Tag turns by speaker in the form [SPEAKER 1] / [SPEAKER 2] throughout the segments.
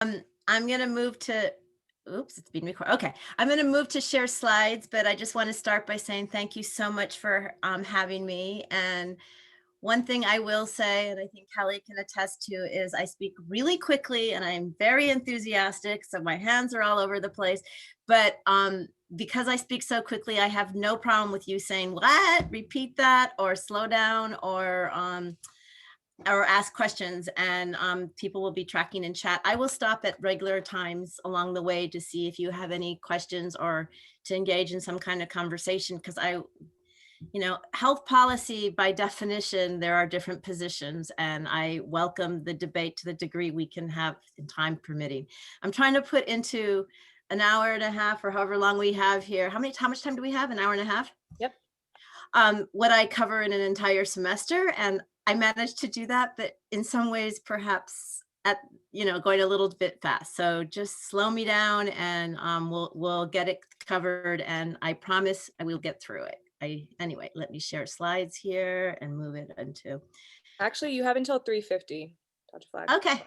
[SPEAKER 1] I'm going to move to, oops, it's being recorded. Okay. I'm going to move to share slides, but I just want to start by saying thank you so much for having me. And one thing I will say, and I think Kelly can attest to, is I speak really quickly and I'm very enthusiastic. So my hands are all over the place. But because I speak so quickly, I have no problem with you saying, what? Repeat that, or slow down, or ask questions, and people will be tracking in chat. I will stop at regular times along the way to see if you have any questions or to engage in some kind of conversation, because health policy, by definition, there are different positions, and I welcome the debate to the degree we can have in time permitting. I'm trying to put into an hour and a half, or however long we have here. How much time do we have? An hour and a half?
[SPEAKER 2] Yep.
[SPEAKER 1] What I cover in an entire semester, and I managed to do that, but in some ways, perhaps going a little bit fast. So just slow me down, and we'll get it covered, and I promise I will get through it. Anyway, let me share slides here and move it into.
[SPEAKER 2] Actually, you have until 3:50, Dr. Flagg.
[SPEAKER 1] Okay.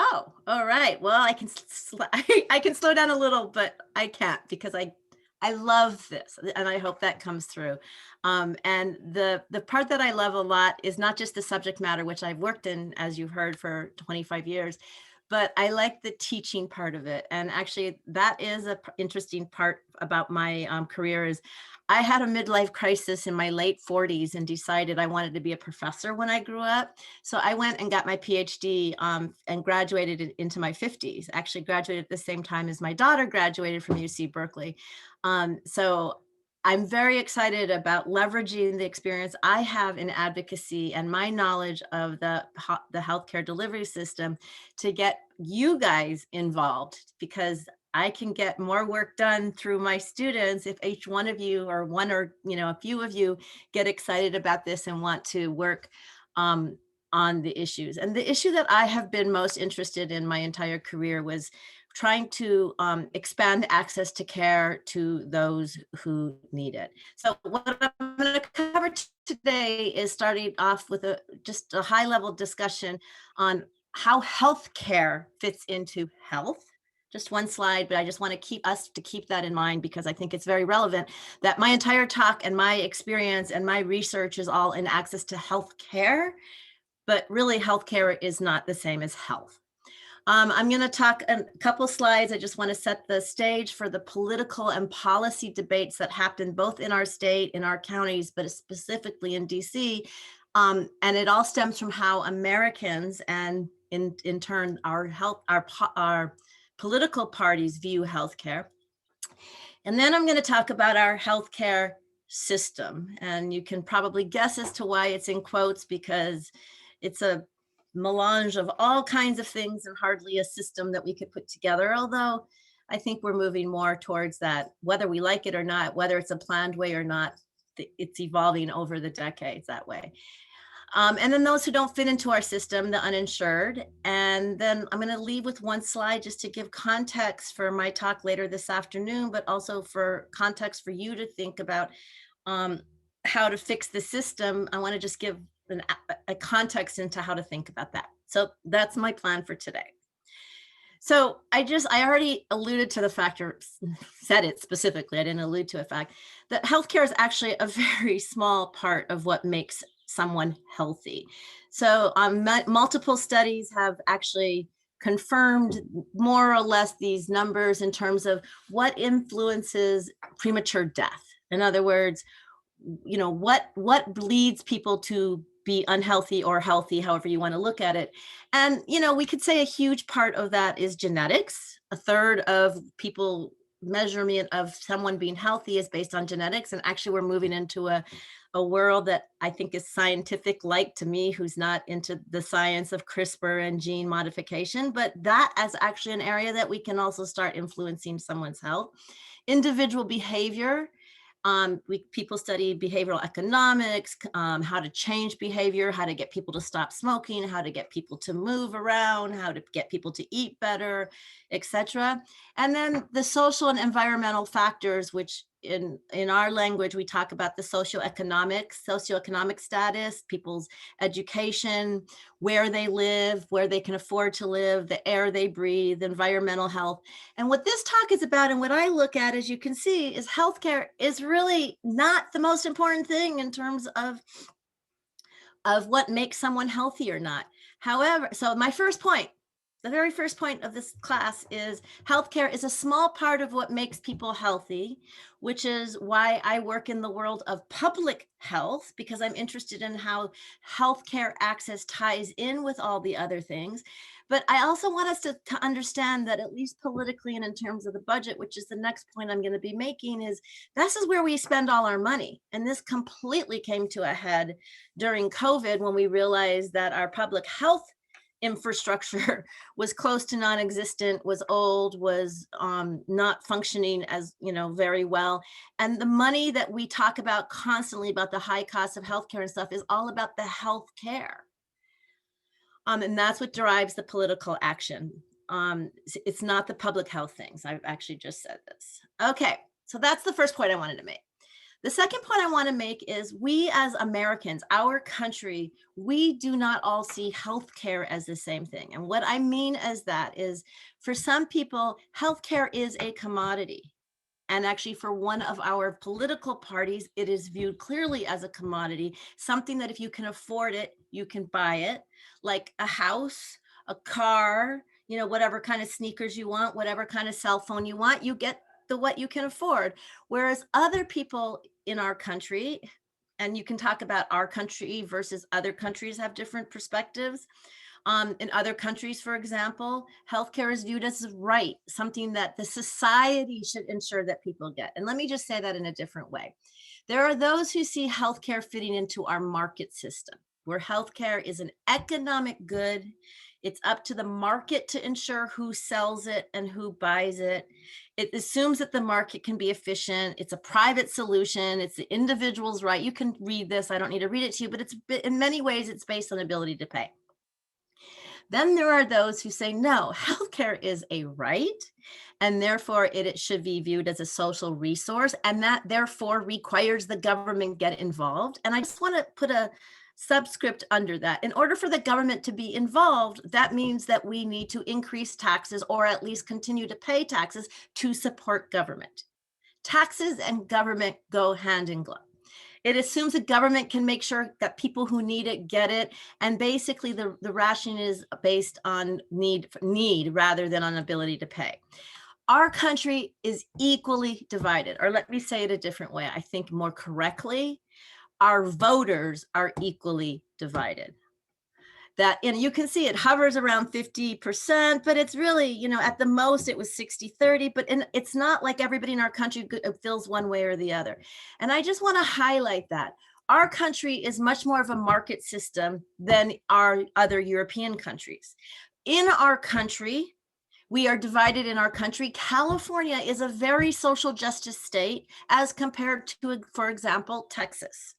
[SPEAKER 1] Oh, all right. Well, I can I can slow down a little, but I can't, because I love this, and I hope that comes through. And the part that I love a lot is not just the subject matter, which I've worked in, as you've heard, for 25 years, but I like the teaching part of it. And actually, that is a interesting part about my career. Is I had a midlife crisis in my late 40s and decided I wanted to be a professor when I grew up. So I went and got my PhD and graduated into my 50s. Actually, graduated at the same time as my daughter graduated from UC Berkeley. So I'm very excited about leveraging the experience I have in advocacy and my knowledge of the healthcare delivery system to get you guys involved, because I can get more work done through my students if each one of you, or one, or a few of you, get excited about this and want to work on the issues. And the issue that I have been most interested in my entire career was trying to expand access to care to those who need it. So what I'm going to cover today is starting off with just a high-level discussion on how healthcare fits into health. Just one slide, but I just want to keep that in mind, because I think it's very relevant that my entire talk and my experience and my research is all in access to healthcare, but really healthcare is not the same as health. I'm going to talk a couple slides. I just want to set the stage for the political and policy debates that happen both in our state, in our counties, but specifically in DC. And it all stems from how Americans, and in turn our political parties, view healthcare. And then I'm going to talk about our healthcare system. And you can probably guess as to why it's in quotes, because it's a melange of all kinds of things and hardly a system that we could put together. Although I think we're moving more towards that, whether we like it or not, whether it's a planned way or not, it's evolving over the decades that way. And then those who don't fit into our system, the uninsured. And then I'm going to leave with one slide just to give context for my talk later this afternoon, but also for context for you to think about how to fix the system. I want to just give a context into how to think about that. So that's my plan for today. So I already alluded to the fact, or said it specifically, I didn't allude to a fact, that healthcare is actually a very small part of what makes someone healthy. So multiple studies have actually confirmed more or less these numbers in terms of what influences premature death. In other words, what leads people to be unhealthy or healthy, however you want to look at it. And, we could say a huge part of that is genetics. A third of people measurement of someone being healthy is based on genetics. And actually we're moving into a world that I think is scientific, like to me, who's not into the science of CRISPR and gene modification, but that is actually an area that we can also start influencing someone's health. Individual behavior. People study behavioral economics, how to change behavior, how to get people to stop smoking, how to get people to move around, how to get people to eat better, etc. And then the social and environmental factors, which in our language, we talk about the socioeconomic status, people's education, where they live, where they can afford to live, the air they breathe, environmental health. And what this talk is about, and what I look at, as you can see, is healthcare is really not the most important thing in terms of what makes someone healthy or not. However, so my first point, the very first point of this class is healthcare is a small part of what makes people healthy, which is why I work in the world of public health, because I'm interested in how healthcare access ties in with all the other things. But I also want us to understand that, at least politically and in terms of the budget, which is the next point I'm going to be making, is this is where we spend all our money. And this completely came to a head during COVID, when we realized that our public health infrastructure was close to non-existent, was old, was not functioning as, very well. And the money that we talk about constantly about the high cost of healthcare and stuff is all about the healthcare. And that's what drives the political action. It's not the public health things. I've actually just said this. Okay, so that's the first point I wanted to make. The second point I want to make is, we as Americans, our country, we do not all see healthcare as the same thing. And what I mean as that is, for some people, healthcare is a commodity. And actually, for one of our political parties, it is viewed clearly as a commodity, something that if you can afford it, you can buy it, like a house, a car, whatever kind of sneakers you want, whatever kind of cell phone you want, you get what you can afford. Whereas other people in our country, and you can talk about our country versus other countries, have different perspectives. In other countries, for example, healthcare is viewed as a right, something that the society should ensure that people get. And let me just say that in a different way. There are those who see healthcare fitting into our market system, where healthcare is an economic good. It's up to the market to ensure who sells it and who buys it. It assumes that the market can be efficient. It's a private solution. It's the individual's right. You can read this. I don't need to read it to you, but in many ways, it's based on ability to pay. Then there are those who say, no, healthcare is a right, and therefore it should be viewed as a social resource, and that therefore requires the government get involved. And I just want to put a subscript under that. In order for the government to be involved, that means that we need to increase taxes, or at least continue to pay taxes to support government. Taxes and government go hand in glove. It assumes that government can make sure that people who need it get it. And basically the rationing is based on need rather than on ability to pay. Our country is equally divided, or let me say it a different way, I think more correctly, our voters are equally divided. That, and you can see it hovers around 50%, but it's really, at the most it was 60-30, but it's not like everybody in our country feels one way or the other. And I just want to highlight that our country is much more of a market system than our other European countries. In our country, we are divided in our country. California is a very social justice state as compared to, for example, Texas.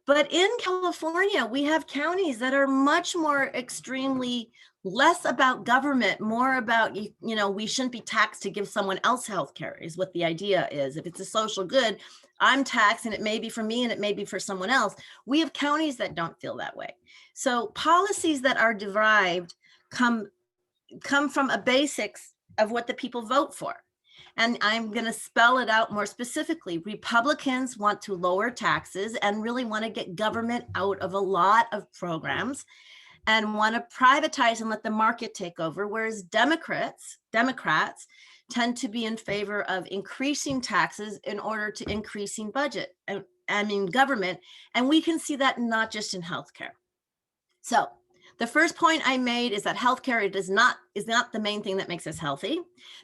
[SPEAKER 1] But in California, we have counties that are much more extremely less about government, more about, we shouldn't be taxed to give someone else health care, is what the idea is. If it's a social good, I'm taxed, and it may be for me and it may be for someone else. We have counties that don't feel that way. So policies that are derived come from a basics of what the people vote for. And I'm going to spell it out more specifically. Republicans want to lower taxes and really want to get government out of a lot of programs and want to privatize and let the market take over, whereas Democrats tend to be in favor of increasing taxes in order to increasing budget, government. And we can see that not just in healthcare. So the first point I made is that healthcare is not the main thing that makes us healthy.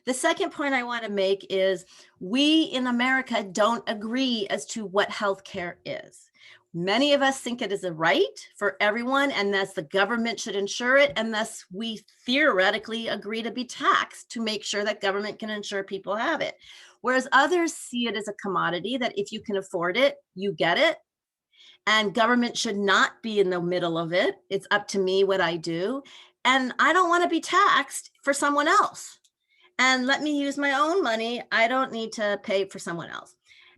[SPEAKER 1] The second point I want to make is we in America don't agree as to what healthcare is. Many of us think it is a right for everyone, and thus the government should ensure it, and thus we theoretically agree to be taxed to make sure that government can ensure people have it. Whereas others see it as a commodity that if you can afford it, you get it. And government should not be in the middle of it. It's up to me what I do. And I don't want to be taxed for someone else. And let me use my own money. I don't need to pay for someone else.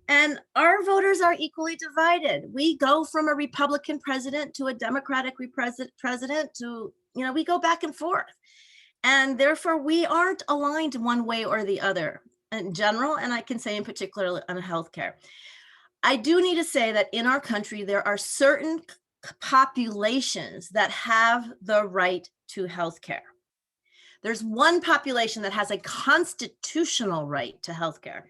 [SPEAKER 1] And our voters are equally divided. We go from a Republican president to a Democratic president to, we go back and forth. And therefore, we aren't aligned one way or the other in general, and I can say in particular on healthcare. I do need to say that in our country, there are certain populations that have the right to healthcare. There's one population that has a constitutional right to healthcare.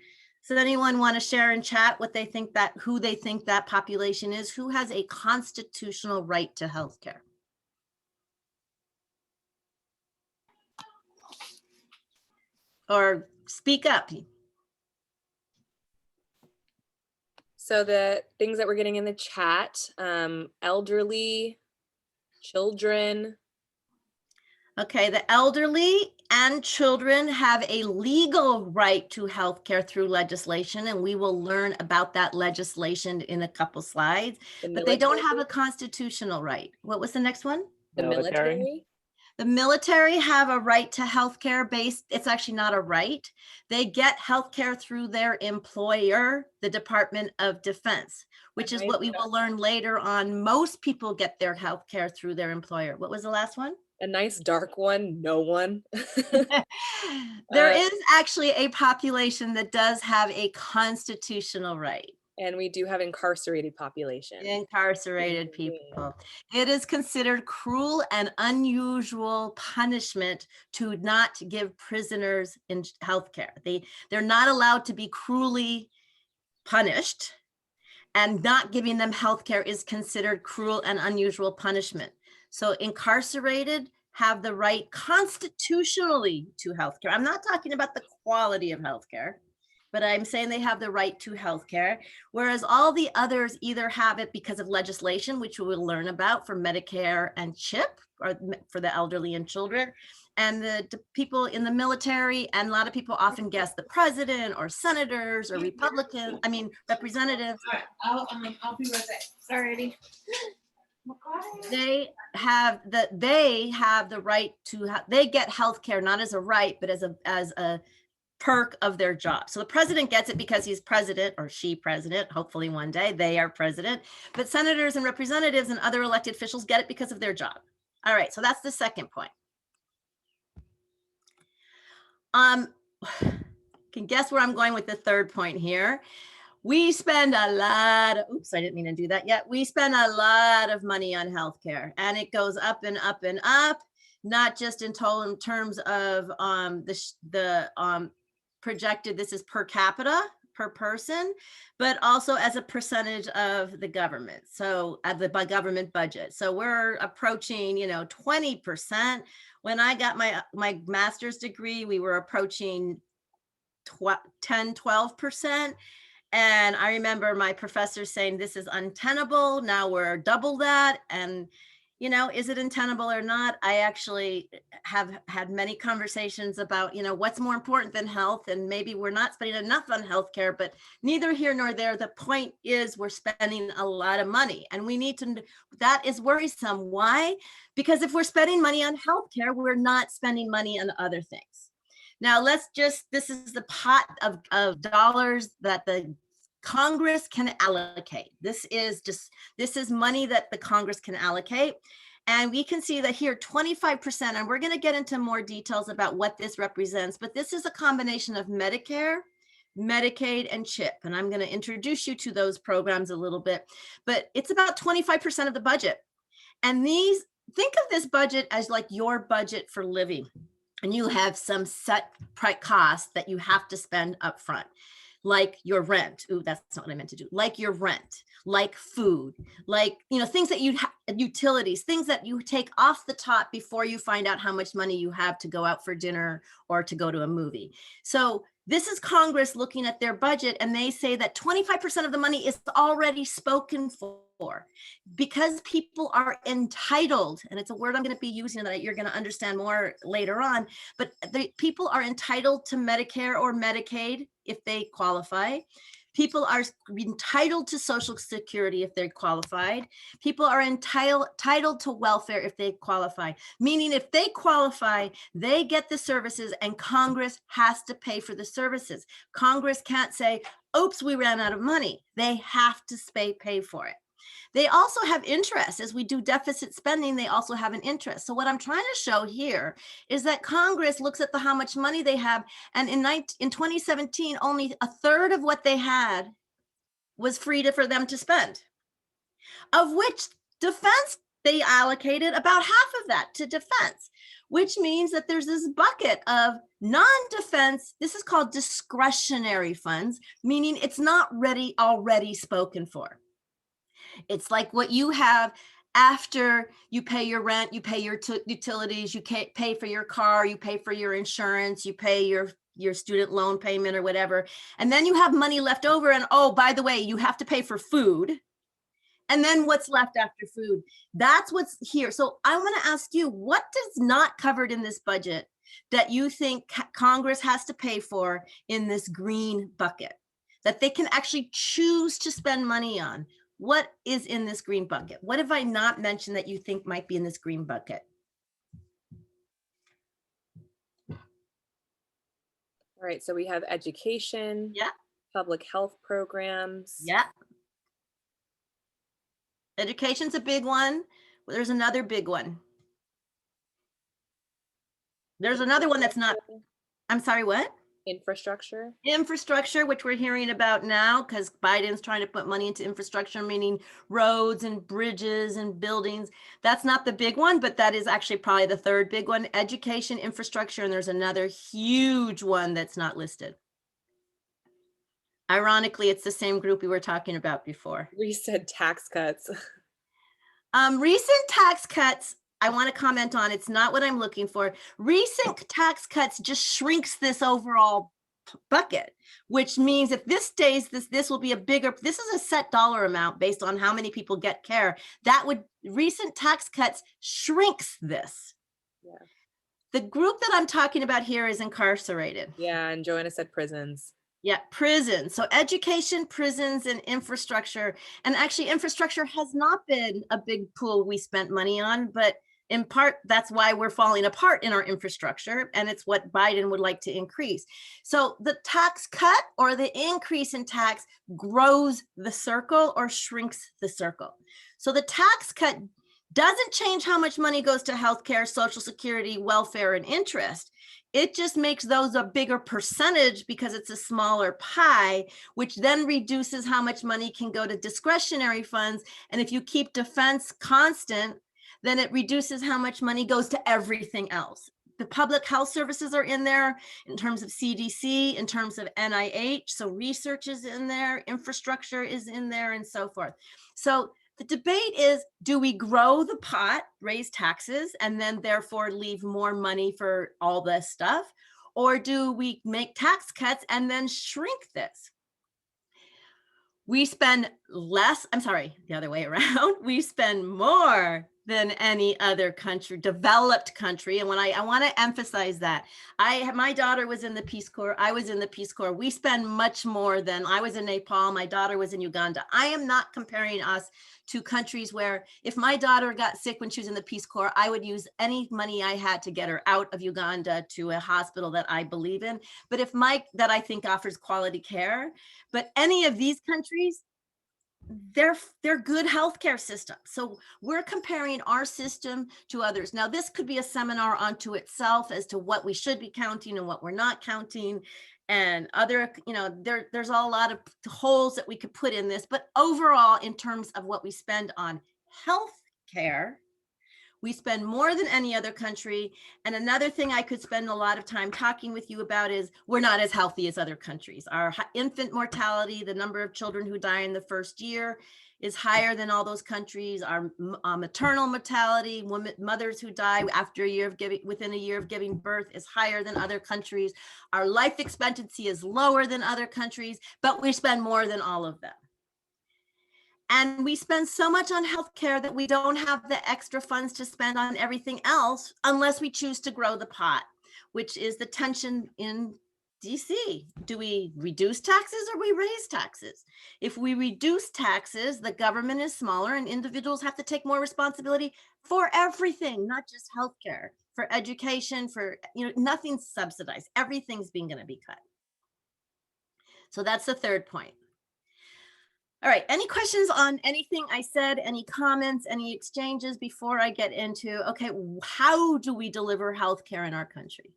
[SPEAKER 1] So anyone want to share in chat what they think who they think that population is? Who has a constitutional right to healthcare? Or speak up.
[SPEAKER 2] So the things that we're getting in the chat, elderly, children.
[SPEAKER 1] Okay, the elderly and children have a legal right to health care through legislation, and we will learn about that legislation in a couple slides, but they don't have a constitutional right. What was the next one?
[SPEAKER 2] The military.
[SPEAKER 1] The military have a right to health care based, it's actually not a right. They get health care through their employer, the Department of Defense, which is what we will learn later on. Most people get their health care through their employer. What was the last one?
[SPEAKER 2] A nice dark one, no one.
[SPEAKER 1] There is actually a population that does have a constitutional right.
[SPEAKER 2] And we do have incarcerated population.
[SPEAKER 1] Incarcerated people. It is considered cruel and unusual punishment to not give prisoners in health care. They're not allowed to be cruelly punished, and not giving them health care is considered cruel and unusual punishment. So incarcerated have the right constitutionally to healthcare. I'm not talking about the quality of healthcare, but I'm saying they have the right to healthcare, whereas all the others either have it because of legislation, which we will learn about for Medicare and CHIP, or for the elderly and children, and the people in the military, and a lot of people often guess the president or senators or representatives.
[SPEAKER 3] I'll be right back. Sorry.
[SPEAKER 1] They have the right to they get health care not as a right, but as a perk of their job. So the president gets it because he's president, or she president, hopefully one day they are president, but senators and representatives and other elected officials get it because of their job. All right, so that's the second point. Can guess where I'm going with the third point here. We spend a lot of, oops, I didn't mean to do that yet. We spend a lot of money on healthcare, and it goes up and up and up, not just in total in terms of the projected, this is per capita, per person, but also as a percentage of the government. So by government budget. So we're approaching, 20%. When I got my master's degree, we were approaching 10, 12%. And I remember my professor saying, this is untenable. Now we're double that. And, is it untenable or not? I actually have had many conversations about, what's more important than health. And maybe we're not spending enough on healthcare, but neither here nor there. The point is we're spending a lot of money, and we need to, that is worrisome. Why? Because if we're spending money on healthcare, we're not spending money on other things. Now this is the pot of dollars that the Congress can allocate. This is money that the Congress can allocate. And we can see that here, 25%, and we're going to get into more details about what this represents, but this is a combination of Medicare, Medicaid, and CHIP. And I'm going to introduce you to those programs a little bit, but it's about 25% of the budget. And think of this budget as like your budget for living. And you have some set cost that you have to spend up front, like your rent. Ooh, that's not what I meant to do. Like your rent, like food, like, things that utilities, things that you take off the top before you find out how much money you have to go out for dinner or to go to a movie. So this is Congress looking at their budget, and they say that 25% of the money is already spoken for. Because people are entitled, and it's a word I'm going to be using that you're going to understand more later on, but the people are entitled to Medicare or Medicaid if they qualify. People are entitled to Social Security if they're qualified. People are entitled to welfare if they qualify, meaning if they qualify, they get the services and Congress has to pay for the services. Congress can't say, oops, we ran out of money. They have to pay for it. They also have interest. As we do deficit spending, they also have an interest. So what I'm trying to show here is that Congress looks at how much money they have, and in 2017, only a third of what they had was free for them to spend, of which defense, they allocated about half of that to defense, which means that there's this bucket of non-defense. This is called discretionary funds, meaning it's not already spoken for. It's like what you have after you pay your rent, you pay your utilities, you pay for your car, you pay for your insurance, you pay your student loan payment or whatever. And then you have money left over. And oh, by the way, you have to pay for food. And then what's left after food? That's what's here. So I want to ask you, what is not covered in this budget that you think Congress has to pay for in this green bucket that they can actually choose to spend money on? What is in this green bucket? What have I not mentioned that you think might be in this green bucket?
[SPEAKER 2] All right, so we have education,
[SPEAKER 1] Yeah.
[SPEAKER 2] public health programs.
[SPEAKER 1] Yeah. Education's a big one. There's another big one. There's another one that's not, I'm sorry, what?
[SPEAKER 2] Infrastructure.
[SPEAKER 1] Infrastructure, which we're hearing about now because Biden's trying to put money into infrastructure, meaning roads and bridges and buildings. That's not the big one, but that is actually probably the third big one. Education, infrastructure, and there's another huge one that's not listed. Ironically, it's the same group we were talking about before.
[SPEAKER 2] We said tax cuts.
[SPEAKER 1] Recent tax cuts, I want to comment on. It's not what I'm looking for. Recent tax cuts just shrinks this overall bucket, which means if this stays, this will be a bigger, this is a set dollar amount based on how many people get care. Recent tax cuts shrinks this.
[SPEAKER 2] Yeah.
[SPEAKER 1] The group that I'm talking about here is incarcerated.
[SPEAKER 2] Yeah, and Joanna said prisons.
[SPEAKER 1] Yeah, prisons. So education, prisons, and infrastructure. And actually, infrastructure has not been a big pool we spent money on, but in part, that's why we're falling apart in our infrastructure, and it's what Biden would like to increase. So the tax cut or the increase in tax grows the circle or shrinks the circle. So the tax cut doesn't change how much money goes to healthcare, Social Security, welfare, and interest. It just makes those a bigger percentage because it's a smaller pie, which then reduces how much money can go to discretionary funds. And if you keep defense constant, then it reduces how much money goes to everything else. The public health services are in there in terms of CDC, in terms of NIH. So research is in there, infrastructure is in there, and so forth. So the debate is, do we grow the pot, raise taxes, and then therefore leave more money for all this stuff? Or do we make tax cuts and then shrink this? We spend less, I'm sorry, the other way around. We spend more than any other country, developed country. And when I want to emphasize that, my daughter was in the Peace Corps. I was in the Peace Corps. We spend much more than, I was in Nepal. My daughter was in Uganda. I am not comparing us to countries where if my daughter got sick when she was in the Peace Corps, I would use any money I had to get her out of Uganda to a hospital that I believe in. But that I think offers quality care. But any of these countries, they're good healthcare systems. So we're comparing our system to others. Now, this could be a seminar unto itself as to what we should be counting and what we're not counting. And other, there's a lot of holes that we could put in this. But overall, in terms of what we spend on healthcare, we spend more than any other country. And another thing I could spend a lot of time talking with you about is we're not as healthy as other countries. Our infant mortality, the number of children who die in the first year, is higher than all those countries. Our maternal mortality, mothers who die after within a year of giving birth, is higher than other countries. Our life expectancy is lower than other countries, but we spend more than all of them. And we spend so much on healthcare that we don't have the extra funds to spend on everything else unless we choose to grow the pot, which is the tension in DC. Do we reduce taxes or we raise taxes? If we reduce taxes, the government is smaller and individuals have to take more responsibility for everything, not just healthcare, for education, for, nothing's subsidized. Everything's going to be cut. So that's the third point. All right, any questions on anything I said, any comments, any exchanges before I get into, okay, how do we deliver healthcare in our country?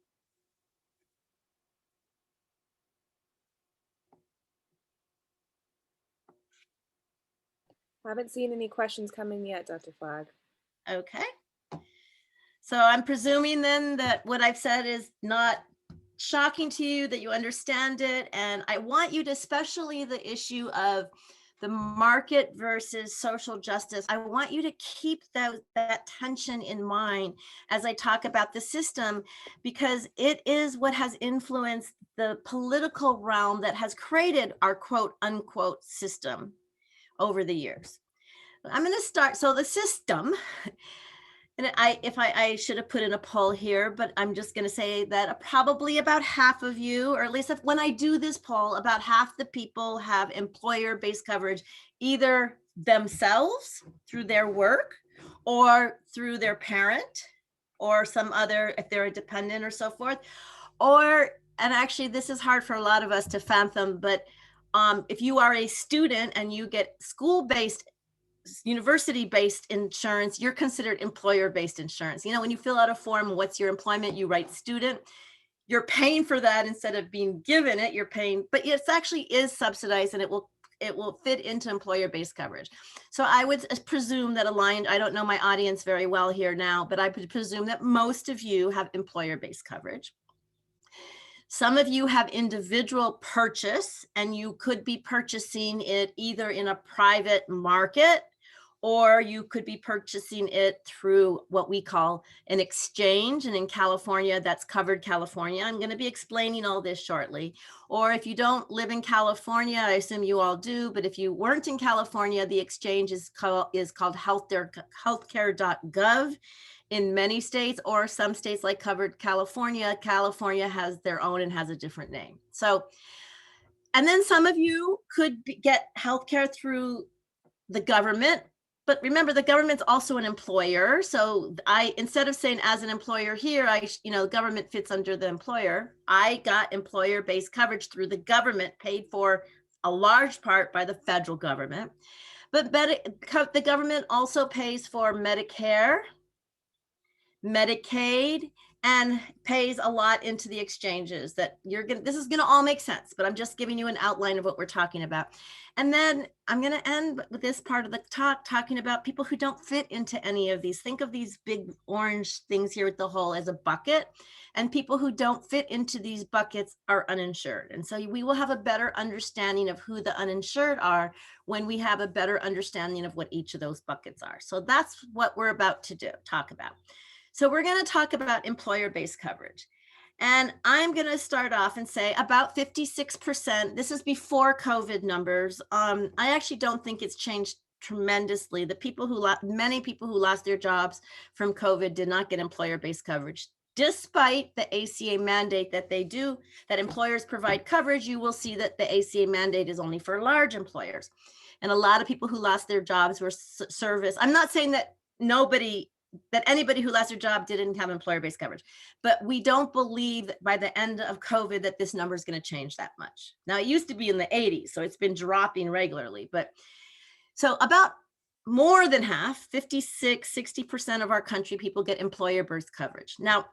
[SPEAKER 2] Haven't seen any questions coming yet, Dr. Flagg.
[SPEAKER 1] Okay. So I'm presuming then that what I've said is not shocking to you, that you understand it. And I want you to, especially the issue of the market versus social justice, I want you to keep that tension in mind as I talk about the system, because it is what has influenced the political realm that has created our quote unquote system over the years. I'm going to start. So the system, and I should have put in a poll here, but I'm just going to say that probably about half of you, or at least when I do this poll, about half the people have employer-based coverage, either themselves through their work or through their parent or some other, if they're a dependent or so forth. Or, and actually this is hard for a lot of us to fathom, but if you are a student and you get school-based, university-based insurance, you're considered employer-based insurance. When you fill out a form, what's your employment, you write student, you're paying for that instead of being given it, you're paying, but it actually is subsidized and it will fit into employer-based coverage. So I would presume that aligned, I don't know my audience very well here now, but I would presume that most of you have employer-based coverage. Some of you have individual purchase, and you could be purchasing it either in a private market, or you could be purchasing it through what we call an exchange. And in California, that's Covered California. I'm going to be explaining all this shortly. Or if you don't live in California, I assume you all do, but if you weren't in California, the exchange is called healthcare.gov. In many states, or some states like Covered California, California has their own and has a different name. So, and then some of you could get healthcare through the government, but remember the government's also an employer. So instead of saying as an employer here, the government fits under the employer. I got employer-based coverage through the government, paid for a large part by the federal government. But the government also pays for Medicare, Medicaid, and pays a lot into the exchanges that this is going to all make sense, but I'm just giving you an outline of what we're talking about. And then I'm going to end with this part of the talk talking about people who don't fit into any of these. Think of these big orange things here at the hole as a bucket, and people who don't fit into these buckets are uninsured. And so we will have a better understanding of who the uninsured are when we have a better understanding of what each of those buckets are. So that's what we're about to talk about. So we're going to talk about employer-based coverage. And I'm going to start off and say about 56%, this is before COVID numbers. I actually don't think it's changed tremendously. Many people who lost their jobs from COVID did not get employer-based coverage. Despite the ACA mandate that that employers provide coverage, you will see that the ACA mandate is only for large employers. And a lot of people who lost their jobs were service. I'm not saying that anybody who lost their job didn't have employer-based coverage, but we don't believe that by the end of COVID that this number is going to change that much. Now, it used to be in the 80s, so it's been dropping regularly, but so about more than half, 60% of our country, people get employer-based coverage. Now,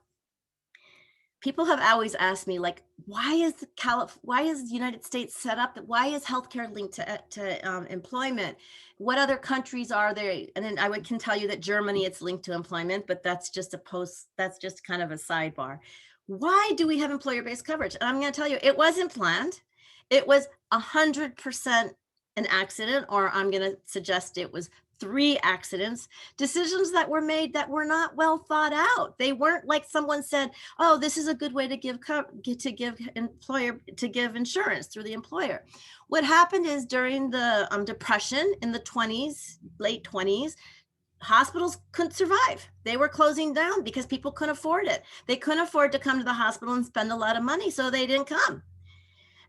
[SPEAKER 1] people have always asked me, like, why is the United States set up? Why is healthcare linked to employment? What other countries are there? And then I can tell you that Germany, it's linked to employment, but that's just kind of a sidebar. Why do we have employer-based coverage? And I'm going to tell you, it wasn't planned. It was 100% an accident, or I'm going to suggest it was 3 accidents, decisions that were made that were not well thought out. They weren't like someone said, oh, this is a good way to give insurance through the employer. What happened is during the Depression in the late 20s, hospitals couldn't survive. They were closing down because people couldn't afford it. They couldn't afford to come to the hospital and spend a lot of money, so they didn't come.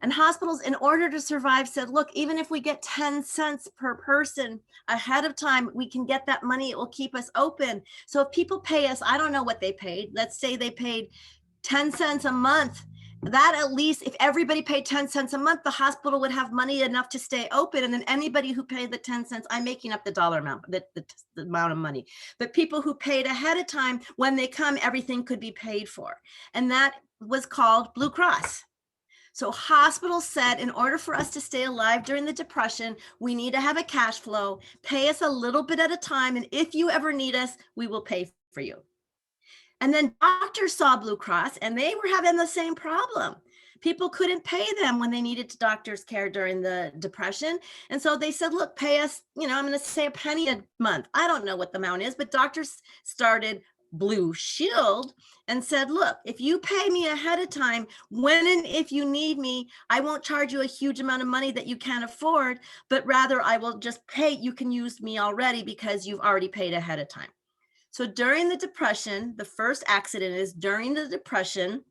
[SPEAKER 1] And hospitals, in order to survive, said, look, even if we get 10 cents per person ahead of time, we can get that money. It will keep us open. So if people pay us, I don't know what they paid. Let's say they paid 10 cents a month. That, at least if everybody paid 10 cents a month, the hospital would have money enough to stay open. And then anybody who paid the 10 cents, I'm making up the dollar amount, the amount of money, but people who paid ahead of time, when they come, everything could be paid for. And that was called Blue Cross. So hospitals said, in order for us to stay alive during the Depression, we need to have a cash flow, pay us a little bit at a time. And if you ever need us, we will pay for you. And then doctors saw Blue Cross and they were having the same problem. People couldn't pay them when they needed doctor's care during the Depression. And so they said, look, pay us, I'm going to say a penny a month. I don't know what the amount is, but doctors started Blue Shield and said, look, if you pay me ahead of time, when and if you need me, I won't charge you a huge amount of money that you can't afford, but rather I will just pay. You can use me already because you've already paid ahead of time. So during the Depression, the first accident is during the Depression,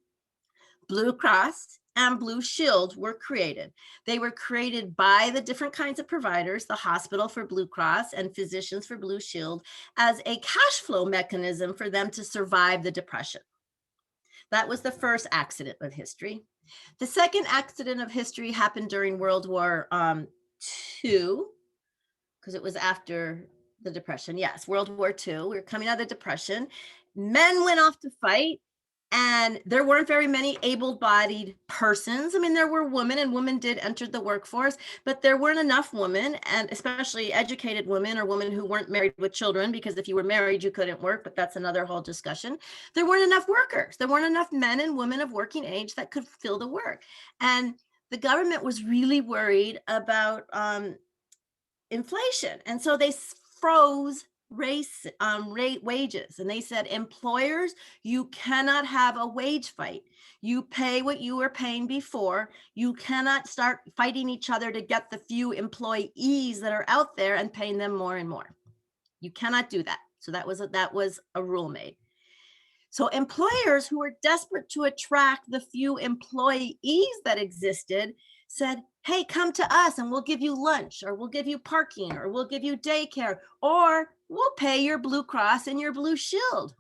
[SPEAKER 1] Blue Cross and Blue Shield were created. They were created by the different kinds of providers, the hospital for Blue Cross and physicians for Blue Shield, as a cash flow mechanism for them to survive the Depression. That was the first accident of history. The second accident of history happened during World War II, because it was after the Depression. Yes, World War II. We were coming out of the Depression. Men went off to fight. And there weren't very many able-bodied persons. I mean, there were women, and women did enter the workforce, but there weren't enough women, and especially educated women or women who weren't married with children, because if you were married, you couldn't work, but that's another whole discussion. There weren't enough workers. There weren't enough men and women of working age that could fill the work. And the government was really worried about inflation. And so they froze wages. And they said, employers, you cannot have a wage fight. You pay what you were paying before. You cannot start fighting each other to get the few employees that are out there and paying them more and more. You cannot do that. So that was a rule made. So employers who were desperate to attract the few employees that existed said, hey, come to us and we'll give you lunch, or we'll give you parking, or we'll give you daycare, or we'll pay your Blue Cross and your Blue Shield.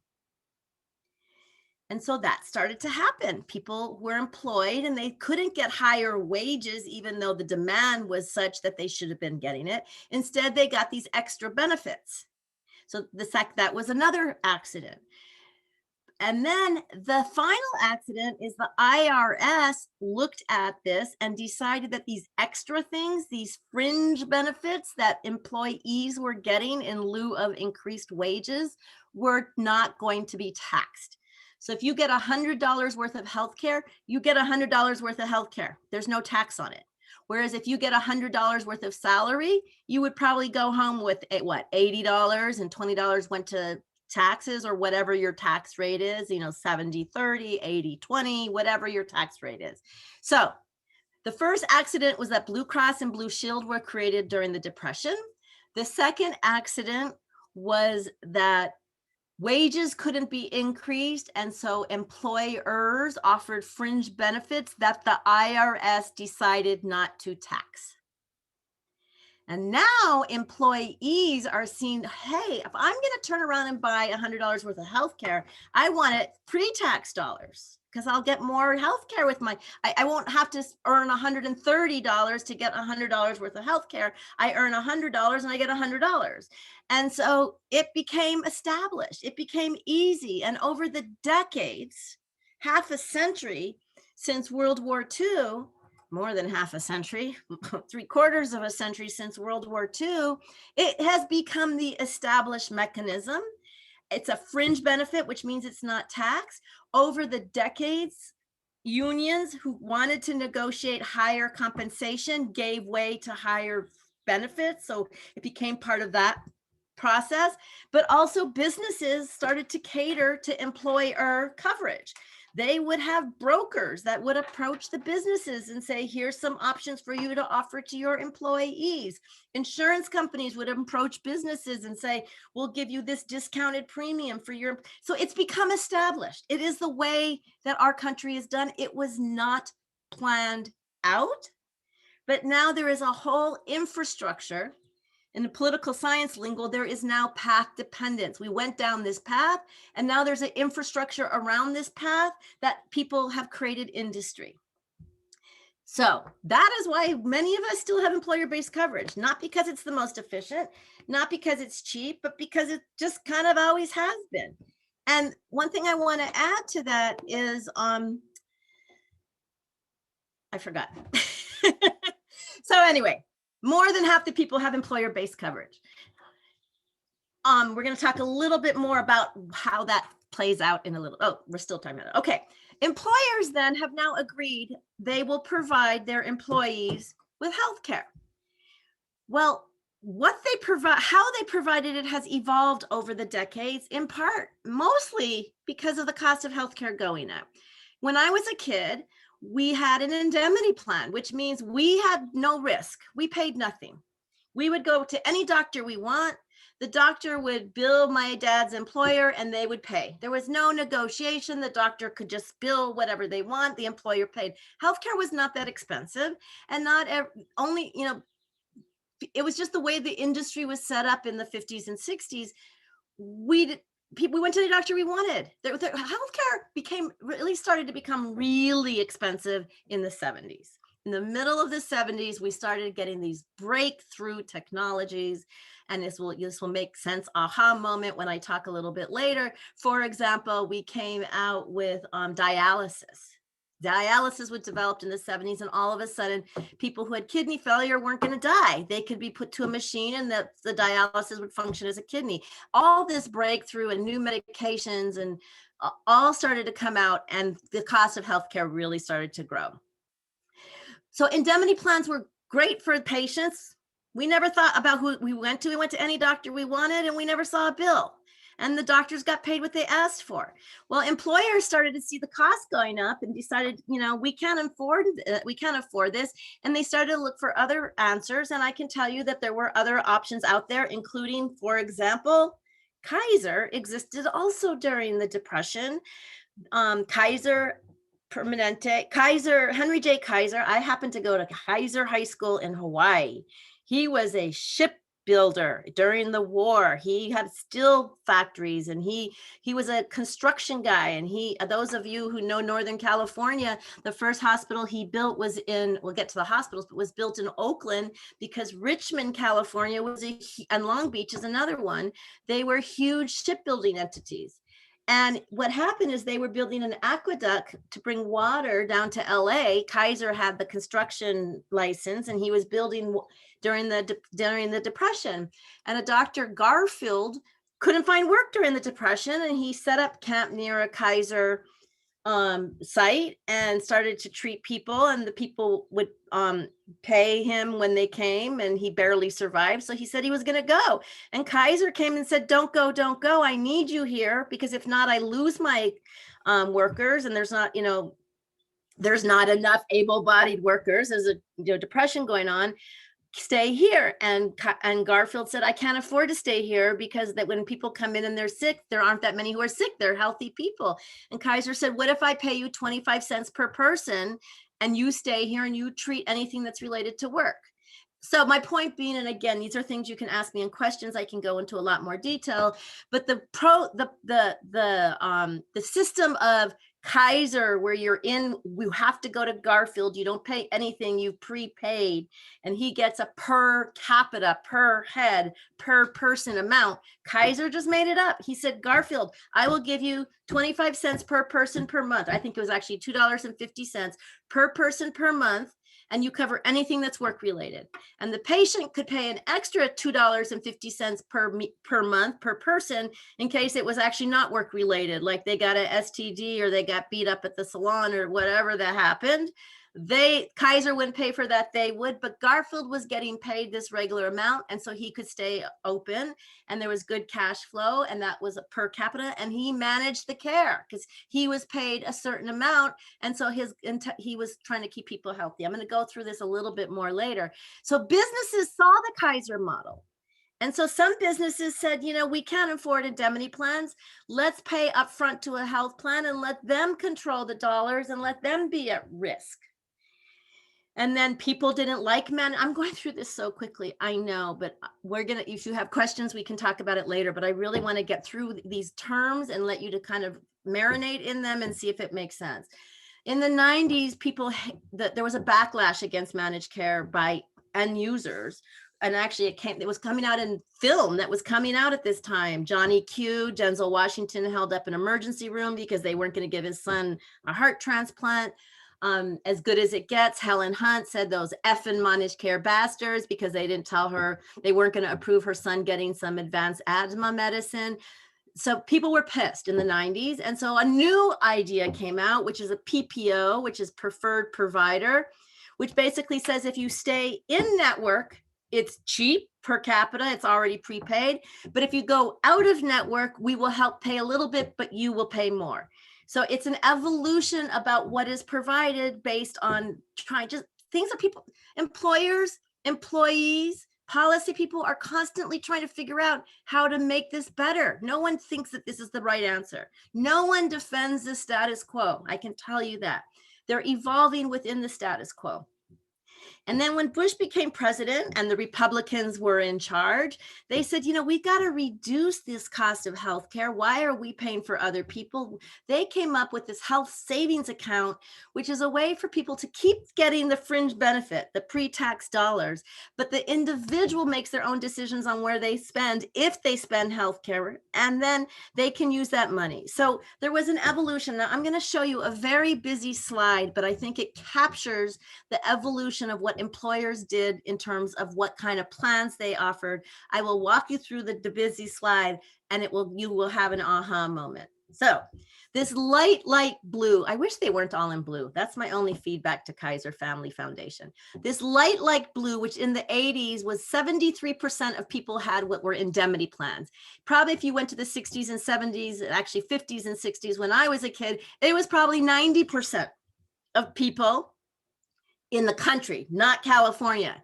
[SPEAKER 1] And so that started to happen. People were employed and they couldn't get higher wages, even though the demand was such that they should have been getting it. Instead, they got these extra benefits. So that was another accident. And then the final accident is the IRS looked at this and decided that these extra things, these fringe benefits that employees were getting in lieu of increased wages, were not going to be taxed. So if you get $100 worth of healthcare, you get $100 worth of healthcare. There's no tax on it. Whereas if you get $100 worth of salary, you would probably go home with $80, and $20 went to taxes, or whatever your tax rate is, 70-30, 80-20, whatever your tax rate is. So the first accident was that Blue Cross and Blue Shield were created during the Depression. The second accident was that wages couldn't be increased, and so employers offered fringe benefits that the IRS decided not to tax. And now employees are seeing, hey, if I'm going to turn around and buy $100 worth of healthcare, I want it pre-tax dollars, because I'll get more healthcare with I won't have to earn $130 to get $100 worth of healthcare. I earn $100 and I get $100. And so it became established. It became easy. And over the decades, half a century since World War II, more than half a century, 3/4 of a century since World War II, it has become the established mechanism. It's a fringe benefit, which means it's not taxed. Over the decades, unions who wanted to negotiate higher compensation gave way to higher benefits. So it became part of that process. But also businesses started to cater to employer coverage. They would have brokers that would approach the businesses and say, here's some options for you to offer to your employees. Insurance companies would approach businesses and say, we'll give you this discounted premium for your, so it's become established. It is the way that our country is done. It was not planned out, but now there is a whole infrastructure. In the political science lingo, there is now path dependence. We went down this path, and now there's an infrastructure around this path that people have created industry. So that is why many of us still have employer-based coverage, not because it's the most efficient, not because it's cheap, but because it just kind of always has been. And one thing I want to add to that is, I forgot. So anyway, more than half the people have employer-based coverage. We're going to talk a little bit more about how that plays out in a little. Oh, we're still talking about it. Okay. Employers then have now agreed they will provide their employees with health care. Well, what they provide, how they provided it has evolved over the decades, in part, mostly because of the cost of healthcare going up. When I was a kid, we had an indemnity plan, which means we had no risk. We paid nothing. We would go to any doctor we want. The doctor would bill my dad's employer and they would pay. There was no negotiation. The doctor could just bill whatever they want. The employer paid. Healthcare was not that expensive, and not only, you know, it was just the way the industry was set up in the 50s and 60s. We went to the doctor we wanted. Healthcare started to become really expensive in the 70s. In the middle of the 70s, we started getting these breakthrough technologies, and this will make sense. Aha moment when I talk a little bit later. For example, we came out with dialysis. Dialysis was developed in the 70s, and all of a sudden, people who had kidney failure weren't going to die. They could be put to a machine, and the dialysis would function as a kidney. All this breakthrough and new medications and all started to come out, and the cost of healthcare really started to grow. So indemnity plans were great for patients. We never thought about who we went to. We went to any doctor we wanted, and we never saw a bill. And the doctors got paid what they asked for. Well, employers started to see the cost going up and decided, you know, we can't afford this. And they started to look for other answers. And I can tell you that there were other options out there, including, for example, Kaiser existed also during the Depression. Kaiser Permanente, Henry J. Kaiser. I happened to go to Kaiser High School in Hawaii. He was a shipbuilder during the war. He had steel factories, and he was a construction guy. And those of you who know Northern California, the first hospital he built was we'll get to the hospitals, but was built in Oakland, because Richmond, California and Long Beach is another one. They were huge shipbuilding entities. And what happened is they were building an aqueduct to bring water down to LA. Kaiser had the construction license, and he was building during the Depression. And a Dr. Garfield couldn't find work during the Depression, and he set up camp near a Kaiser site and started to treat people, and the people would pay him when they came, and he barely survived. So he said he was going to go, and Kaiser came and said, don't go. I need you here, because if not, I lose my workers, and there's not enough able-bodied workers. There's a depression going on. Stay here. And Garfield said, I can't afford to stay here, because that when people come in and they're sick, there aren't that many who are sick. They're healthy people. And Kaiser said, what if I pay you 25 cents per person, and you stay here and you treat anything that's related to work? So my point being, and again, these are things you can ask me in questions. I can go into a lot more detail, but the system of Kaiser, where you have to go to Garfield, you don't pay anything, you prepaid, and he gets a per capita, per head, per person amount. Kaiser just made it up. He said, Garfield, I will give you 25 cents per person per month. I think it was actually $2.50 per person per month, and you cover anything that's work related. And the patient could pay an extra $2.50 per month per person in case it was actually not work related, like they got an STD or they got beat up at the salon or whatever that happened. Kaiser wouldn't pay for that, they would, but Garfield was getting paid this regular amount, and so he could stay open, and there was good cash flow, and that was per capita, and he managed the care because he was paid a certain amount, and so he was trying to keep people healthy. I'm going to go through this a little bit more later. So businesses saw the Kaiser model. And so some businesses said, we can't afford indemnity plans. Let's pay upfront to a health plan and let them control the dollars and let them be at risk. And then people didn't like I'm going through this so quickly, I know, but if you have questions, we can talk about it later, but I really want to get through these terms and let you to kind of marinate in them and see if it makes sense. In the 90s, there was a backlash against managed care by end users. And actually it was coming out in film that was coming out at this time. Johnny Q, Denzel Washington held up an emergency room because they weren't going to give his son a heart transplant. As Good as It Gets, Helen Hunt said those effing managed care bastards because they didn't tell her they weren't going to approve her son getting some advanced asthma medicine. So people were pissed in the 90s. And so a new idea came out, which is a PPO, which is preferred provider, which basically says if you stay in network, it's cheap per capita, it's already prepaid. But if you go out of network, we will help pay a little bit, but you will pay more. So it's an evolution about what is provided based on things that people, employers, employees, policy people are constantly trying to figure out how to make this better. No one thinks that this is the right answer. No one defends the status quo. I can tell you that. They're evolving within the status quo. And then when Bush became president and the Republicans were in charge, they said, we got to reduce this cost of healthcare. Why are we paying for other people? They came up with this health savings account, which is a way for people to keep getting the fringe benefit, the pre-tax dollars, but the individual makes their own decisions on where they spend, if they spend healthcare, and then they can use that money. So there was an evolution. Now I'm going to show you a very busy slide, but I think it captures the evolution of what employers did in terms of what kind of plans they offered. I will walk you through the busy slide and you will have an aha moment. So this light blue, I wish they weren't all in blue. That's my only feedback to Kaiser Family Foundation. This light blue, which in the 80s was 73% of people had what were indemnity plans. Probably if you went to the 60s and 70s, actually 50s and 60s, when I was a kid, it was probably 90% of people in the country, not California.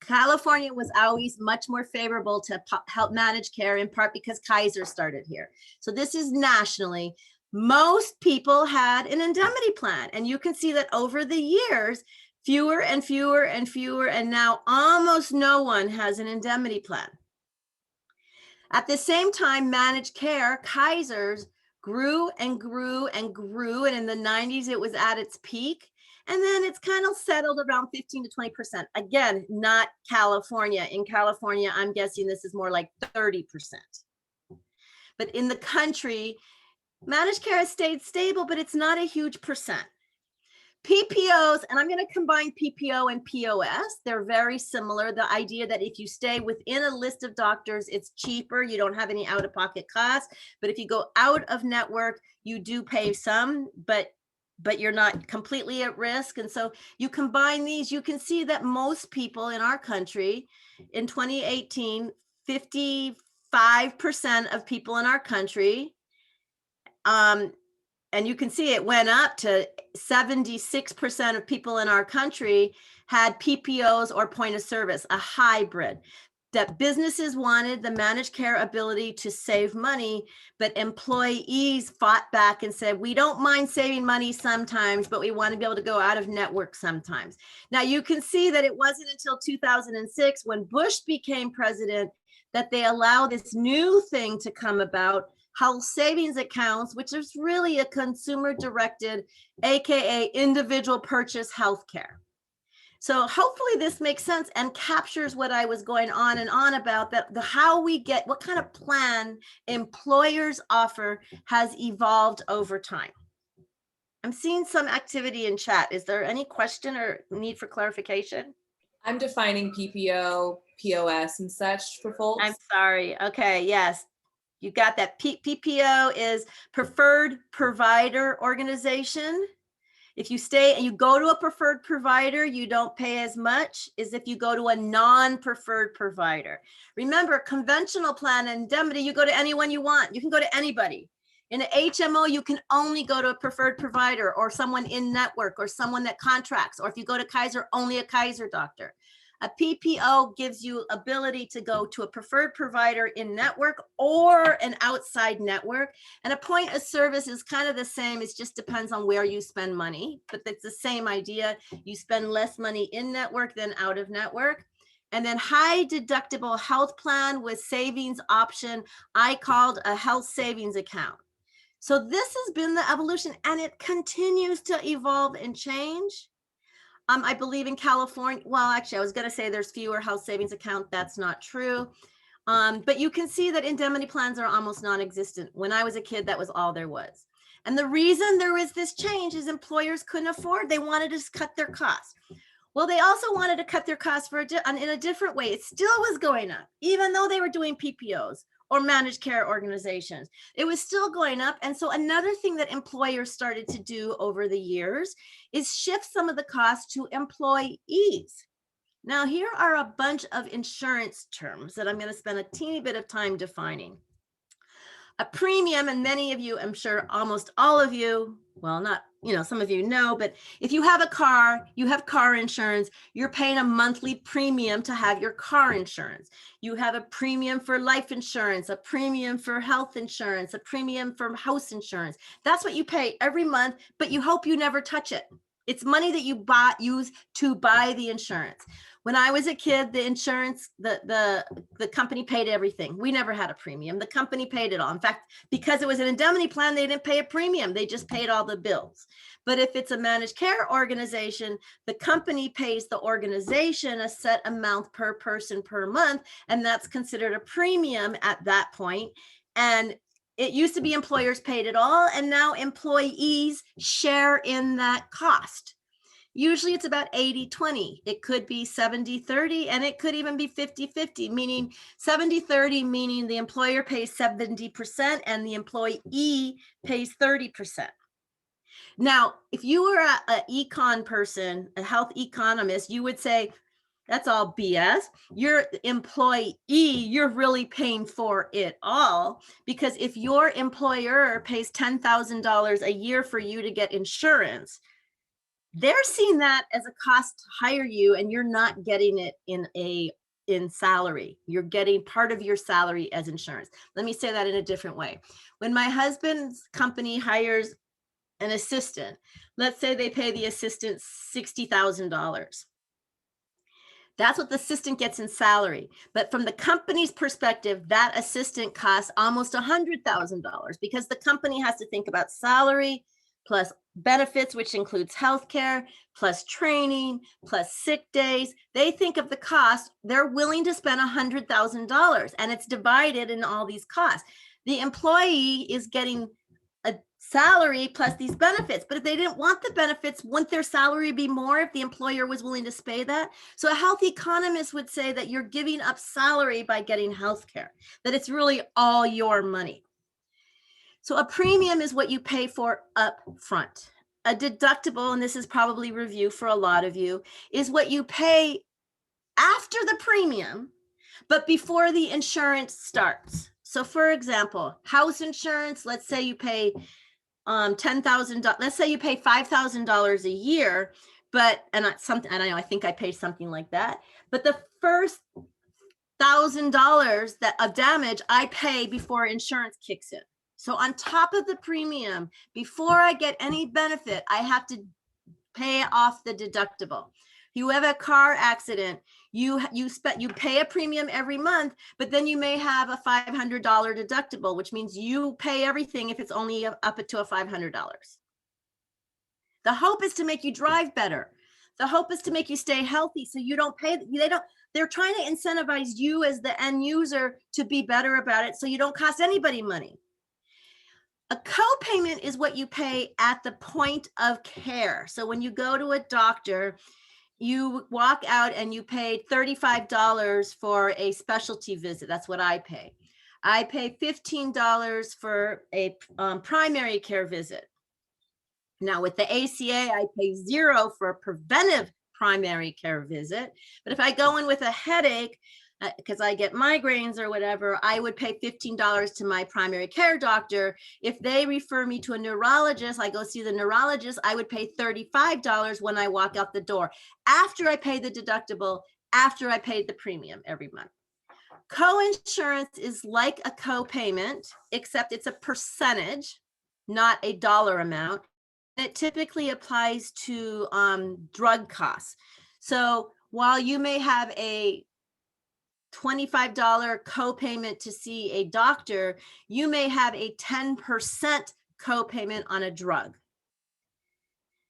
[SPEAKER 1] California was always much more favorable to help manage care, in part because Kaiser started here. So this is nationally. Most people had an indemnity plan. And you can see that over the years, fewer and fewer and fewer, and now almost no one has an indemnity plan. At the same time, managed care, Kaiser's grew and grew and grew. And in the 90s, it was at its peak. And then it's kind of settled around 15 to 20%. Again, not California. In California, I'm guessing this is more like 30%. But in the country, managed care has stayed stable, but it's not a huge percent. PPOs, and I'm going to combine PPO and POS. They're very similar. The idea that if you stay within a list of doctors, it's cheaper. You don't have any out-of-pocket costs. But if you go out of network, you do pay some, but you're not completely at risk. And so you combine these, you can see that most people in our country in 2018, 55% of people in our country, and you can see it went up to 76% of people in our country had PPOs or point of service, a hybrid. That businesses wanted the managed care ability to save money, but employees fought back and said, we don't mind saving money sometimes, but we want to be able to go out of network sometimes. Now you can see that it wasn't until 2006 when Bush became president that they allowed this new thing to come about, health savings accounts, which is really a consumer directed, AKA individual purchase healthcare. So hopefully this makes sense and captures what I was going on and on about, that how we get, what kind of plan employers offer has evolved over time. I'm seeing some activity in chat. Is there any question or need for clarification?
[SPEAKER 2] I'm defining PPO, POS and such for folks.
[SPEAKER 1] I'm sorry. Okay, yes. You got that. PPO is Preferred Provider Organization. If you stay and you go to a preferred provider, you don't pay as much as if you go to a non-preferred provider. Remember, conventional plan and indemnity, you go to anyone you want. You can go to anybody. In an HMO, you can only go to a preferred provider or someone in network or someone that contracts. Or if you go to Kaiser, only a Kaiser doctor. A PPO gives you ability to go to a preferred provider in network or an outside network. And a point of service is kind of the same. It just depends on where you spend money, but it's the same idea. You spend less money in network than out of network. And then high deductible health plan with savings option, I called a health savings account. So this has been the evolution, and it continues to evolve and change. I believe in California, well, actually, I was going to say there's fewer health savings account. That's not true. But you can see that indemnity plans are almost non-existent. When I was a kid, that was all there was. And the reason there was this change is employers couldn't afford. They wanted to cut their costs. Well, they also wanted to cut their costs in a different way. It still was going up, even though they were doing PPOs or managed care organizations. It was still going up. And so another thing that employers started to do over the years is shift some of the costs to employees. Now, here are a bunch of insurance terms that I'm going to spend a teeny bit of time defining. A premium, and many of you, I'm sure almost all of you, well, not, some of you know, but if you have a car, you have car insurance, you're paying a monthly premium to have your car insurance. You have a premium for life insurance, a premium for health insurance, a premium for house insurance. That's what you pay every month, but you hope you never touch it. It's money that you use to buy the insurance. When I was a kid, the insurance, the company paid everything. We never had a premium. The company paid it all. In fact, because it was an indemnity plan, they didn't pay a premium. They just paid all the bills. But if it's a managed care organization, the company pays the organization a set amount per person per month, and that's considered a premium at that point. And it used to be employers paid it all, and now employees share in that cost. Usually it's about 80-20. It could be 70-30, and it could even be 50-50, meaning 70-30, meaning the employer pays 70% and the employee pays 30%. Now, if you were an econ person, a health economist, you would say, that's all BS. Your employee, you're really paying for it all, because if your employer pays $10,000 a year for you to get insurance, they're seeing that as a cost to hire you, and you're not getting it in salary. You're getting part of your salary as insurance. Let me say that in a different way. When my husband's company hires an assistant, let's say they pay the assistant $60,000. That's what the assistant gets in salary. But from the company's perspective, that assistant costs almost $100,000, because the company has to think about salary plus benefits, which includes healthcare, plus training, plus sick days. They think of the cost. They're willing to spend $100,000, and it's divided in all these costs. The employee is getting a salary plus these benefits, but if they didn't want the benefits, wouldn't their salary be more if the employer was willing to pay that? So a health economist would say that you're giving up salary by getting health care, that it's really all your money. So a premium is what you pay for up front. A deductible, and this is probably review for a lot of you, is what you pay after the premium, but before the insurance starts. So for example, house insurance, let's say you pay $10,000, let's say you pay $5,000 a year, but, and something, I don't know, I think I paid something like that, but the first $1,000 of damage I pay before insurance kicks in. So on top of the premium, before I get any benefit, I have to pay off the deductible. You have a car accident, you pay a premium every month, but then you may have a $500 deductible, which means you pay everything if it's only up to a $500. The hope is to make you drive better. The hope is to make you stay healthy, so you don't pay. They're trying to incentivize you as the end user to be better about it, so you don't cost anybody money. A copayment is what you pay at the point of care. So when you go to a doctor, you walk out and you pay $35 for a specialty visit. That's what I pay. I pay $15 for a primary care visit. Now with the ACA, I pay $0 for a preventive primary care visit. But if I go in with a headache, because I get migraines or whatever, I would pay $15 to my primary care doctor. If they refer me to a neurologist, I go see the neurologist, I would pay $35 when I walk out the door, after I pay the deductible, after I paid the premium every month. Co-insurance is like a co-payment, except it's a percentage, not a dollar amount. It typically applies to drug costs. So while you may have a $25 co-payment to see a doctor, you may have a 10% co-payment on a drug.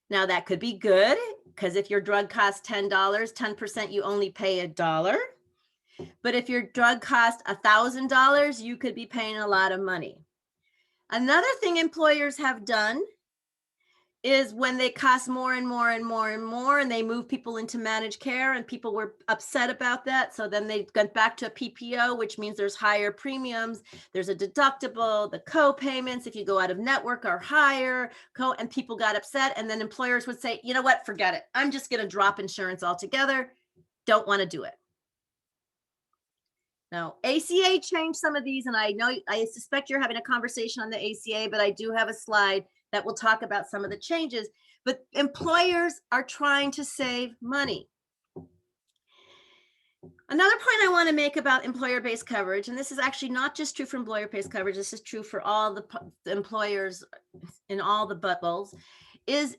[SPEAKER 1] Now that could be good, because if your drug costs $10, 10% you only pay $1. But if your drug costs $1,000, you could be paying a lot of money. Another thing employers have done is when they cost more and more and more and more, and they move people into managed care, and people were upset about that. So then they went back to a PPO, which means there's higher premiums. There's a deductible, the co-payments, if you go out of network, are higher, and people got upset. And then employers would say, you know what, forget it. I'm just going to drop insurance altogether. Don't want to do it. Now, ACA changed some of these, and I suspect you're having a conversation on the ACA, but I do have a slide that will talk about some of the changes. But employers are trying to save money. Another point I want to make about employer-based coverage, and this is actually not just true for employer-based coverage, this is true for all the employers in all the bubbles, is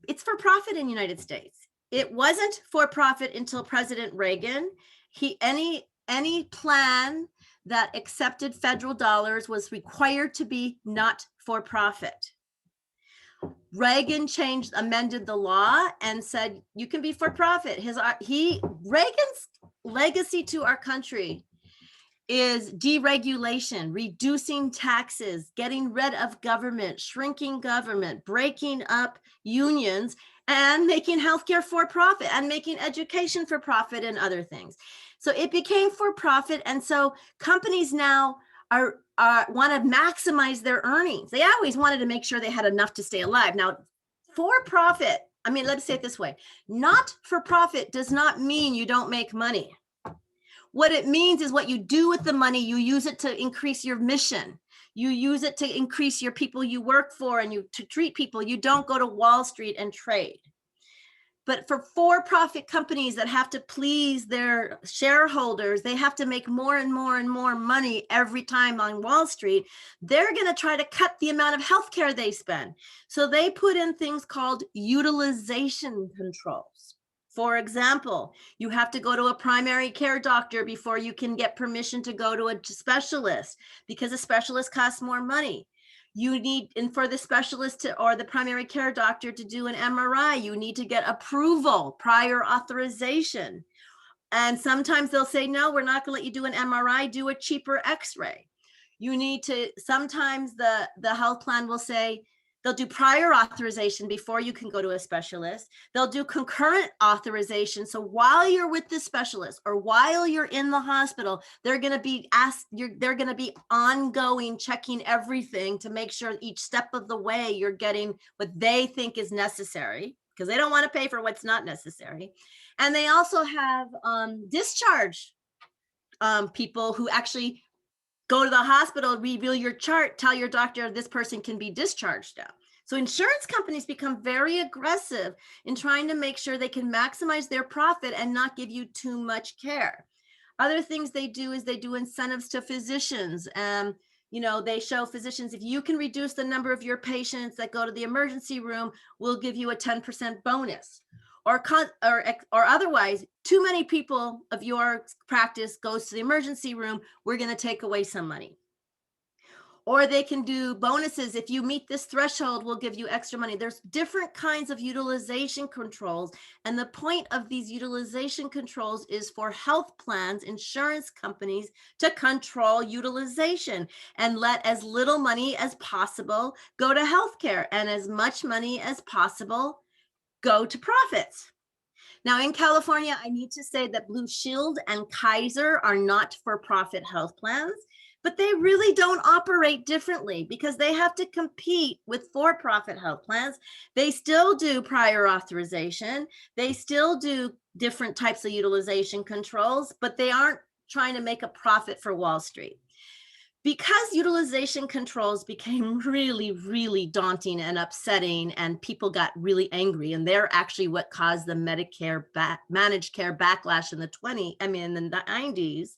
[SPEAKER 1] it's for profit in the United States. It wasn't for profit until President Reagan. Any plan that accepted federal dollars was required to be not for profit. Reagan amended the law and said you can be for profit. Reagan's legacy to our country is deregulation, reducing taxes, getting rid of government, shrinking government, breaking up unions, and making healthcare for profit, and making education for profit, and other things. So it became for profit, and so companies now want to maximize their earnings. They always wanted to make sure they had enough to stay alive. Now, for profit, let's say it this way: not for profit does not mean you don't make money. What it means is what you do with the money. You use it to increase your mission. You use it to increase your people you work for, and to treat people. You don't go to Wall Street and trade. But for-profit companies that have to please their shareholders, they have to make more and more and more money every time on Wall Street. They're going to try to cut the amount of healthcare they spend. So they put in things called utilization controls. For example, you have to go to a primary care doctor before you can get permission to go to a specialist, because a specialist costs more money. You need, and for the specialist or the primary care doctor to do an MRI, you need to get approval, prior authorization. And sometimes they'll say, no, we're not going to let you do an MRI, do a cheaper X-ray. You need to, sometimes the health plan will say, they'll do prior authorization before you can go to a specialist. They'll do concurrent authorization. So while you're with the specialist or while you're in the hospital, they're going to be they're going to be ongoing checking everything to make sure each step of the way you're getting what they think is necessary, because they don't want to pay for what's not necessary. And they also have discharge people who actually go to the hospital, review your chart, tell your doctor this person can be discharged now. So insurance companies become very aggressive in trying to make sure they can maximize their profit and not give you too much care. Other things they do is they do incentives to physicians. They show physicians, if you can reduce the number of your patients that go to the emergency room, we'll give you a 10% bonus. Or otherwise, too many people of your practice goes to the emergency room, we're going to take away some money. Or they can do bonuses. If you meet this threshold, we'll give you extra money. There's different kinds of utilization controls. And the point of these utilization controls is for health plans, insurance companies, to control utilization and let as little money as possible go to healthcare and as much money as possible go to profits. Now in California, I need to say that Blue Shield and Kaiser are not for-profit health plans. but they really don't operate differently because they have to compete with for-profit health plans. They still do prior authorization. They still do different types of utilization controls, but they aren't trying to make a profit for Wall Street. Because utilization controls became really, really daunting and upsetting, and people got really angry, and they're actually what caused the Medicare managed care backlash in the 90s,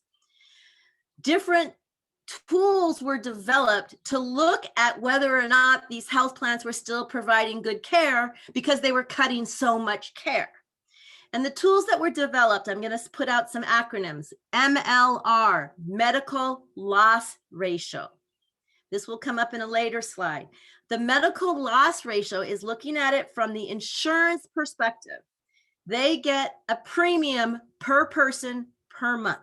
[SPEAKER 1] different tools were developed to look at whether or not these health plans were still providing good care because they were cutting so much care. And the tools that were developed, I'm going to put out some acronyms. MLR, medical loss ratio. This will come up in a later slide. The medical loss ratio is looking at it from the insurance perspective. They get a premium per person per month.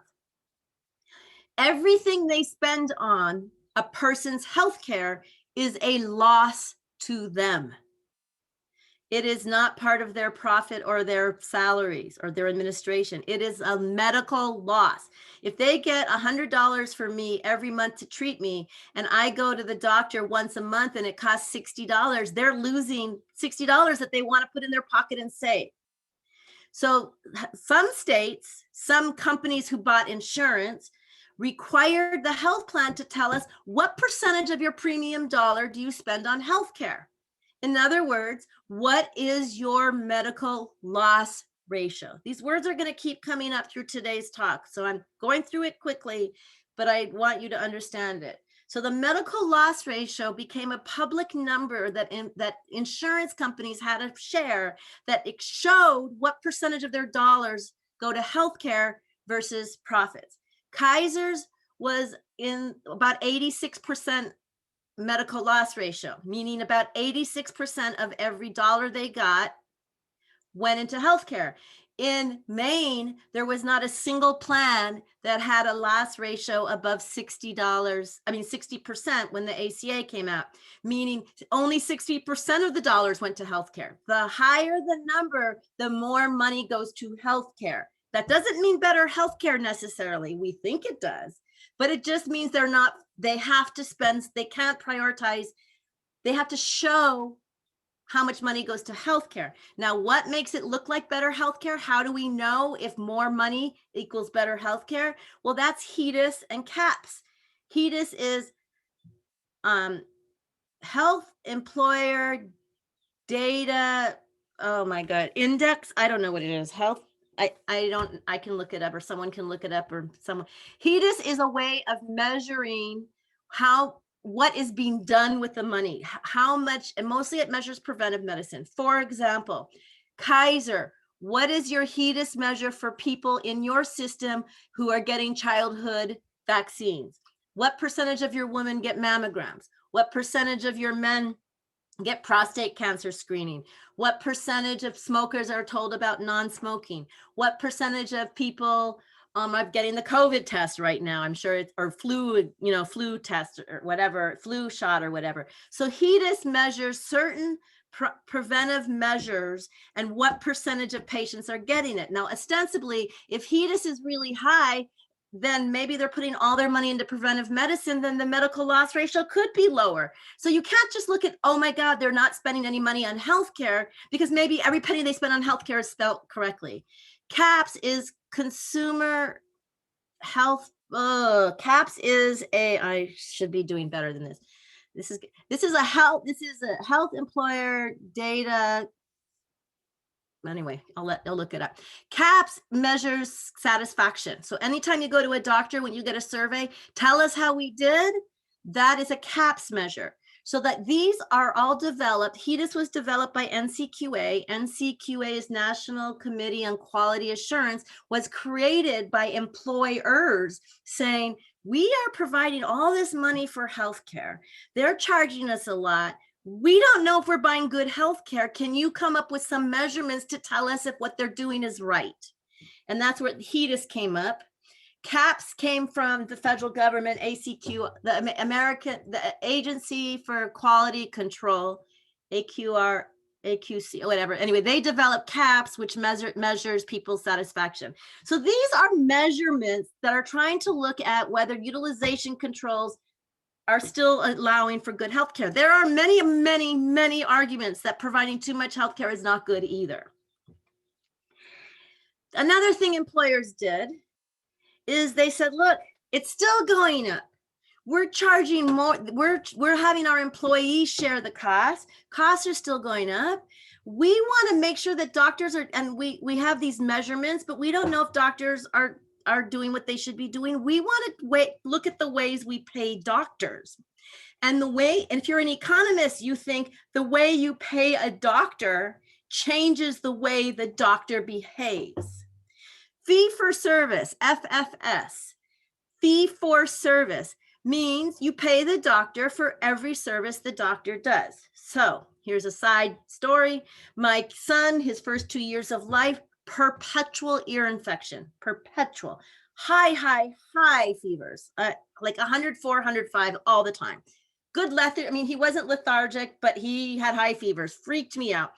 [SPEAKER 1] Everything they spend on a person's healthcare is a loss to them. It is not part of their profit or their salaries or their administration. It is a medical loss. If they get $100 for me every month to treat me, and I go to the doctor once a month and it costs $60, they're losing $60 that they want to put in their pocket and save. So some states, some companies who bought insurance required the health plan to tell us what percentage of your premium dollar do you spend on healthcare. In other words, what is your medical loss ratio? These words are going to keep coming up through today's talk. So I'm going through it quickly, but I want you to understand it. So the medical loss ratio became a public number that insurance companies had to share, that it showed what percentage of their dollars go to healthcare versus profits. Kaiser's was in about 86% medical loss ratio, meaning about 86% of every dollar they got went into healthcare. In Maine, there was not a single plan that had a loss ratio above $60 when the ACA came out, meaning only 60% of the dollars went to healthcare. The higher the number, the more money goes to healthcare. That doesn't mean better healthcare necessarily. We think it does, but it just means they have to spend, they can't prioritize, they have to show how much money goes to healthcare. Now, what makes it look like better healthcare? How do we know if more money equals better healthcare? Well, that's HEDIS and CAPS. HEDIS is Health Employer Data, oh my God, Index. I don't know what it is. I can look it up, or someone can look it up, or someone. HEDIS is a way of measuring what is being done with the money, how much, and mostly it measures preventive medicine. For example, Kaiser, what is your HEDIS measure for people in your system who are getting childhood vaccines? What percentage of your women get mammograms? What percentage of your men get prostate cancer screening? What percentage of smokers are told about non-smoking? What percentage of people are getting the COVID test right now? I'm sure it's, or flu test or whatever, flu shot or whatever. So HEDIS measures certain preventive measures and what percentage of patients are getting it. Now, ostensibly, if HEDIS is really high, then maybe they're putting all their money into preventive medicine, then the medical loss ratio could be lower. So you can't just look at, oh my God, they're not spending any money on healthcare, because maybe every penny they spend on healthcare is spelled correctly. CAPS is consumer health. CAPS is I should be doing better than this. This is a health employer data. Anyway, I'll look it up. CAPS measures satisfaction. So anytime you go to a doctor, when you get a survey, tell us how we did. That is a CAPS measure. So that these are all developed. HEDIS was developed by NCQA. NCQA's National Committee on Quality Assurance was created by employers saying, we are providing all this money for healthcare. They're charging us a lot. We don't know if we're buying good healthcare. Can you come up with some measurements to tell us if what they're doing is right? And that's where HEDIS came up. CAPS came from the federal government, ACQ, the Agency for Quality Control, AQR, AQC or whatever. Anyway, they develop CAPS, which measures people's satisfaction. So these are measurements that are trying to look at whether utilization controls are still allowing for good healthcare. There are many, many, many arguments that providing too much healthcare is not good either. Another thing employers did is they said, look, it's still going up. We're charging more. We're having our employees share the cost. Costs are still going up. We want to make sure that doctors are, and we have these measurements, but we don't know if doctors are doing what they should be doing. We want to look at the ways we pay doctors. And if you're an economist, you think the way you pay a doctor changes the way the doctor behaves. Fee for service, FFS, fee for service means you pay the doctor for every service the doctor does. So here's a side story. My son, his first 2 years of life, perpetual ear infection, perpetual, high fevers, like 104, 105 all the time. Good lethargy. I mean, he wasn't lethargic, but he had high fevers, freaked me out.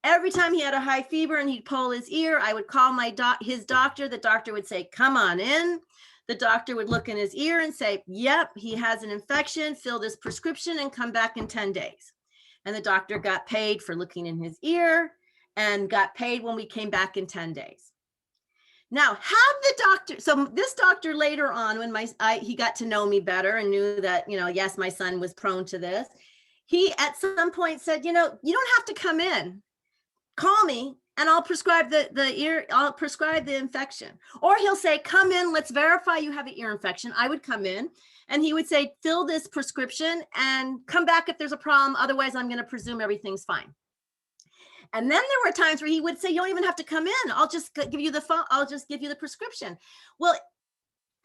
[SPEAKER 1] Every time he had a high fever and he'd pull his ear, I would call his doctor. The doctor would say, come on in. The doctor would look in his ear and say, yep, he has an infection, fill this prescription and come back in 10 days. And the doctor got paid for looking in his ear and got paid when we came back in 10 days. Now, so this doctor later on, when he got to know me better and knew that, yes, my son was prone to this, he at some point said, you don't have to come in, call me and I'll prescribe I'll prescribe the infection. Or he'll say, come in, let's verify you have an ear infection. I would come in and he would say, fill this prescription and come back if there's a problem. Otherwise, I'm going to presume everything's fine. And then there were times where he would say, you don't even have to come in. I'll just give you the phone. I'll just give you the prescription. Well,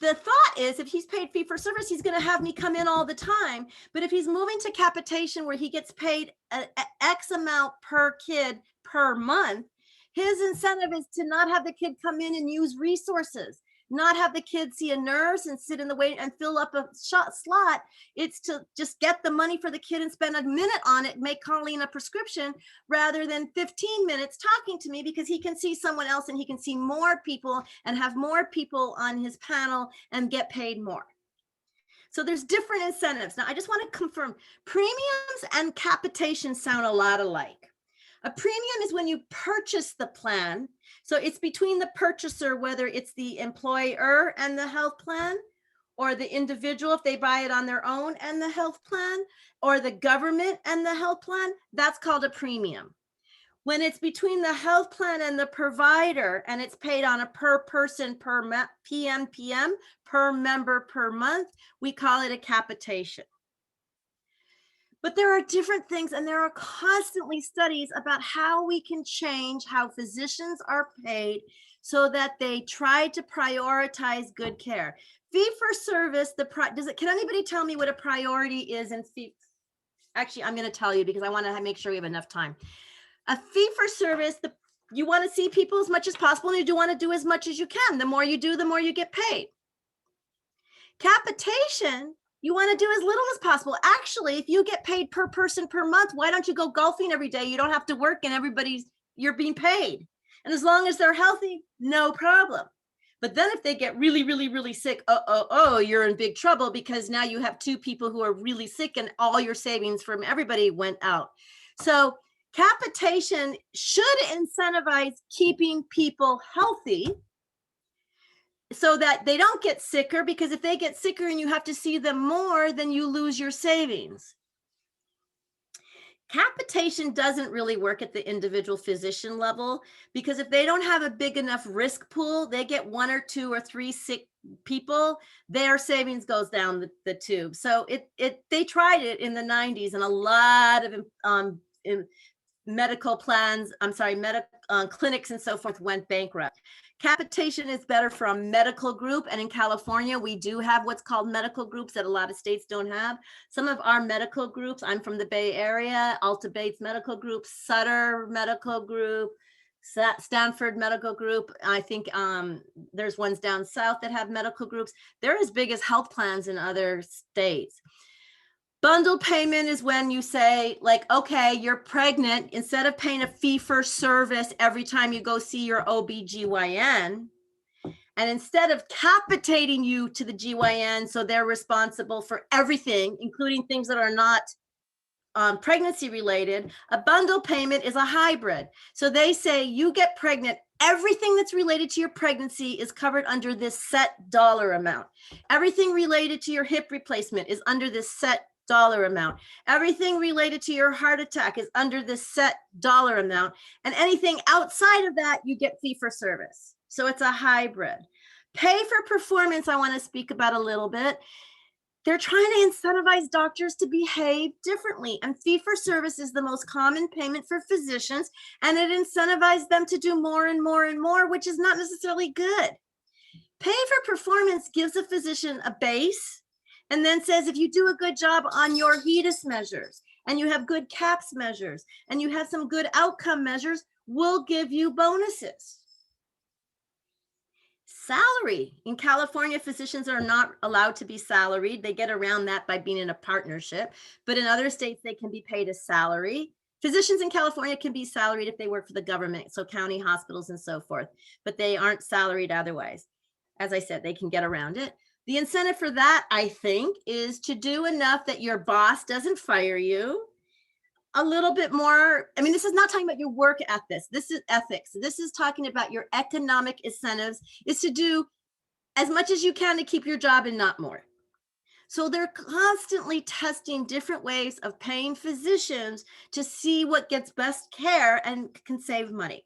[SPEAKER 1] the thought is if he's paid fee for service, he's going to have me come in all the time. But if he's moving to capitation where he gets paid an X amount per kid per month, his incentive is to not have the kid come in and use resources, not have the kid see a nurse and sit in the wait and fill up a slot. It's to just get the money for the kid and spend a minute on it, make calling a prescription rather than 15 minutes talking to me, because he can see someone else and he can see more people and have more people on his panel and get paid more. So there's different incentives. Now, I just want to confirm, premiums and capitation sound a lot alike. A premium is when you purchase the plan. So it's between the purchaser, whether it's the employer and the health plan, or the individual, if they buy it on their own and the health plan, or the government and the health plan, that's called a premium. When it's between the health plan and the provider and it's paid on a per person, per PMPM, per member per month, we call it a capitation. But there are different things, and there are constantly studies about how we can change how physicians are paid so that they try to prioritize good care. Fee for service, can anybody tell me what a priority is in fee? Actually, I'm going to tell you because I want to make sure we have enough time. A fee for service, you want to see people as much as possible, and you do want to do as much as you can. The more you do, the more you get paid. Capitation, you want to do as little as possible. Actually, if you get paid per person per month, why don't you go golfing every day? You don't have to work and you're being paid. And as long as they're healthy, no problem. But then if they get really, really, really sick, you're in big trouble, because now you have two people who are really sick and all your savings from everybody went out. So capitation should incentivize keeping people healthy so that they don't get sicker, because if they get sicker and you have to see them more, then you lose your savings. Capitation doesn't really work at the individual physician level, because if they don't have a big enough risk pool, they get 1 or 2 or 3 sick people, their savings goes down the tube. So they tried it in the 90s, and a lot of medical plans, clinics and so forth went bankrupt. Capitation is better for a medical group. And in California, we do have what's called medical groups that a lot of states don't have. Some of our medical groups, I'm from the Bay Area, Alta Bates Medical Group, Sutter Medical Group, Stanford Medical Group. I think there's ones down south that have medical groups. They're as big as health plans in other states. Bundle payment is when you say, like, okay, you're pregnant, instead of paying a fee for service every time you go see your OBGYN, and instead of capitating you to the GYN, so they're responsible for everything, including things that are not pregnancy related, a bundle payment is a hybrid. So they say you get pregnant, everything that's related to your pregnancy is covered under this set dollar amount. Everything related to your hip replacement is under this set dollar amount. Everything related to your heart attack is under this set dollar amount. And anything outside of that, you get fee for service. So it's a hybrid. Pay for performance, I want to speak about a little bit. They're trying to incentivize doctors to behave differently, and fee for service is the most common payment for physicians, and it incentivizes them to do more and more and more, which is not necessarily good. Pay for performance gives a physician a base and then says, if you do a good job on your HEDIS measures and you have good CAPS measures and you have some good outcome measures, we'll give you bonuses. Salary. In California, physicians are not allowed to be salaried. They get around that by being in a partnership. But in other states, they can be paid a salary. Physicians in California can be salaried if they work for the government, so county hospitals and so forth, but they aren't salaried otherwise. As I said, they can get around it. The incentive for that, I think, is to do enough that your boss doesn't fire you. A little bit more, I mean, this is not talking about your work ethics. This is ethics. This is talking about your economic incentives, is to do as much as you can to keep your job and not more. So they're constantly testing different ways of paying physicians to see what gets best care and can save money.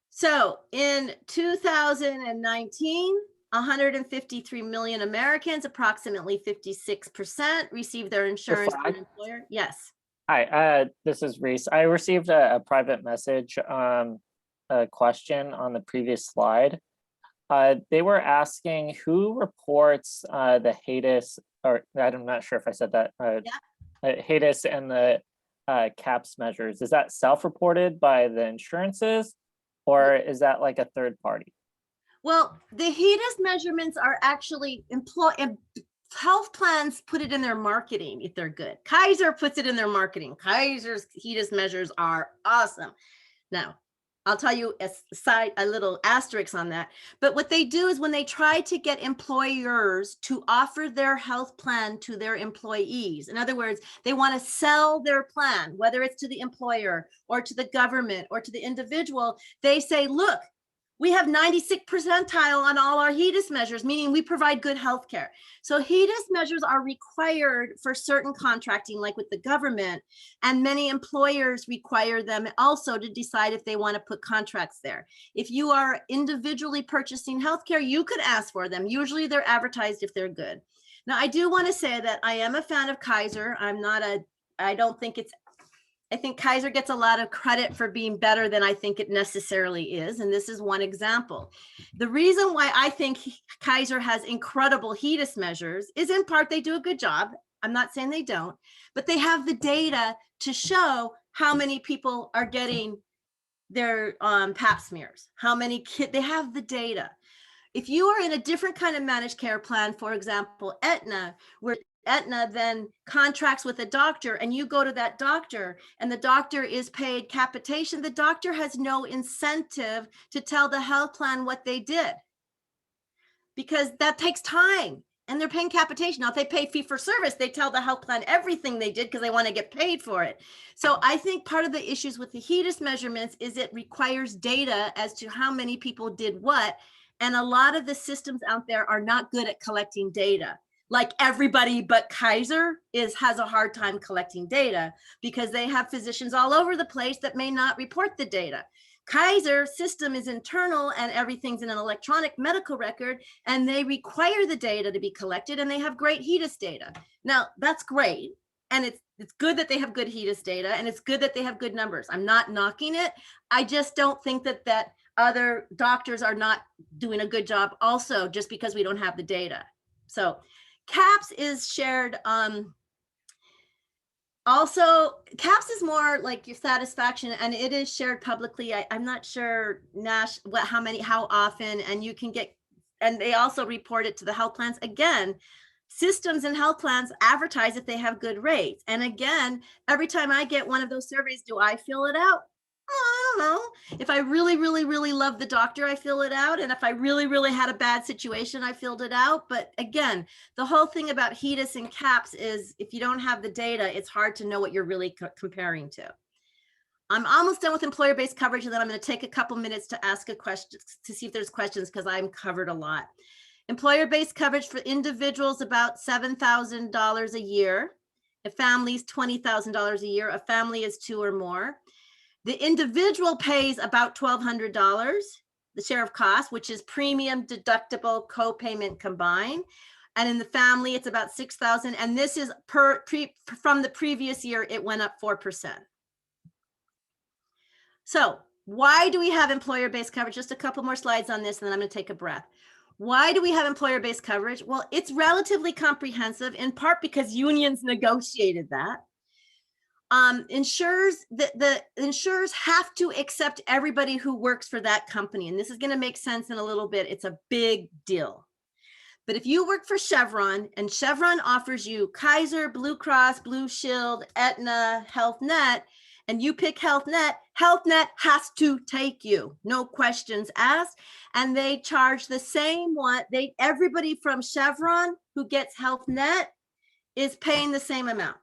[SPEAKER 1] So in 2019, 153 million Americans, approximately 56%, received their insurance from an employer. Yes.
[SPEAKER 4] Hi, this is Reese. I received a private message, a question on the previous slide. They were asking who reports the HEDIS, or I'm not sure if I said that, HEDIS and the CAPS measures. Is that self-reported by the insurances, or is that like a third party?
[SPEAKER 1] Well, the HEDIS measurements are actually health plans put it in their marketing if they're good. Kaiser puts it in their marketing. Kaiser's HEDIS measures are awesome. Now, I'll tell you a little asterisk on that. But what they do is when they try to get employers to offer their health plan to their employees, in other words, they want to sell their plan, whether it's to the employer or to the government or to the individual, they say, look, we have 96th percentile on all our HEDIS measures, meaning we provide good health care. So HEDIS measures are required for certain contracting, like with the government, and many employers require them also to decide if they want to put contracts there. If you are individually purchasing healthcare, you could ask for them. Usually they're advertised if they're good. Now, I do want to say that I am a fan of Kaiser. I think Kaiser gets a lot of credit for being better than I think it necessarily is. And this is one example. The reason why I think Kaiser has incredible HEDIS measures is in part they do a good job. I'm not saying they don't, but they have the data to show how many people are getting their pap smears, how many kids, they have the data. If you are in a different kind of managed care plan, for example, Aetna, where Aetna then contracts with a doctor and you go to that doctor and the doctor is paid capitation, the doctor has no incentive to tell the health plan what they did because that takes time and they're paying capitation. Now, if they pay fee for service, they tell the health plan everything they did because they want to get paid for it. So I think part of the issues with the HEDIS measurements is it requires data as to how many people did what. And a lot of the systems out there are not good at collecting data. Like everybody but Kaiser has a hard time collecting data because they have physicians all over the place that may not report the data. Kaiser system is internal and everything's in an electronic medical record and they require the data to be collected and they have great HEDIS data. Now that's great. And it's good that they have good HEDIS data and it's good that they have good numbers. I'm not knocking it. I just don't think that other doctors are not doing a good job also just because we don't have the data. So CAPS is shared. Also, CAPS is more like your satisfaction, and it is shared publicly. I'm not sure how often, and you can get, and they also report it to the health plans. Again, systems and health plans advertise if they have good rates. And again, every time I get one of those surveys, do I fill it out? I don't know. If I really, really, really love the doctor, I fill it out. And if I really, really had a bad situation, I filled it out. But again, the whole thing about HEDIS and CAPS is if you don't have the data, it's hard to know what you're really comparing to. I'm almost done with employer-based coverage, and then I'm going to take a couple minutes to ask a question to see if there's questions, because I'm covered a lot. Employer-based coverage for individuals, about $7,000 a year. A family is $20,000 a year. A family is 2 or more. The individual pays about $1,200, the share of cost, which is premium, deductible, co-payment combined. And in the family, it's about $6,000. And this is from the previous year, it went up 4%. So why do we have employer-based coverage? Just a couple more slides on this, and then I'm going to take a breath. Why do we have employer-based coverage? Well, it's relatively comprehensive, in part because unions negotiated that. Insurers, the insurers have to accept everybody who works for that company. And this is going to make sense in a little bit. It's a big deal. But if you work for Chevron and Chevron offers you Kaiser, Blue Cross, Blue Shield, Aetna, Health Net, and you pick Health Net has to take you, no questions asked. And they charge the same one. Everybody from Chevron who gets Health Net is paying the same amount.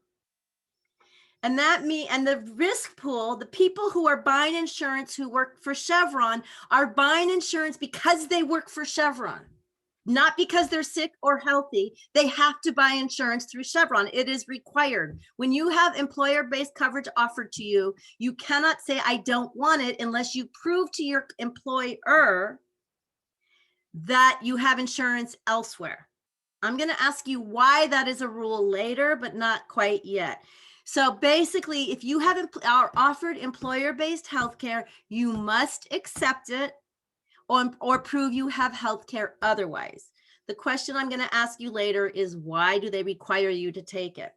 [SPEAKER 1] And the risk pool, the people who are buying insurance who work for Chevron are buying insurance because they work for Chevron, not because they're sick or healthy. They have to buy insurance through Chevron. It is required. When you have employer-based coverage offered to you, you cannot say, I don't want it, unless you prove to your employer that you have insurance elsewhere. I'm going to ask you why that is a rule later, but not quite yet. So basically, if you are offered employer-based healthcare, you must accept it or prove you have healthcare otherwise. The question I'm going to ask you later is, why do they require you to take it?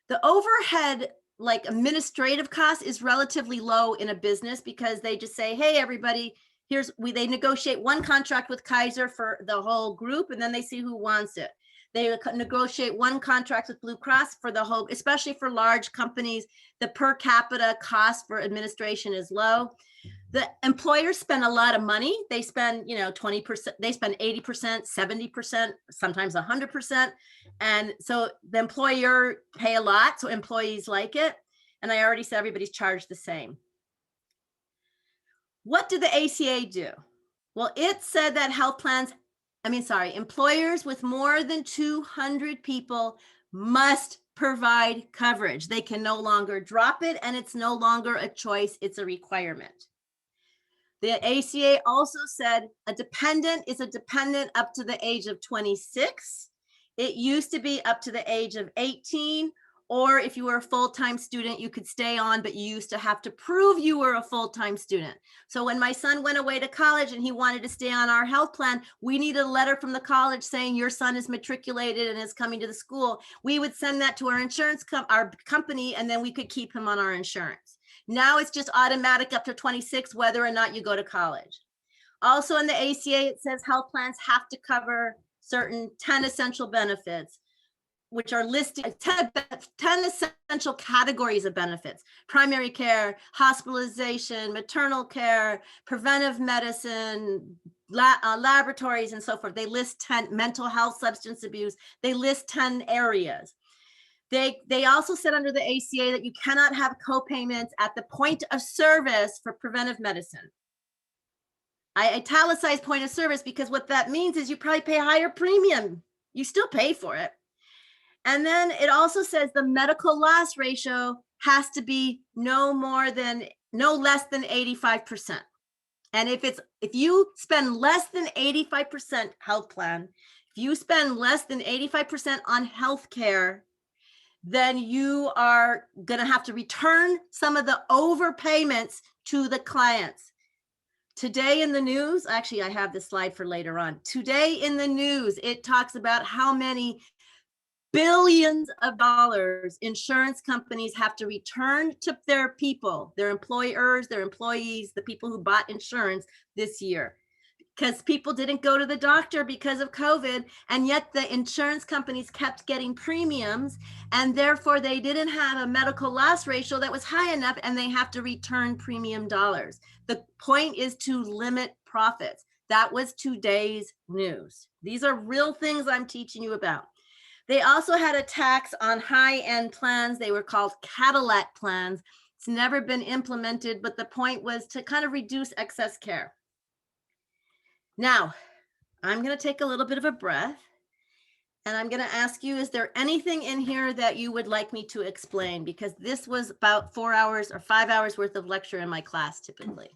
[SPEAKER 1] The overhead, like administrative cost, is relatively low in a business because they just say, hey, everybody, they negotiate one contract with Kaiser for the whole group, and then they see who wants it. They negotiate one contract with Blue Cross for the whole, especially for large companies. The per capita cost for administration is low. The employers spend a lot of money. They spend, 20%, they spend 80%, 70%, sometimes 100%. And so the employer pay a lot, so employees like it. And I already said everybody's charged the same. What did the ACA do? Well, it said that employers with more than 200 people must provide coverage. They can no longer drop it, and it's no longer a choice, it's a requirement. The ACA also said a dependent is a dependent up to the age of 26. It used to be up to the age of 18, or if you were a full-time student, you could stay on, but you used to have to prove you were a full-time student. So when my son went away to college and he wanted to stay on our health plan, we needed a letter from the college saying your son is matriculated and is coming to the school. We would send that to our insurance our company, and then we could keep him on our insurance. Now it's just automatic up to 26, whether or not you go to college. Also in the ACA, it says health plans have to cover certain 10 essential benefits, which are listed 10 essential categories of benefits: primary care, hospitalization, maternal care, preventive medicine, laboratories, and so forth. They list 10, mental health, substance abuse. They list 10 areas. They also said under the ACA that you cannot have co-payments at the point of service for preventive medicine. I italicize point of service because what that means is you probably pay a higher premium. You still pay for it. And then it also says the medical loss ratio has to be no less than 85%. And if you spend less than 85% health plan, if you spend less than 85% on healthcare, then you are going to have to return some of the overpayments to the clients. Today in the news, actually, I have this slide for later on. Today in the news, it talks about how many billions of dollars insurance companies have to return to their people, their employers, their employees, the people who bought insurance this year. because people didn't go to the doctor because of COVID, and yet the insurance companies kept getting premiums, and therefore they didn't have a medical loss ratio that was high enough, and they have to return premium dollars. The point is to limit profits. That was today's news. These are real things I'm teaching you about. They also had a tax on high-end plans. They were called Cadillac Plans. It's never been implemented, but the point was to kind of reduce excess care. Now, I'm going to take a little bit of a breath, and I'm going to ask you, is there anything in here that you would like me to explain? Because this was about 4 hours or 5 hours worth of lecture in my class typically.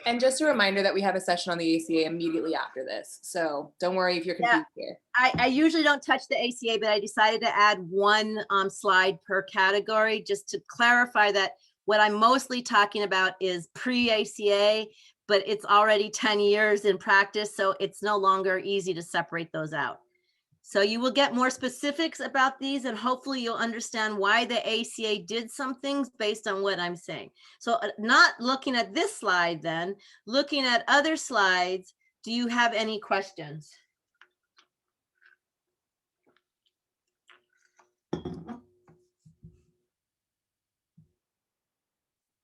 [SPEAKER 2] And just a reminder that we have a session on the ACA immediately after this. So don't worry if you're confused here.
[SPEAKER 1] I usually don't touch the ACA, but I decided to add one slide per category just to clarify that what I'm mostly talking about is pre-ACA, but it's already 10 years in practice, so it's no longer easy to separate those out. So you will get more specifics about these, and hopefully you'll understand why the ACA did some things based on what I'm saying. So not looking at this slide then, looking at other slides, do you have any questions?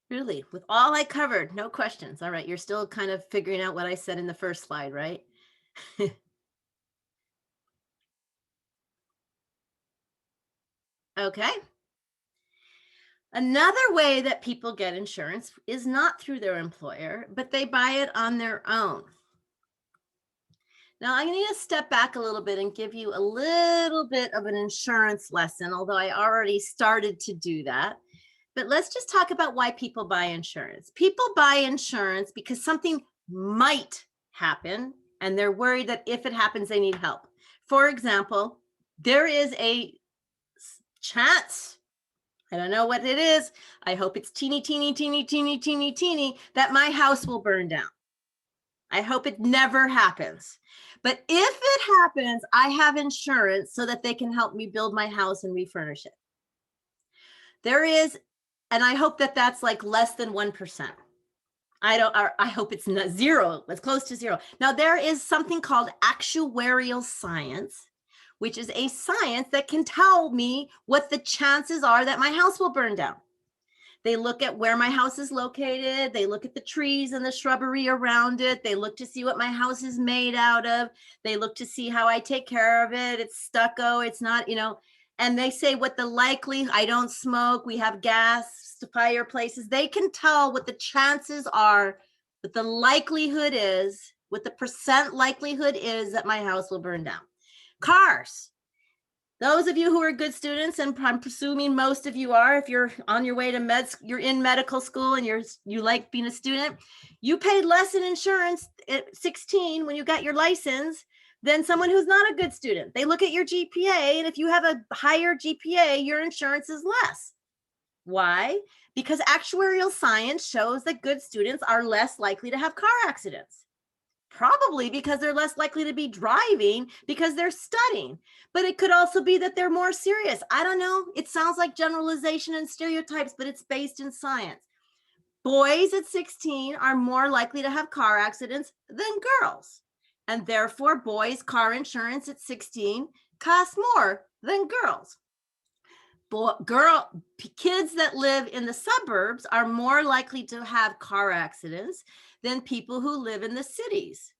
[SPEAKER 1] Really, with all I covered, no questions. All right, you're still kind of figuring out what I said in the first slide, right? Okay. Another way that people get insurance is not through their employer, but they buy it on their own. Now, I need to step back a little bit and give you a little bit of an insurance lesson, although I already started to do that. But let's just talk about why people buy insurance. People buy insurance because something might happen, and they're worried that if it happens, they need help. For example, there is a chance, I don't know what it is, I hope it's teeny, teeny, teeny, teeny, teeny, teeny, that my house will burn down. I hope it never happens. But if it happens, I have insurance so that they can help me build my house and refurnish it. There is, and I hope that that's like less than 1%. I hope it's not zero, it's close to zero. Now, there is something called actuarial science, which is a science that can tell me what the chances are that my house will burn down. They look at where my house is located. They look at the trees and the shrubbery around it. They look to see what my house is made out of. They look to see how I take care of it. It's stucco, it's not, and they say what the likely, I don't smoke, we have gas fireplaces. They can tell what the chances are, what the likelihood is, what the percent likelihood is that my house will burn down. Cars. Those of you who are good students, and I'm presuming most of you are, if you're on your way to you're in medical school and you like being a student, you paid less in insurance at 16 when you got your license than someone who's not a good student. They look at your GPA, and if you have a higher GPA, your insurance is less. Why? Because actuarial science shows that good students are less likely to have car accidents. Probably because they're less likely to be driving because they're studying. But it could also be that they're more serious. I don't know. It sounds like generalization and stereotypes, but it's based in science. Boys at 16 are more likely to have car accidents than girls. And therefore, boys' car insurance at 16 costs more than girls. Kids that live in the suburbs are more likely to have car accidents than people who live in the cities.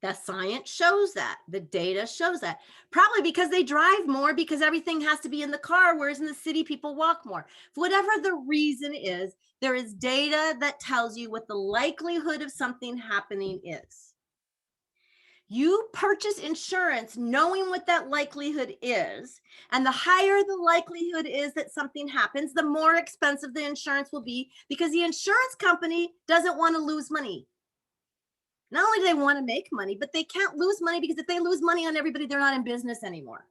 [SPEAKER 1] The science shows that. The data shows that. Probably because they drive more, because everything has to be in the car, whereas in the city, people walk more. For whatever the reason is, there is data that tells you what the likelihood of something happening is. You purchase insurance knowing what that likelihood is, and the higher the likelihood is that something happens, the more expensive the insurance will be, because the insurance company doesn't want to lose money. Not only do they want to make money, but they can't lose money, because if they lose money on everybody, they're not in business anymore.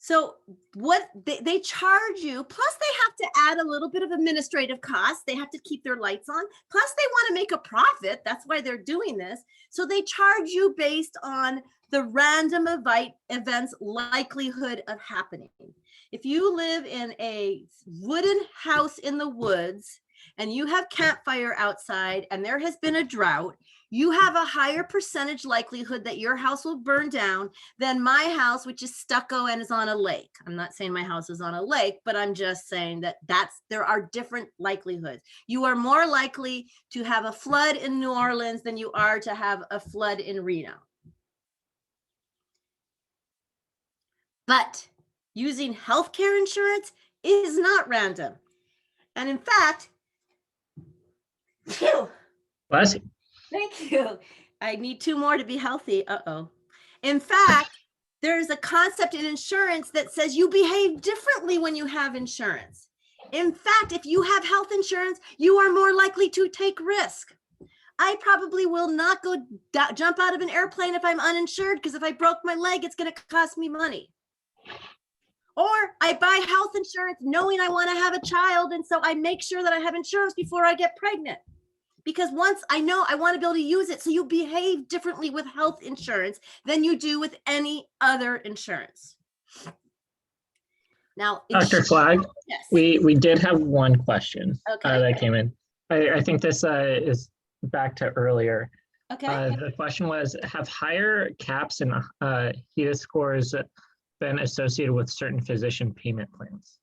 [SPEAKER 1] So what they charge you, plus they have to add a little bit of administrative costs. They have to keep their lights on. Plus they want to make a profit. That's why they're doing this. So they charge you based on the random events likelihood of happening. If you live in a wooden house in the woods and you have campfire outside and there has been a drought, you have a higher percentage likelihood that your house will burn down than my house, which is stucco and is on a lake. I'm not saying my house is on a lake, but I'm just saying that there are different likelihoods. You are more likely to have a flood in New Orleans than you are to have a flood in Reno. But using healthcare insurance is not random. And in fact,
[SPEAKER 5] Bless you.
[SPEAKER 1] thank you. I need 2 more to be healthy. Uh-oh. In fact, there's a concept in insurance that says you behave differently when you have insurance. In fact, if you have health insurance, you are more likely to take risk. I probably will not go jump out of an airplane if I'm uninsured, because if I broke my leg, it's going to cost me money. Or I buy health insurance knowing I want to have a child, and so I make sure that I have insurance before I get pregnant. Because once I know I want to be able to use it, so you behave differently with health insurance than you do with any other insurance. Now,
[SPEAKER 5] Dr. Flagg,
[SPEAKER 1] yes.
[SPEAKER 5] we did have one question
[SPEAKER 1] Okay.
[SPEAKER 5] that came in. I think this is back to earlier.
[SPEAKER 1] Okay.
[SPEAKER 5] The question was, have higher caps and HEDIS scores been associated with certain physician payment plans?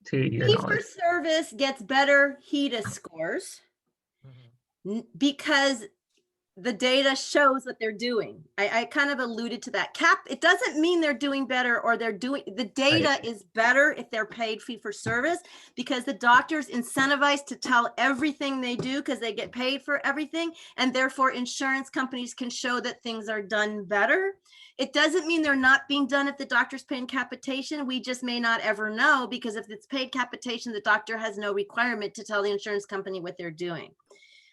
[SPEAKER 5] To your
[SPEAKER 1] Fee
[SPEAKER 5] knowledge.
[SPEAKER 1] for service gets better HEDIS scores because the data shows what they're doing. I kind of alluded to that. Cap, it doesn't mean they're doing better or they're doing, the data
[SPEAKER 5] Right.
[SPEAKER 1] is better if they're paid fee for service, because the doctor's incentivized to tell everything they do because they get paid for everything. And therefore insurance companies can show that things are done better. It doesn't mean they're not being done if the doctor's paying capitation. We just may not ever know, because if it's paid capitation, the doctor has no requirement to tell the insurance company what they're doing.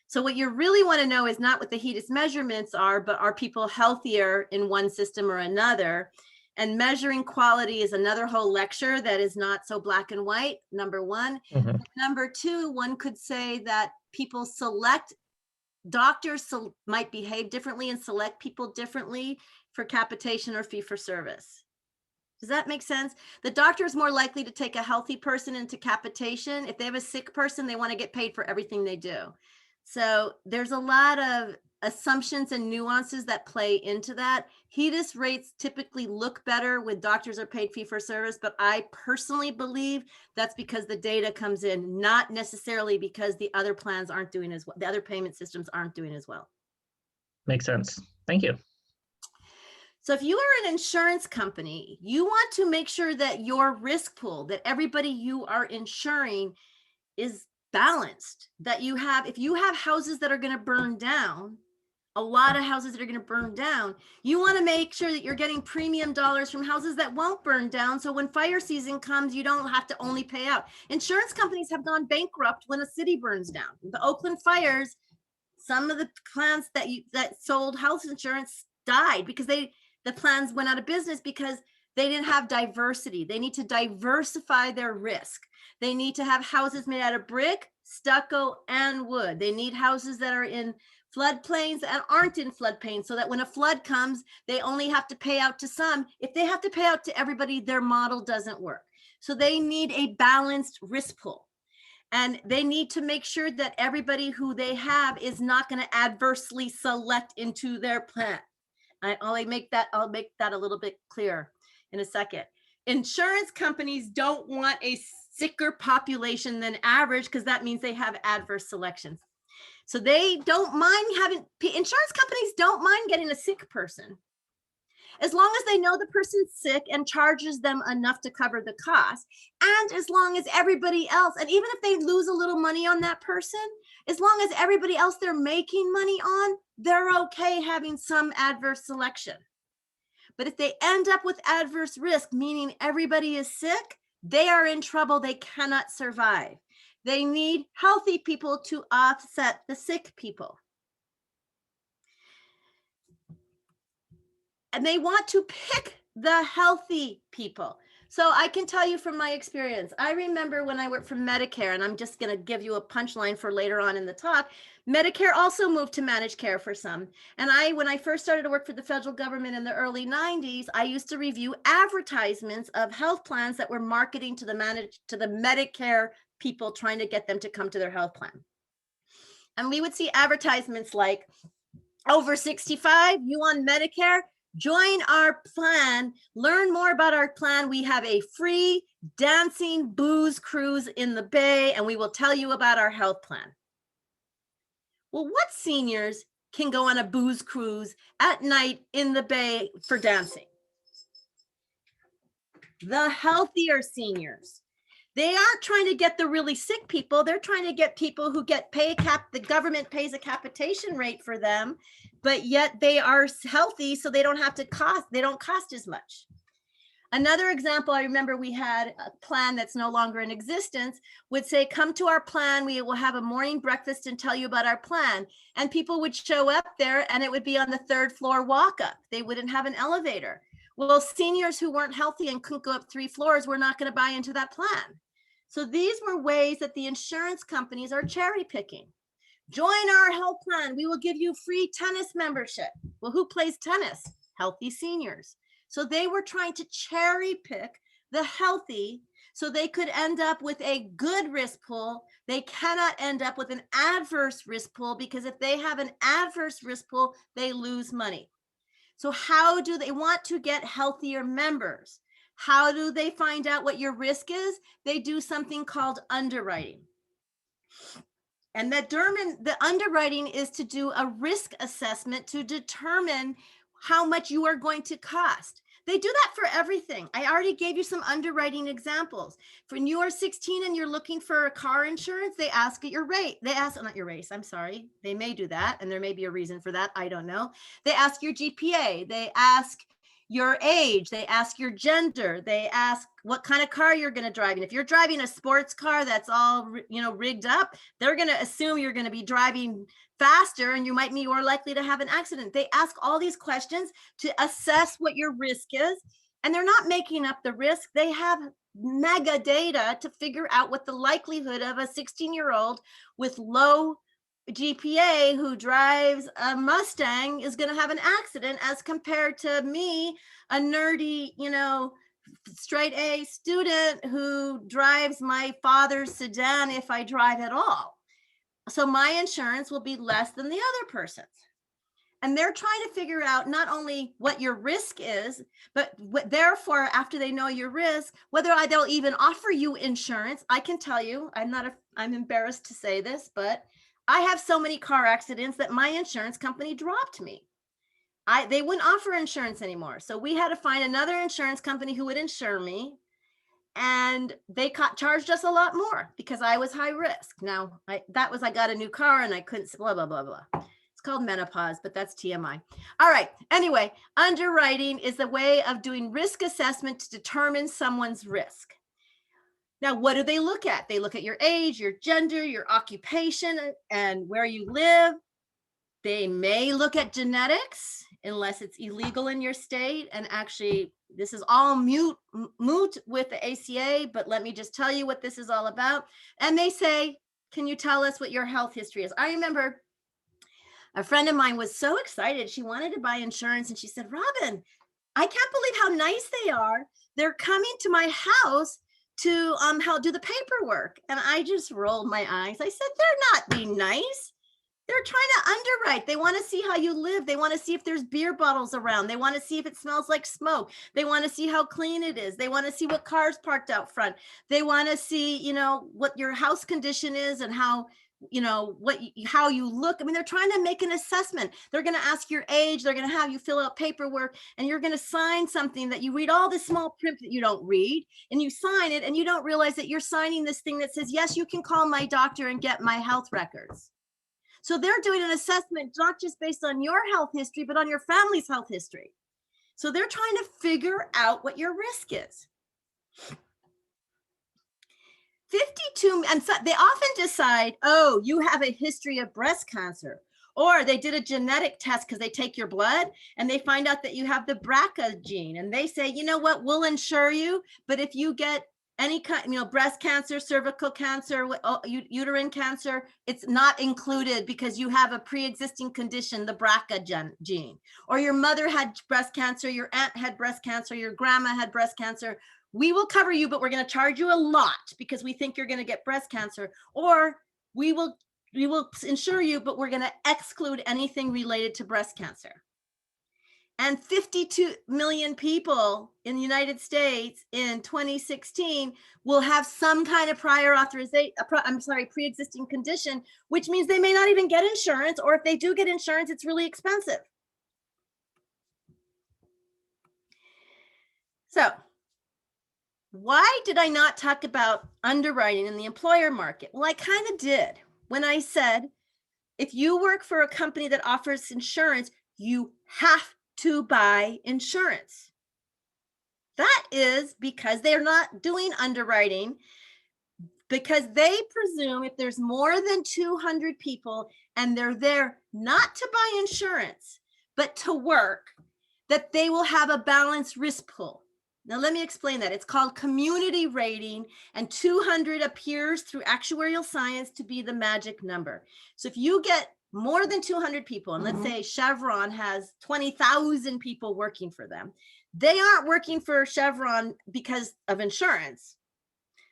[SPEAKER 1] So what you really want to know is not what the HEDIS measurements are, but are people healthier in one system or another? And measuring quality is another whole lecture that is not so black and white, number one.
[SPEAKER 5] Mhm.
[SPEAKER 1] Number two, one could say that people select, doctors might behave differently and select people differently for capitation or fee for service. Does that make sense? The doctor is more likely to take a healthy person into capitation. If they have a sick person, they want to get paid for everything they do. So there's a lot of assumptions and nuances that play into that. HEDIS rates typically look better when doctors are paid fee for service, but I personally believe that's because the data comes in, not necessarily because the other plans aren't doing as well. The other payment systems aren't doing as well.
[SPEAKER 5] Makes sense. Thank you.
[SPEAKER 1] So if you are an insurance company, you want to make sure that your risk pool, that everybody you are insuring is balanced, that you have, if you have houses that are going to burn down, a lot of houses that are going to burn down, you want to make sure that you're getting premium dollars from houses that won't burn down. So when fire season comes, you don't have to only pay out. Insurance companies have gone bankrupt when a city burns down. The Oakland fires, some of the plans that sold health insurance died because the plans went out of business because they didn't have diversity. They need to diversify their risk. They need to have houses made out of brick, stucco, and wood. They need houses that are in floodplains and aren't in floodplains, so that when a flood comes, they only have to pay out to some. If they have to pay out to everybody, their model doesn't work. So they need a balanced risk pool. And they need to make sure that everybody who they have is not going to adversely select into their plan. I'll make that a little bit clearer in a second. Insurance companies don't want a sicker population than average, because that means they have adverse selections. So they don't mind insurance companies don't mind getting a sick person, as long as they know the person's sick and charges them enough to cover the cost. And as long as everybody else, and even if they lose a little money on that person, as long as everybody else they're making money on, they're okay having some adverse selection. But if they end up with adverse risk, meaning everybody is sick, they are in trouble. They cannot survive. They need healthy people to offset the sick people. And they want to pick the healthy people. So I can tell you from my experience, I remember when I worked for Medicare, and I'm just going to give you a punchline for later on in the talk. Medicare also moved to managed care for some. And when I first started to work for the federal government in the early 90s, I used to review advertisements of health plans that were marketing to the Medicare people trying to get them to come to their health plan. And we would see advertisements like, over 65, you on Medicare, join our plan, learn more about our plan. We have a free dancing booze cruise in the Bay, and we will tell you about our health plan. Well, what seniors can go on a booze cruise at night in the Bay for dancing? The healthier seniors. They aren't trying to get the really sick people. They're trying to get people who get the government pays a capitation rate for them, but yet they are healthy, so they don't cost as much. Another example, I remember we had a plan that's no longer in existence, would say, come to our plan, we will have a morning breakfast and tell you about our plan. And people would show up there and it would be on the 3rd floor walk up. They wouldn't have an elevator. Well, seniors who weren't healthy and couldn't go up 3 floors were not going to buy into that plan. So these were ways that the insurance companies are cherry picking. Join our health plan. We will give you free tennis membership. Well, who plays tennis? Healthy seniors. So they were trying to cherry pick the healthy so they could end up with a good risk pool. They cannot end up with an adverse risk pool, because if they have an adverse risk pool, they lose money. So how do they want to get healthier members? How do they find out what your risk is? They do something called underwriting. And the underwriting is to do a risk assessment to determine how much you are going to cost. They do that for everything. I already gave you some underwriting examples. When you are 16 and you're looking for a car insurance, they ask at your rate. They ask, not your race, I'm sorry. They may do that, and there may be a reason for that. I don't know. They ask your GPA. They ask your age. They ask your gender. They ask what kind of car you're going to drive. And if you're driving a sports car that's all, rigged up, they're going to assume you're going to be driving faster and you might be more likely to have an accident. They ask all these questions to assess what your risk is. And they're not making up the risk. They have mega data to figure out what the likelihood of a 16-year-old with low GPA who drives a Mustang is going to have an accident, as compared to me, a nerdy, straight A student who drives my father's sedan if I drive at all. So my insurance will be less than the other person's. And they're trying to figure out not only what your risk is, but therefore, after they know your risk, whether they'll even offer you insurance. I can tell you, I'm embarrassed to say this, but I have so many car accidents that my insurance company dropped me. They wouldn't offer insurance anymore. So we had to find another insurance company who would insure me. And they charged us a lot more because I was high risk. Now, I got a new car and I couldn't, blah, blah, blah, blah. It's called menopause, but that's TMI. All right. Anyway, underwriting is a way of doing risk assessment to determine someone's risk. Now, what do they look at? They look at your age, your gender, your occupation, and where you live. They may look at genetics, unless it's illegal in your state. And actually, this is all moot with the ACA, but let me just tell you what this is all about. And they say, can you tell us what your health history is? I remember a friend of mine was so excited. She wanted to buy insurance and she said, Robin, I can't believe how nice they are. They're coming to my house to help do the paperwork. And I just rolled my eyes. I said, they're not being nice. They're trying to underwrite. They want to see how you live. They want to see if there's beer bottles around. They want to see if it smells like smoke. They want to see how clean it is. They want to see what cars parked out front. They want to see, what your house condition is and how, how you look. I mean, they're trying to make an assessment. They're going to ask your age. They're going to have you fill out paperwork, and you're going to sign something that you read all the small print that you don't read, and you sign it, and you don't realize that you're signing this thing that says, yes, you can call my doctor and get my health records. So they're doing an assessment, not just based on your health history, but on your family's health history. So they're trying to figure out what your risk is. 52, and so they often decide, oh, you have a history of breast cancer, or they did a genetic test because they take your blood and they find out that you have the BRCA gene, and they say, you know what, we'll insure you, but if you get any kind, breast cancer, cervical cancer, uterine cancer, it's not included because you have a pre-existing condition, the BRCA gene, or your mother had breast cancer, your aunt had breast cancer, your grandma had breast cancer. we will cover you, but we're going to charge you a lot because we think you're going to get breast cancer, or we will insure you, but we're going to exclude anything related to breast cancer. And 52 million people in the United States in 2016 will have some kind of prior authorization, pre-existing condition, which means they may not even get insurance, or if they do get insurance, it's really expensive. So why did I not talk about underwriting in the employer market? Well, I kind of did when I said, if you work for a company that offers insurance, you have to buy insurance. That is because they're not doing underwriting, because they presume if there's more than 200 people and they're there not to buy insurance, but to work, that they will have a balanced risk pool. Now, let me explain that. It's called community rating, and 200 appears through actuarial science to be the magic number. So if you get more than 200 people, and let's say Chevron has 20,000 people working for them, they aren't working for Chevron because of insurance.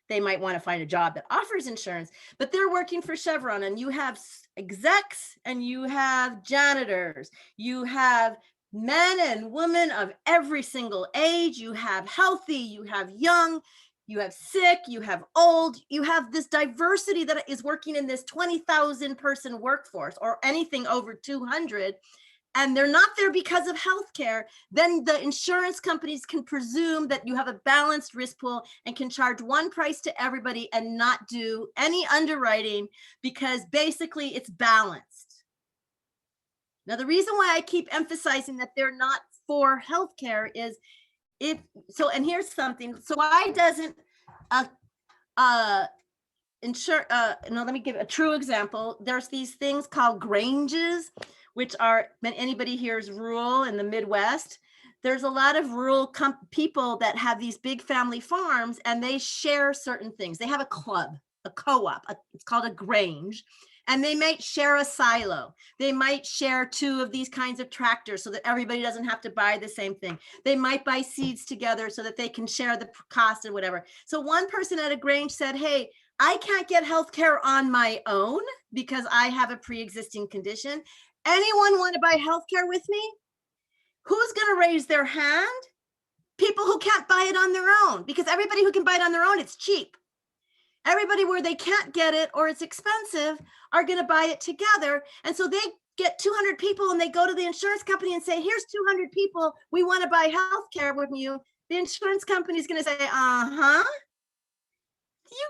[SPEAKER 1] They might want to find a job that offers insurance, but they're working for Chevron, and you have execs and you have janitors, you have men and women of every single age, you have healthy, you have young, you have sick, you have old, you have this diversity that is working in this 20,000 person workforce, or anything over 200, and they're not there because of healthcare. Then the insurance companies can presume that you have a balanced risk pool and can charge one price to everybody and not do any underwriting, because basically it's balanced. Now, the reason why I keep emphasizing that they're not for healthcare is and here's something. So why doesn't let me give a true example. There's these things called granges, which are, anybody here is rural in the Midwest. There's a lot of rural people that have these big family farms, and they share certain things. They have a club, a co-op, it's called a grange. And they might share a silo. They might share 2 of these kinds of tractors so that everybody doesn't have to buy the same thing. They might buy seeds together so that they can share the cost and whatever. So one person at a grange said, hey, I can't get healthcare on my own because I have a pre-existing condition. Anyone want to buy healthcare with me? Who's going to raise their hand? People who can't buy it on their own, because everybody who can buy it on their own, it's cheap. Everybody where they can't get it or it's expensive are going to buy it together. And so they get 200 people and they go to the insurance company and say, here's 200 people. We want to buy healthcare with you. The insurance company is going to say, you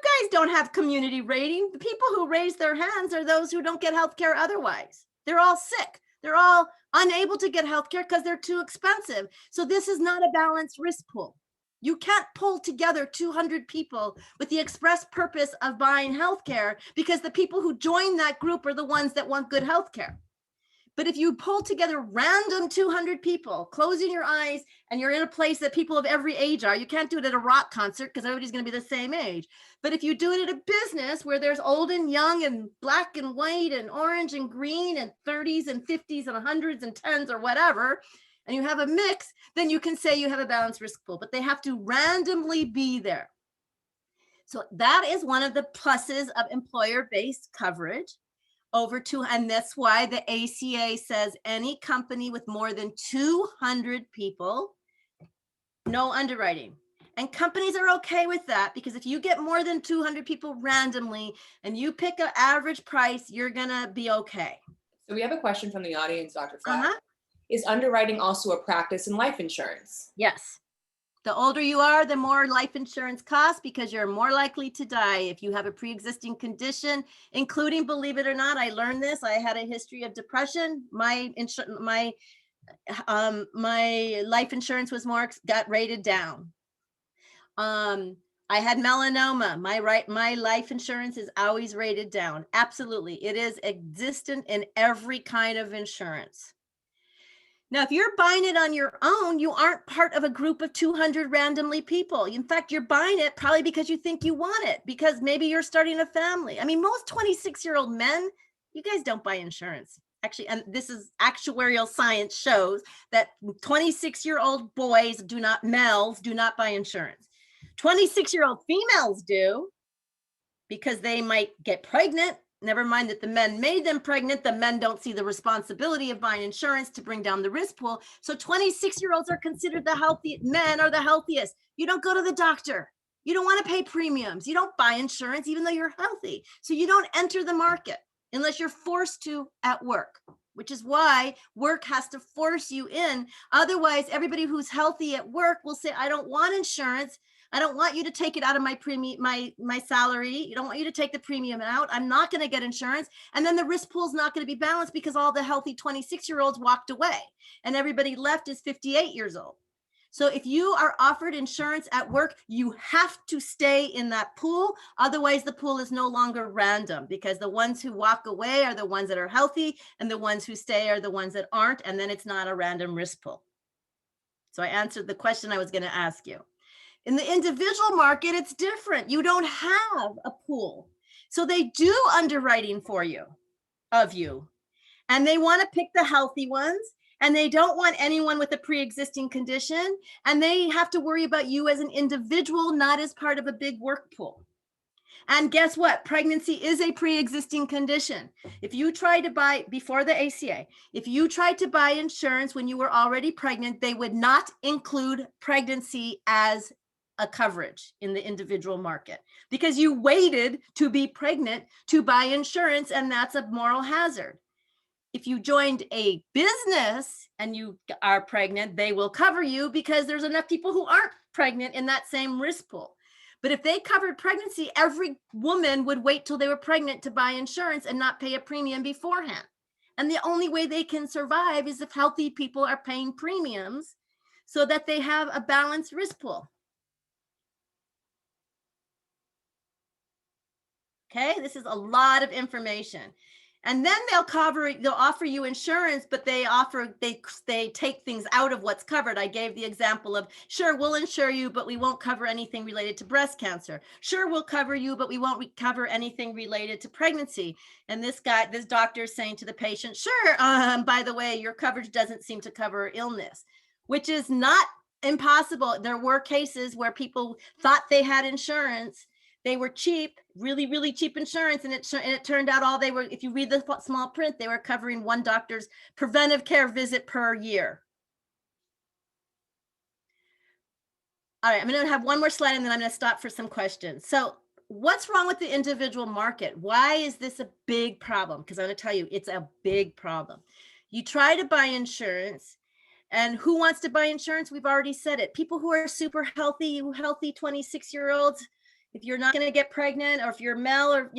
[SPEAKER 1] guys don't have community rating. The people who raise their hands are those who don't get healthcare otherwise. They're all sick. They're all unable to get healthcare because they're too expensive. So this is not a balanced risk pool. You can't pull together 200 people with the express purpose of buying healthcare, because the people who join that group are the ones that want good healthcare. But if you pull together random 200 people, closing your eyes, and you're in a place that people of every age are, you can't do it at a rock concert because everybody's going to be the same age. But if you do it at a business where there's old and young and black and white and orange and green and 30s and 50s and 100s and 10s or whatever, and you have a mix, then you can say you have a balanced risk pool, but they have to randomly be there. So that is one of the pluses of employer-based coverage and that's why the ACA says any company with more than 200 people, no underwriting. And companies are okay with that, because if you get more than 200 people randomly and you pick an average price, you're gonna be okay.
[SPEAKER 2] So we have a question from the audience, Dr. Flagg. Is underwriting also a practice in life insurance?
[SPEAKER 1] Yes. The older you are, the more life insurance costs, because you're more likely to die if you have a pre-existing condition, including, believe it or not, I learned this, I had a history of depression. My life insurance got rated down. I had melanoma. My life insurance is always rated down. Absolutely. It is existent in every kind of insurance. Now, if you're buying it on your own, you aren't part of a group of 200 randomly people. In fact, you're buying it probably because you think you want it, because maybe you're starting a family. I mean, most 26-year-old men, you guys don't buy insurance. Actually, and this is actuarial science shows that 26-year-old males do not buy insurance. 26-year-old females do, because they might get pregnant. Never mind that the men made them pregnant. The men don't see the responsibility of buying insurance to bring down the risk pool. So 26-year-olds are considered the healthy men are the healthiest. You don't go to the doctor. You don't want to pay premiums. You don't buy insurance, even though you're healthy. So you don't enter the market unless you're forced to at work, which is why work has to force you in. Otherwise, everybody who's healthy at work will say, I don't want insurance. I don't want you to take it out of my premium, my salary. You don't want you to take the premium out. I'm not going to get insurance. And then the risk pool is not going to be balanced because all the healthy 26-year-olds walked away and everybody left is 58 years old. So if you are offered insurance at work, you have to stay in that pool. Otherwise, the pool is no longer random because the ones who walk away are the ones that are healthy and the ones who stay are the ones that aren't. And then it's not a random risk pool. So I answered the question I was going to ask you. In the individual market, it's different. You don't have a pool. So they do underwriting for you, and they want to pick the healthy ones, and they don't want anyone with a pre-existing condition, and they have to worry about you as an individual, not as part of a big work pool. And guess what? Pregnancy is a pre-existing condition. If you try to buy, before the ACA, if you tried to buy insurance when you were already pregnant, they would not include pregnancy as a coverage in the individual market because you waited to be pregnant to buy insurance, and that's a moral hazard. If you joined a business and you are pregnant, they will cover you because there's enough people who aren't pregnant in that same risk pool. But if they covered pregnancy, every woman would wait till they were pregnant to buy insurance and not pay a premium beforehand. And the only way they can survive is if healthy people are paying premiums so that they have a balanced risk pool. Okay, this is a lot of information. And then they'll offer you insurance, but they take things out of what's covered. I gave the example of, sure, we'll insure you, but we won't cover anything related to breast cancer. Sure, we'll cover you, but we won't cover anything related to pregnancy. And this doctor is saying to the patient, sure, by the way, your coverage doesn't seem to cover illness, which is not impossible. There were cases where people thought they had insurance. They were cheap, really, really cheap insurance. And it turned out all they were, if you read the small print, they were covering one doctor's preventive care visit per year. All right, I'm going to have one more slide and then I'm going to stop for some questions. So what's wrong with the individual market? Why is this a big problem? Because I'm going to tell you, it's a big problem. You try to buy insurance. And who wants to buy insurance? We've already said it. People who are super healthy 26-year-olds. If you're not going to get pregnant, or if you're male, or,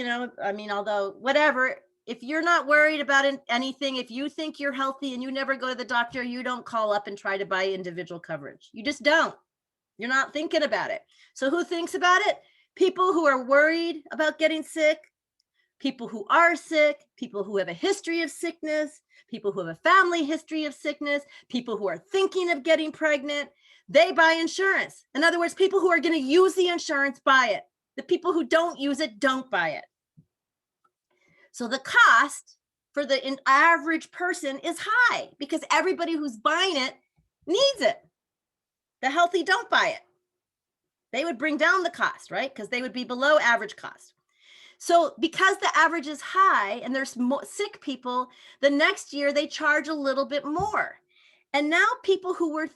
[SPEAKER 1] although whatever, if you're not worried about anything, if you think you're healthy and you never go to the doctor, you don't call up and try to buy individual coverage. You just don't. You're not thinking about it. So who thinks about it? People who are worried about getting sick, people who are sick, people who have a history of sickness, people who have a family history of sickness, people who are thinking of getting pregnant. They buy insurance. In other words, people who are going to use the insurance buy it. The people who don't use it don't buy it. So the cost for the average person is high because everybody who's buying it needs it. The healthy don't buy it. They would bring down the cost, right? Because they would be below average cost. So because the average is high and there's more sick people, the next year they charge a little bit more. And now people who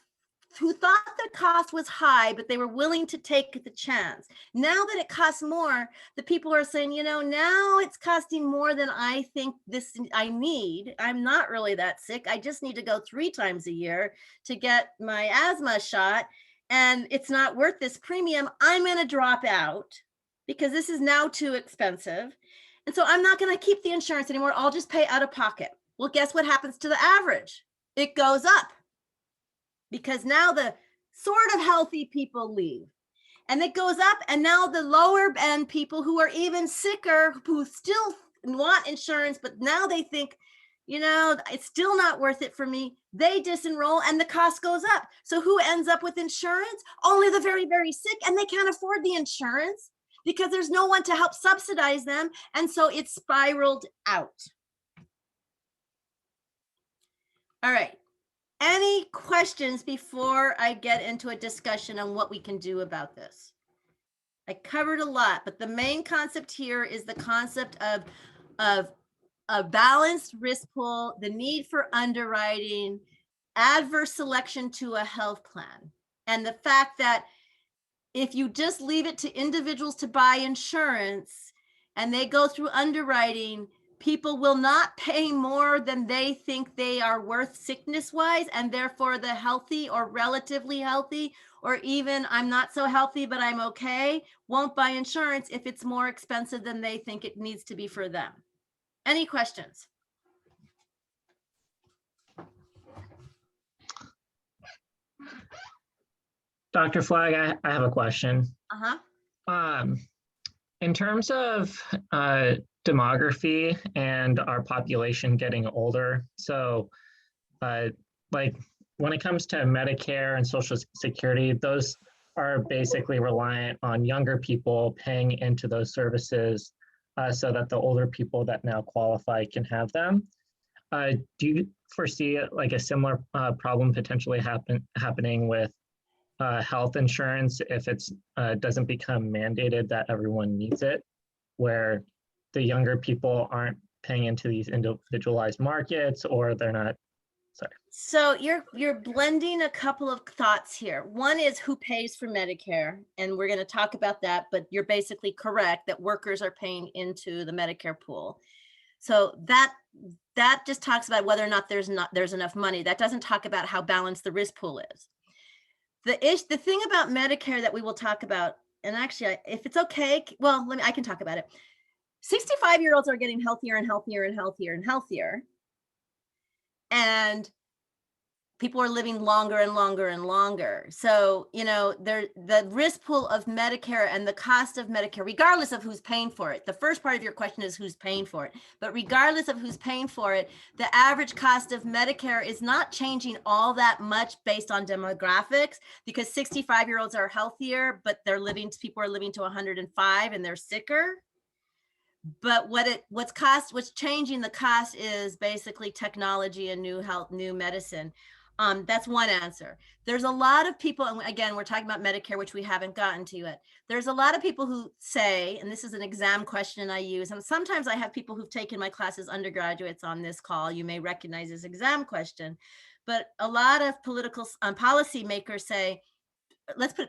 [SPEAKER 1] thought the cost was high, but they were willing to take the chance. Now that it costs more, the people are saying, now it's costing more than I think I need. I'm not really that sick. I just need to go 3 times a year to get my asthma shot. And it's not worth this premium. I'm going to drop out because this is now too expensive. And so I'm not going to keep the insurance anymore. I'll just pay out of pocket. Well, guess what happens to the average? It goes up. Because now the sort of healthy people leave and it goes up. And now the lower end people who are even sicker, who still want insurance, but now they think, it's still not worth it for me. They disenroll and the cost goes up. So who ends up with insurance? Only the very, very sick, and they can't afford the insurance because there's no one to help subsidize them. And so it's spiraled out. All right. Any questions before I get into a discussion on what we can do about this? I covered a lot, but the main concept here is the concept of a balanced risk pool, the need for underwriting, adverse selection to a health plan, and the fact that if you just leave it to individuals to buy insurance and they go through underwriting, people will not pay more than they think they are worth sickness wise, and therefore the healthy or relatively healthy, or even I'm not so healthy but I'm okay, won't buy insurance if it's more expensive than they think it needs to be for them. Any questions?
[SPEAKER 5] Dr. Flagg, I have a question.
[SPEAKER 1] Uh-huh.
[SPEAKER 5] In terms of demography and our population getting older, so like when it comes to Medicare and Social Security, those are basically reliant on younger people paying into those services so that the older people that now qualify can have them. Do you foresee like a similar problem potentially happening with health insurance if it's doesn't become mandated that everyone needs it, where the younger people aren't paying into these individualized markets, or they're not? Sorry.
[SPEAKER 1] So you're blending a couple of thoughts here. One is who pays for Medicare, and we're going to talk about that, but you're basically correct that workers are paying into the Medicare pool. So that just talks about whether or not there's enough money. That doesn't talk about how balanced the risk pool is. The thing about Medicare that we will talk about, and actually, if it's okay, well, I can talk about it. 65-year-olds are getting healthier and healthier and healthier and healthier. And people are living longer and longer and longer. So, the risk pool of Medicare and the cost of Medicare, regardless of who's paying for it, the first part of your question is who's paying for it, but regardless of who's paying for it, the average cost of Medicare is not changing all that much based on demographics, because 65-year-olds are healthier, but people are living to 105 and they're sicker. But what's changing the cost is basically technology and new medicine. That's one answer. There's a lot of people, and again, we're talking about Medicare, which we haven't gotten to yet. There's a lot of people who say, and this is an exam question I use, and sometimes I have people who've taken my classes, undergraduates on this call, you may recognize this exam question, but a lot of political policy makers say,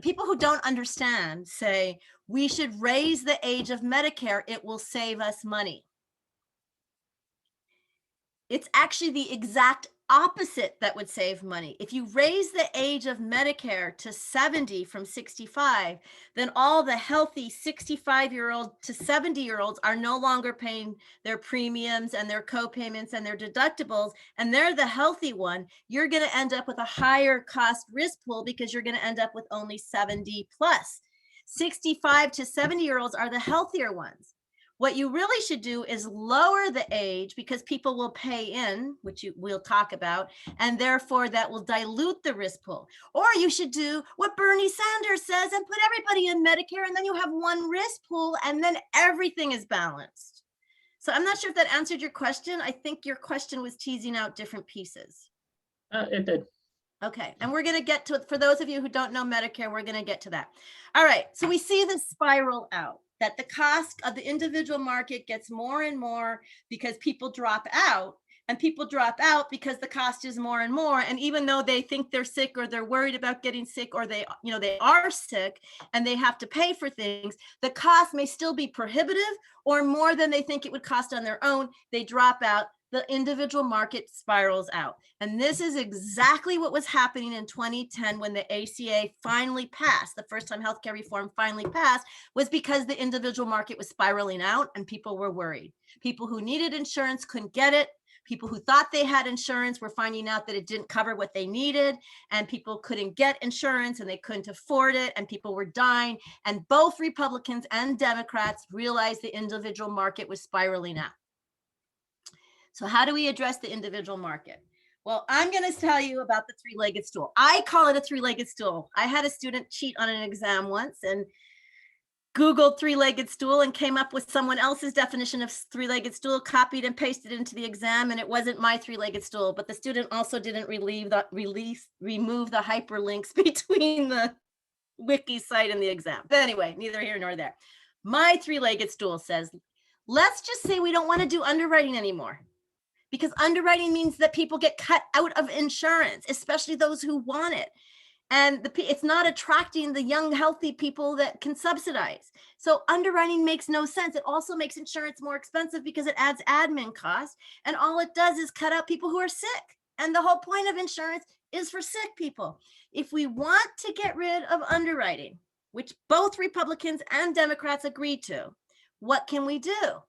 [SPEAKER 1] people who don't understand say, we should raise the age of Medicare, it will save us money. It's actually the exact opposite that would save money. If you raise the age of Medicare to 70 from 65, then all the healthy 65-year-old to 70-year-olds are no longer paying their premiums and their co-payments and their deductibles, and they're the healthy one. You're going to end up with a higher cost risk pool because you're going to end up with only 70 plus. 65 to 70-year-olds are the healthier ones. What you really should do is lower the age, because people will pay in, which we'll talk about, and therefore that will dilute the risk pool. Or you should do what Bernie Sanders says and put everybody in Medicare, and then you have one risk pool and then everything is balanced. So I'm not sure if that answered your question. I think your question was teasing out different pieces.
[SPEAKER 5] It did.
[SPEAKER 1] Okay, and we're going to get to it. For those of you who don't know Medicare, we're going to get to that. All right, so we see this spiral out, that the cost of the individual market gets more and more because people drop out, and people drop out because the cost is more and more. And even though they think they're sick, or they're worried about getting sick, or they are sick and they have to pay for things, the cost may still be prohibitive or more than they think it would cost on their own. They drop out. The individual market spirals out. And this is exactly what was happening in 2010 when the ACA finally passed. The first time healthcare reform finally passed was because the individual market was spiraling out and people were worried. People who needed insurance couldn't get it. People who thought they had insurance were finding out that it didn't cover what they needed, and people couldn't get insurance and they couldn't afford it, and people were dying. And both Republicans and Democrats realized the individual market was spiraling out. So how do we address the individual market? Well, I'm going to tell you about the three-legged stool. I call it a three-legged stool. I had a student cheat on an exam once and Googled three-legged stool and came up with someone else's definition of three-legged stool, copied and pasted it into the exam, and it wasn't my three-legged stool. But the student also didn't remove the hyperlinks between the wiki site in the exam. But anyway, neither here nor there. My three-legged stool says, let's just say we don't want to do underwriting anymore, because underwriting means that people get cut out of insurance, especially those who want it. And it's not attracting the young, healthy people that can subsidize. So underwriting makes no sense. It also makes insurance more expensive because it adds admin costs. And all it does is cut out people who are sick. And the whole point of insurance is for sick people. If we want to get rid of underwriting, which both Republicans and Democrats agree to, what can we do?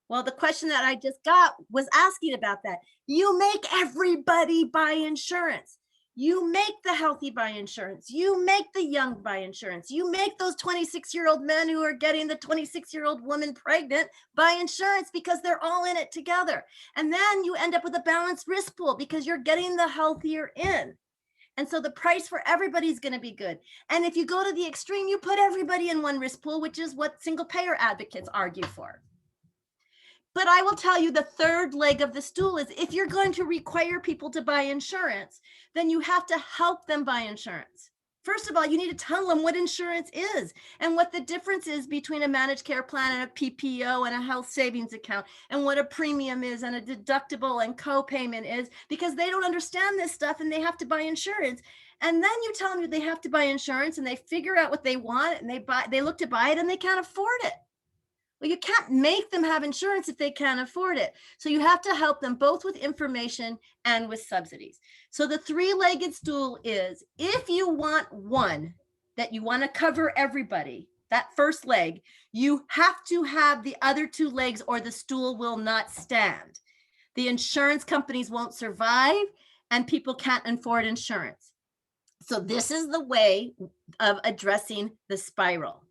[SPEAKER 1] Well, the question that I just got was asking about that. You make everybody buy insurance. You make the healthy buy insurance. You make the young buy insurance. You make those 26-year-old men who are getting the 26-year-old woman pregnant buy insurance, because they're all in it together. And then you end up with a balanced risk pool because you're getting the healthier in. And so the price for everybody is going to be good. And if you go to the extreme, you put everybody in one risk pool, which is what single payer advocates argue for. But I will tell you, the third leg of the stool is, if you're going to require people to buy insurance, then you have to help them buy insurance. First of all, you need to tell them what insurance is and what the difference is between a managed care plan and a PPO and a health savings account, and what a premium is and a deductible and co-payment is, because they don't understand this stuff and they have to buy insurance. And then you tell them they have to buy insurance and they figure out what they want and they look to buy it and they can't afford it. Well, you can't make them have insurance if they can't afford it. So you have to help them both with information and with subsidies. So the three-legged stool is, if you want one, that you want to cover everybody, that first leg, you have to have the other two legs or the stool will not stand. The insurance companies won't survive and people can't afford insurance. So this is the way of addressing the spiral.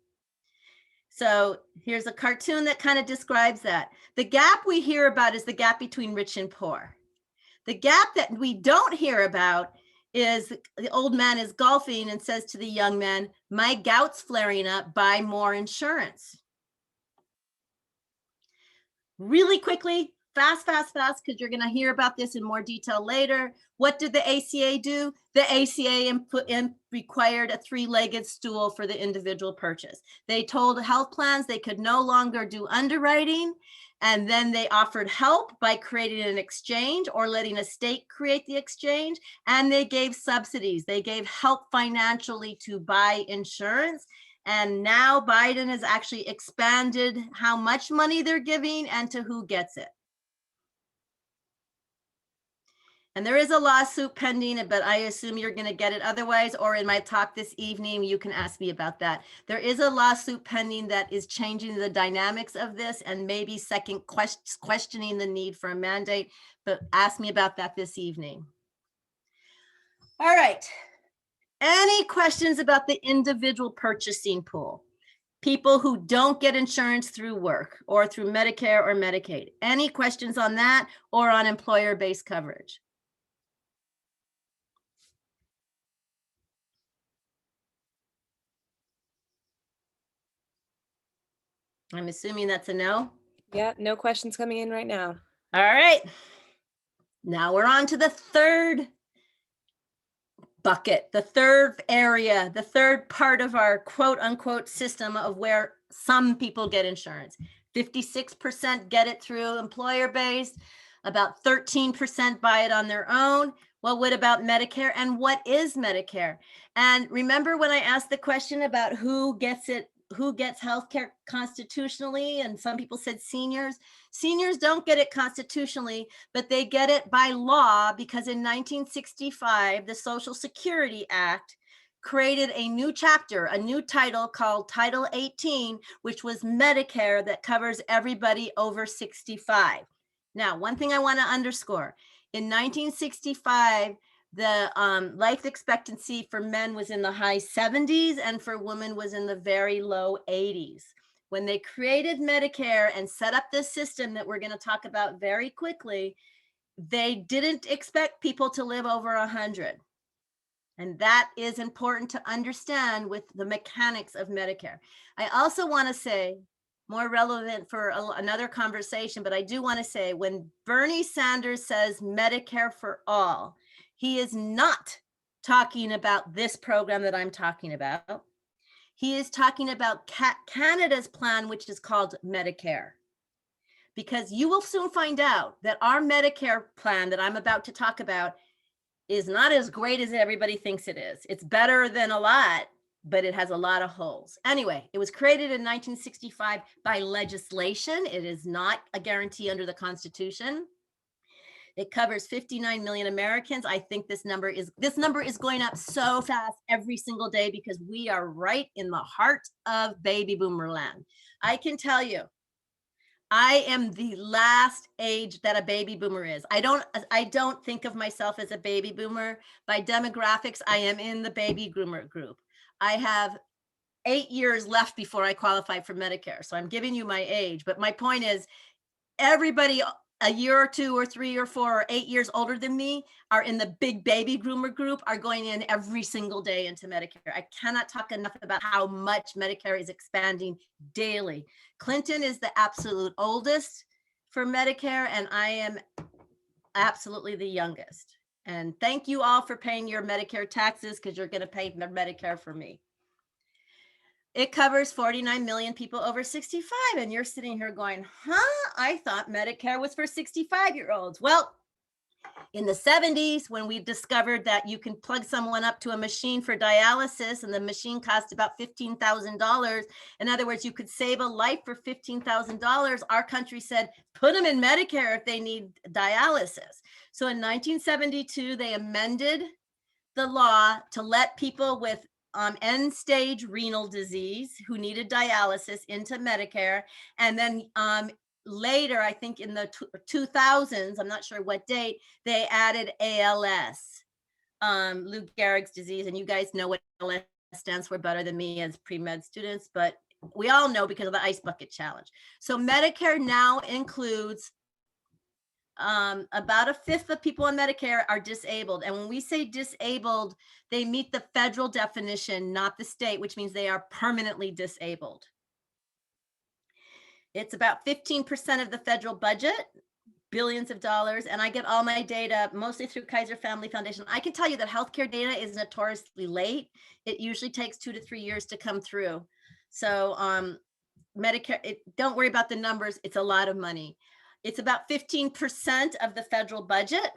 [SPEAKER 1] So here's a cartoon that kind of describes that. The gap we hear about is the gap between rich and poor. The gap that we don't hear about is the old man is golfing and says to the young man, my gout's flaring up, buy more insurance. Really quickly, fast, because you're going to hear about this in more detail later. What did the ACA do? The ACA required a three-legged stool for the individual purchase. They told health plans they could no longer do underwriting, and then they offered help by creating an exchange or letting a state create the exchange, and they gave subsidies. They gave help financially to buy insurance. And now Biden has actually expanded how much money they're giving and to who gets it. And there is a lawsuit pending, but I assume you're going to get it otherwise, or in my talk this evening, you can ask me about that. There is a lawsuit pending that is changing the dynamics of this and maybe second questioning the need for a mandate, but ask me about that this evening. All right. Any questions about the individual purchasing pool? People who don't get insurance through work or through Medicare or Medicaid. Any questions on that or on employer-based coverage? I'm assuming that's a no.
[SPEAKER 2] Yeah, no questions coming in right now.
[SPEAKER 1] All right. Now we're on to the third bucket, the third area, the third part of our quote unquote system of where some people get insurance. 56% get it through employer-based, about 13% buy it on their own. Well, what about Medicare, and what is Medicare? And remember when I asked the question about who gets it, who gets healthcare constitutionally, and some people said seniors. Seniors don't get it constitutionally, but they get it by law, because in 1965, the Social Security Act created a new chapter, a new title called Title 18, which was Medicare, that covers everybody over 65. Now, one thing I want to underscore, in 1965, the life expectancy for men was in the high 70s and for women was in the very low 80s. When they created Medicare and set up this system that we're going to talk about very quickly, they didn't expect people to live over 100. And that is important to understand with the mechanics of Medicare. I also want to say, more relevant for another conversation, but I do want to say, when Bernie Sanders says Medicare for all, he is not talking about this program that I'm talking about. He is talking about Canada's plan, which is called Medicare. Because you will soon find out that our Medicare plan that I'm about to talk about is not as great as everybody thinks it is. It's better than a lot, but it has a lot of holes. Anyway, it was created in 1965 by legislation. It is not a guarantee under the Constitution. It covers 59 million Americans. I think this number is going up so fast every single day because we are right in the heart of baby boomer land. I can tell you, I am the last age that a baby boomer is. I don't think of myself as a baby boomer. By demographics, I am in the baby boomer group. I have 8 years left before I qualify for Medicare. So I'm giving you my age, but my point is everybody a year or 2 or 3 or 4 or 8 years older than me are in the big baby boomer group, are going in every single day into Medicare. I cannot talk enough about how much Medicare is expanding daily. Clinton is the absolute oldest for Medicare, and I am absolutely the youngest. And thank you all for paying your Medicare taxes because you're going to pay Medicare for me. It covers 49 million people over 65. And you're sitting here going, I thought Medicare was for 65-year-olds. Well, in the 70s, when we discovered that you can plug someone up to a machine for dialysis and the machine cost about $15,000. In other words, you could save a life for $15,000. Our country said, put them in Medicare if they need dialysis. So in 1972, they amended the law to let people with end-stage renal disease who needed dialysis into Medicare. And then later, I think in the 2000s, I'm not sure what date, they added ALS, Lou Gehrig's disease. And you guys know what ALS stands for better than me as pre-med students, but we all know because of the Ice Bucket Challenge. So Medicare now includes about a fifth of people on Medicare are disabled. And when we say disabled, they meet the federal definition, not the state, which means they are permanently disabled. It's about 15% of the federal budget, billions of dollars. And I get all my data mostly through Kaiser Family Foundation. I can tell you that healthcare data is notoriously late. It usually takes 2 to 3 years to come through. So Medicare, don't worry about the numbers. It's a lot of money. It's about 15% of the federal budget,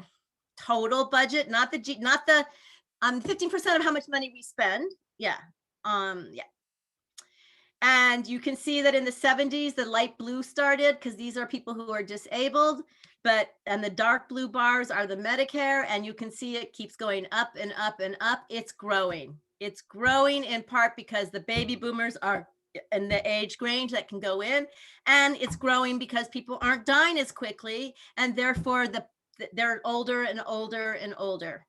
[SPEAKER 1] total budget, not the 15% of how much money we spend. Yeah. And you can see that in the 70s, the light blue started because these are people who are disabled, and the dark blue bars are the Medicare, and you can see it keeps going up and up and up. It's growing. It's growing in part because the baby boomers are in the age range that can go in, and it's growing because people aren't dying as quickly, and therefore they're older and older and older.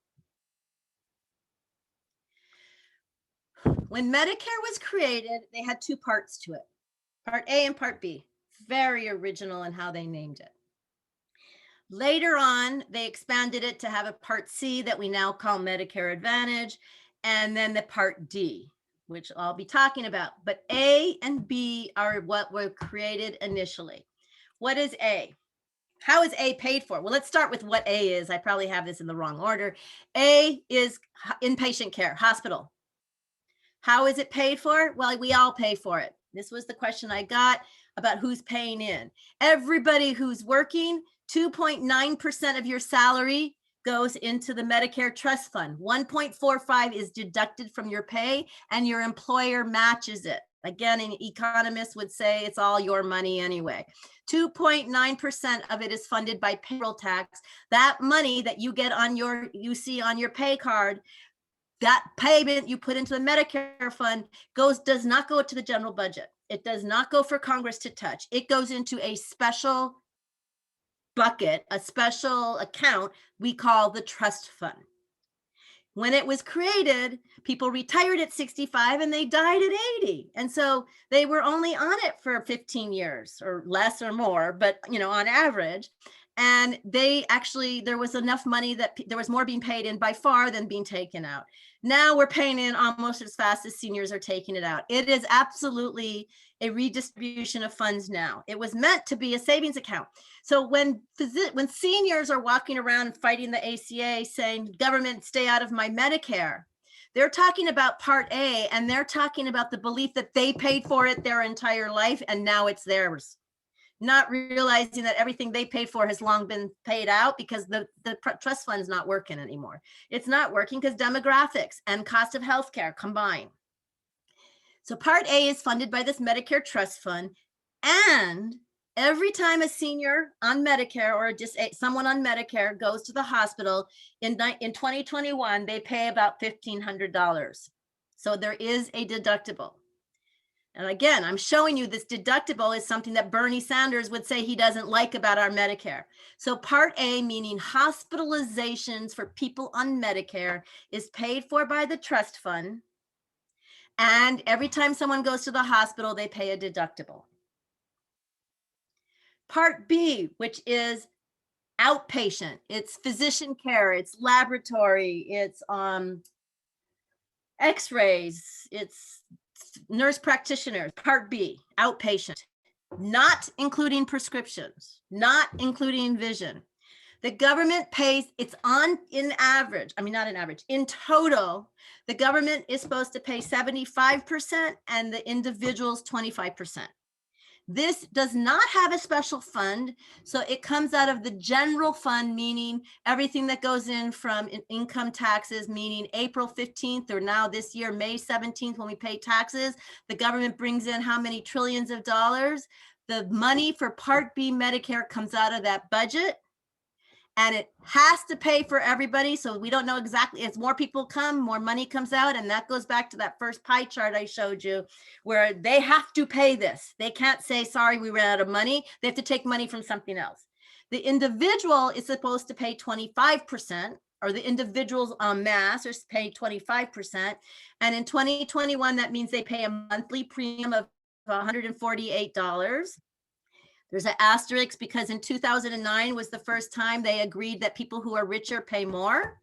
[SPEAKER 1] When Medicare was created, they had 2 parts to it, Part A and Part B. Very original in how they named it. Later on, they expanded it to have a Part C that we now call Medicare Advantage, and then the Part D, which I'll be talking about. But A and B are what were created initially. What is A? How is A paid for? Well, let's start with what A is. I probably have this in the wrong order. A is inpatient care, hospital. How is it paid for? Well, we all pay for it. This was the question I got about who's paying in. Everybody who's working, 2.9% of your salary goes into the Medicare Trust Fund. 1.45 is deducted from your pay and your employer matches it. Again, an economist would say it's all your money anyway. 2.9% of it is funded by payroll tax. That money that you get you see on your pay card, that payment you put into the Medicare fund does not go to the general budget. It does not go for Congress to touch. It goes into a special bucket, a special account we call the trust fund. When it was created, people retired at 65 and they died at 80. And so they were only on it for 15 years or less or more, but on average. And they actually, there was enough money that there was more being paid in by far than being taken out. Now we're paying in almost as fast as seniors are taking it out. It is absolutely a redistribution of funds now. It was meant to be a savings account. So when seniors are walking around fighting the ACA saying, government, stay out of my Medicare, they're talking about Part A, and they're talking about the belief that they paid for it their entire life and now it's theirs. Not realizing that everything they paid for has long been paid out because the trust fund's not working anymore. It's not working because demographics and cost of healthcare combine. So Part A is funded by this Medicare trust fund. And every time a senior on Medicare or just someone on Medicare goes to the hospital in 2021, they pay about $1,500. So there is a deductible. And again, I'm showing you this deductible is something that Bernie Sanders would say he doesn't like about our Medicare. So Part A, meaning hospitalizations for people on Medicare, is paid for by the trust fund. And every time someone goes to the hospital, they pay a deductible. Part B, which is outpatient, it's physician care, it's laboratory, it's x-rays, it's nurse practitioners. Part B, outpatient, not including prescriptions, not including vision. The government pays, it's on in average, I mean, not in average, in total, the government is supposed to pay 75% and the individuals 25%. This does not have a special fund, so it comes out of the general fund, meaning everything that goes in from income taxes, meaning April 15th or now this year, May 17th, when we pay taxes, the government brings in how many trillions of dollars. The money for Part B Medicare comes out of that budget. And it has to pay for everybody. So we don't know exactly, as more people come, more money comes out. And that goes back to that first pie chart I showed you, where they have to pay this. They can't say, sorry, we ran out of money. They have to take money from something else. The individual is supposed to pay 25%, or the individuals en masse are paid 25%. And in 2021, that means they pay a monthly premium of $148. There's an asterisk because in 2009 was the first time they agreed that people who are richer pay more.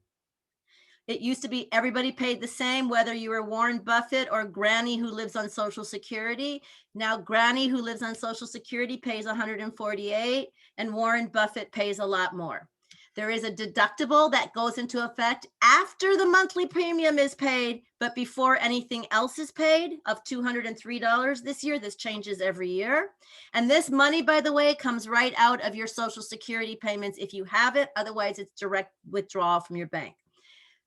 [SPEAKER 1] It used to be everybody paid the same, whether you were Warren Buffett or Granny who lives on Social Security. Now Granny who lives on Social Security pays $148 and Warren Buffett pays a lot more. There is a deductible that goes into effect after the monthly premium is paid, but before anything else is paid, of $203 this year. This changes every year. And this money, by the way, comes right out of your Social Security payments if you have it. Otherwise, it's direct withdrawal from your bank.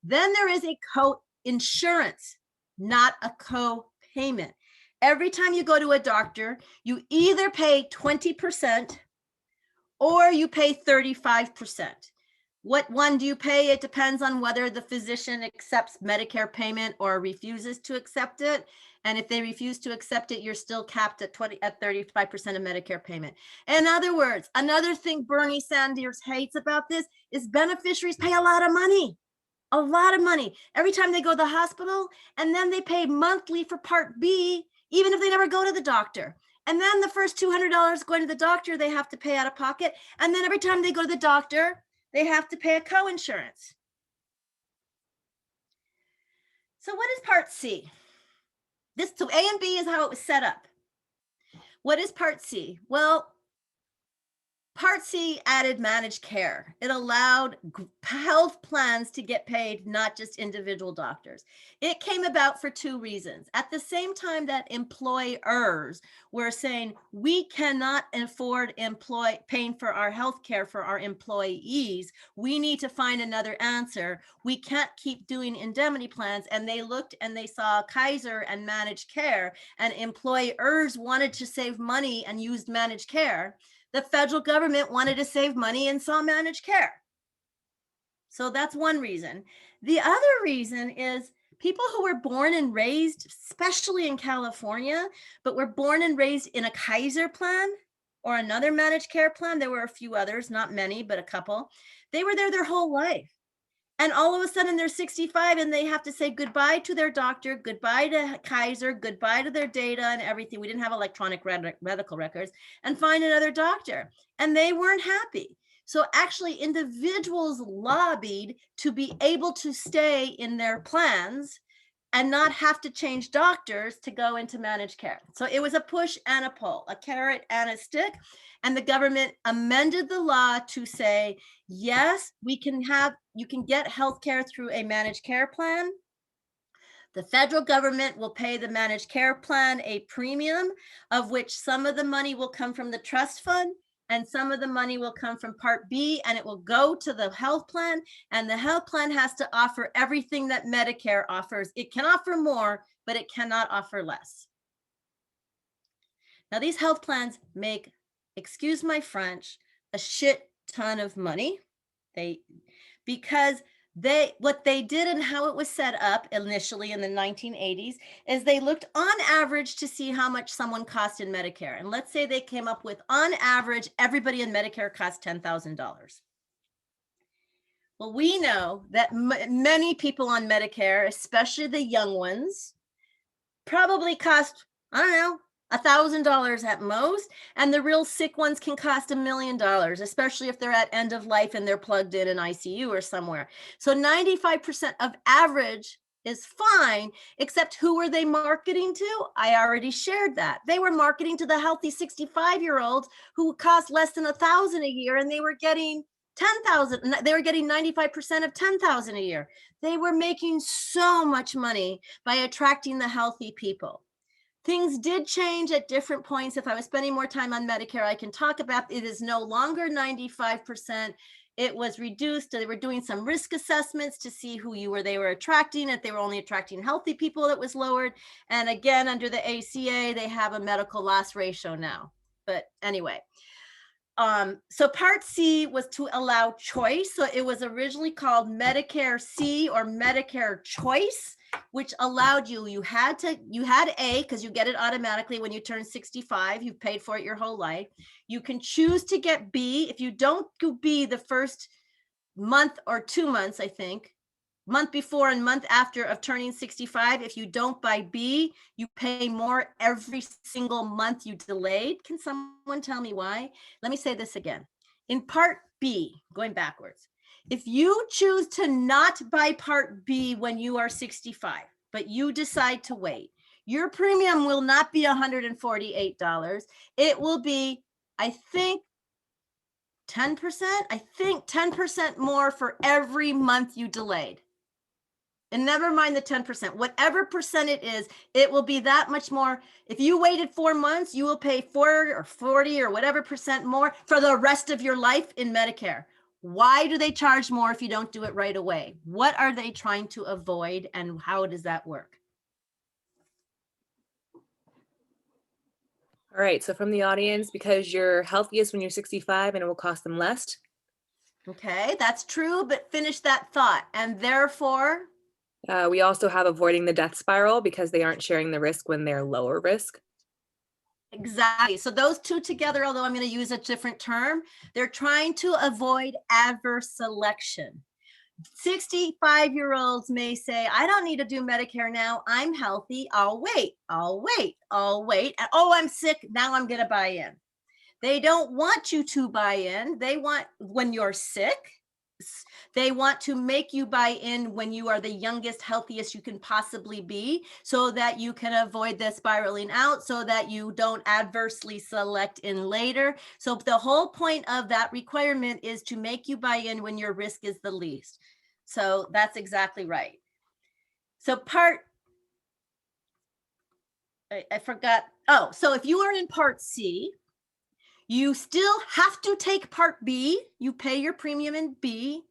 [SPEAKER 1] Then there is a co-insurance, not a co-payment. Every time you go to a doctor, you either pay 20% or you pay 35%. What one do you pay? It depends on whether the physician accepts Medicare payment or refuses to accept it. And if they refuse to accept it, you're still capped at 35% of Medicare payment. In other words, another thing Bernie Sanders hates about this is beneficiaries pay a lot of money. A lot of money every time they go to the hospital, and then they pay monthly for Part B, even if they never go to the doctor. And then the first $200 going to the doctor, they have to pay out of pocket. And then every time they go to the doctor, they have to pay a co-insurance. So what is Part C? So A and B is how it was set up. What is Part C? Well, Part C added managed care. It allowed health plans to get paid, not just individual doctors. It came about for two reasons. At the same time that employers were saying, we cannot afford paying for our health care for our employees, we need to find another answer. We can't keep doing indemnity plans. And they looked and they saw Kaiser and managed care, and employers wanted to save money and used managed care. The federal government wanted to save money and saw managed care. So that's one reason. The other reason is people who were born and raised, especially in California, but were born and raised in a Kaiser plan or another managed care plan. There were a few others, not many, but a couple. They were there their whole life. And all of a sudden they're 65 and they have to say goodbye to their doctor, goodbye to Kaiser, goodbye to their data and everything. We didn't have electronic medical records, and find another doctor. And they weren't happy. So actually individuals lobbied to be able to stay in their plans and not have to change doctors to go into managed care. So it was a push and a pull, a carrot and a stick. And the government amended the law to say, yes, you can get healthcare through a managed care plan. The federal government will pay the managed care plan a premium, of which some of the money will come from the trust fund and some of the money will come from Part B, and it will go to the health plan, and the health plan has to offer everything that Medicare offers. It can offer more, but it cannot offer less. Now, these health plans make, excuse my French, a shit ton of money. Because what they did and how it was set up initially in the 1980s is they looked on average to see how much someone cost in Medicare. And let's say they came up with, on average, everybody in Medicare costs $10,000. Well, we know that many people on Medicare, especially the young ones, probably cost, I don't know, $1,000 at most, and the real sick ones can cost $1 million, especially if they're at end of life and they're plugged in an ICU or somewhere. So 95% of average is fine, except who were they marketing to? I already shared that. They were marketing to the healthy 65-year-olds who cost less than $1,000 a year, and they were getting 10,000. They were getting 95% of 10,000 a year. They were making so much money by attracting the healthy people. Things did change at different points. If I was spending more time on Medicare, I can talk about it is no longer 95%. It was reduced. They were doing some risk assessments to see who they were attracting. If they were only attracting healthy people, it was lowered. And again, under the ACA, they have a medical loss ratio now. But anyway, so Part C was to allow choice. So it was originally called Medicare C or Medicare Choice, which allowed you had A, because you get it automatically when you turn 65. You've paid for it your whole life. You can choose to get B. If you don't do B the first month or 2 months, I think, month before and month after of turning 65, if you don't buy B, you pay more every single month you delayed. Can someone tell me why? Let me say this again. In Part B, going backwards, if you choose to not buy Part B when you are 65, but you decide to wait, your premium will not be $148. It will be, I think, 10% more for every month you delayed. And never mind the 10%, whatever percent it is, it will be that much more. If you waited 4 months, you will pay 4 or 40 or whatever percent more for the rest of your life in Medicare. Why do they charge more if you don't do it right away? What are they trying to avoid, and how does that work?
[SPEAKER 2] All right, so from the audience, because you're healthiest when you're 65 and it will cost them less.
[SPEAKER 1] Okay, that's true, but finish that thought. And therefore,
[SPEAKER 2] we also have avoiding the death spiral because they aren't sharing the risk when they're lower risk.
[SPEAKER 1] exactly. So those two together, although I'm going to use a different term, they're trying to avoid adverse selection. 65-year-olds may say, I don't need to do Medicare now. I'm healthy. I'll wait. And, oh, I'm sick. Now I'm going to buy in. They don't want you to buy in. They want, when you're sick, they want to make you buy in when you are the youngest, healthiest you can possibly be, so that you can avoid the spiraling out, so that you don't adversely select in later. So the whole point of that requirement is to make you buy in when your risk is the least. So that's exactly right. So I forgot. Oh, so if you are in Part C, you still have to take Part B. You pay your premium in B.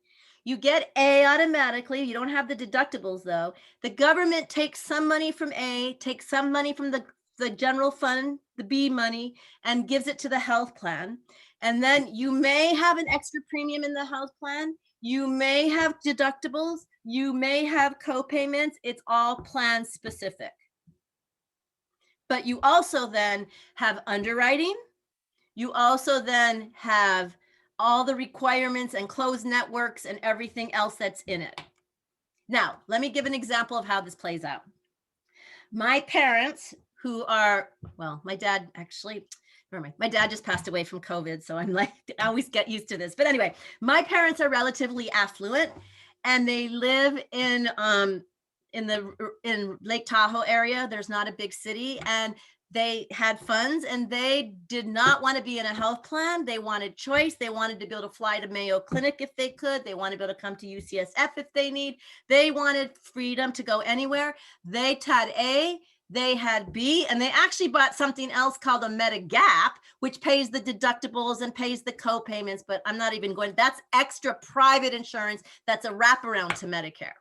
[SPEAKER 1] You get A automatically. You don't have the deductibles, though. The government takes some money from A, takes some money from the general fund, the B money, and gives it to the health plan. And then you may have an extra premium in the health plan. You may have deductibles. You may have co-payments. It's all plan specific. But you also then have underwriting. You also then have all the requirements and closed networks and everything else that's in it. Now, let me give an example of how this plays out. My parents, who are, well, my dad actually, My dad just passed away from COVID, so I'm like, I always get used to this. But anyway, my parents are relatively affluent, and they live in Lake Tahoe area. There's not a big city, and they had funds, and they did not want to be in a health plan. They wanted choice. They wanted to be able to fly to Mayo Clinic if they could. They wanted to be able to come to UCSF if they need. They wanted freedom to go anywhere. They had A, they had B, and they actually bought something else called a Medigap, which pays the deductibles and pays the co-payments, but I'm not even going, that's extra private insurance. That's a wraparound to Medicare.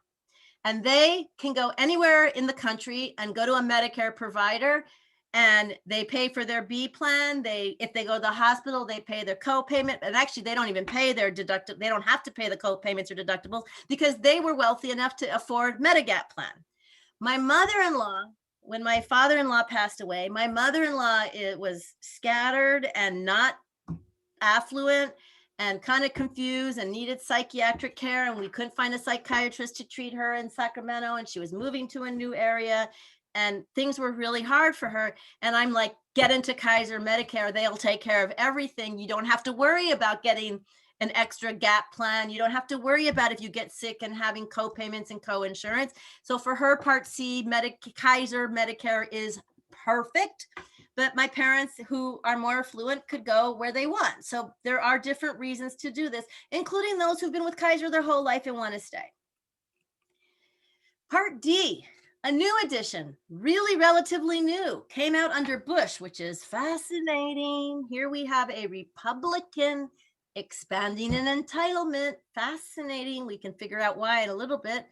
[SPEAKER 1] And they can go anywhere in the country and go to a Medicare provider, and they pay for their B plan. If they go to the hospital, they pay their co-payment, and actually they don't even pay their deductible. They don't have to pay the co-payments or deductibles because they were wealthy enough to afford Medigap plan. My mother-in-law, when my father-in-law passed away, my mother-in-law, it was scattered and not affluent and kind of confused and needed psychiatric care, and we couldn't find a psychiatrist to treat her in Sacramento, and she was moving to a new area, and things were really hard for her. And I'm like, get into Kaiser Medicare. They'll take care of everything. You don't have to worry about getting an extra gap plan. You don't have to worry about if you get sick and having co-payments and co-insurance. So for her, Part C, Kaiser Medicare is perfect. But my parents, who are more affluent, could go where they want. So there are different reasons to do this, including those who've been with Kaiser their whole life and want to stay. Part D, a new edition, really relatively new, came out under Bush, which is fascinating. Here we have a Republican expanding an entitlement. Fascinating. We can figure out why in a little bit.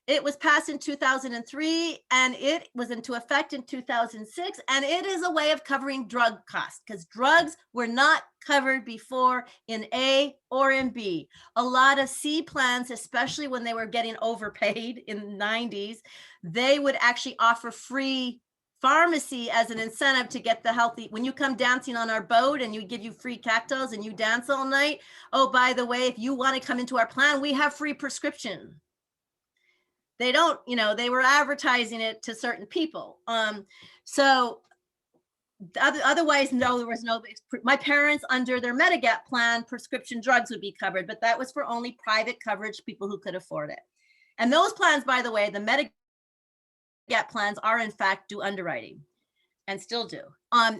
[SPEAKER 1] It was passed in 2003, and it was into effect in 2006, and it is a way of covering drug costs because drugs were not covered before in A or in B. A lot of C plans, especially when they were getting overpaid in the 90s, they would actually offer free pharmacy as an incentive to get the healthy. When you come dancing on our boat and you give you free cocktails and you dance all night, oh, by the way, if you want to come into our plan, we have free prescription. They don't, they were advertising it to certain people. So otherwise, no, there was no, my parents under their Medigap plan, prescription drugs would be covered, but that was for only private coverage, people who could afford it. And those plans, by the way, the Medigap plans are in fact do underwriting and still do.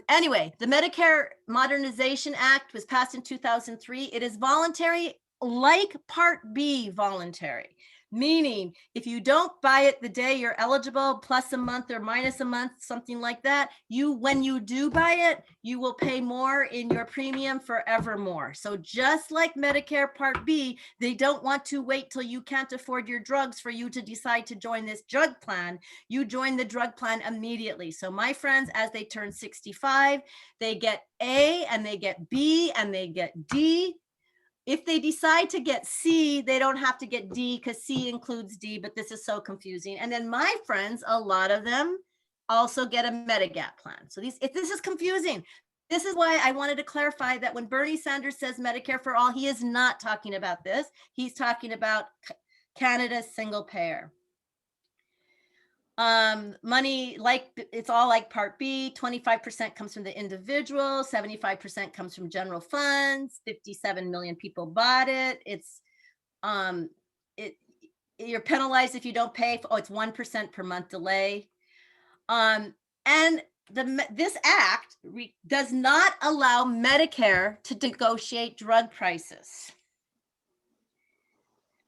[SPEAKER 1] Anyway, the Medicare Modernization Act was passed in 2003. It is voluntary, like Part B voluntary. Meaning, if you don't buy it the day you're eligible, plus a month or minus a month, something like that, when you do buy it, you will pay more in your premium forevermore. So just like Medicare Part B, they don't want to wait till you can't afford your drugs for you to decide to join this drug plan. You join the drug plan immediately. So my friends, as they turn 65, they get A and they get B and they get D. If they decide to get C, they don't have to get D because C includes D, but this is so confusing. And then my friends, a lot of them also get a Medigap plan. So this is confusing. This is why I wanted to clarify that when Bernie Sanders says Medicare for all, he is not talking about this. He's talking about Canada's single payer. Money, like it's all like Part B, 25% comes from the individual, 75% comes from general funds, 57 million people bought it. It's you're penalized if you don't pay. It's 1% per month delay. And this act does not allow Medicare to negotiate drug prices.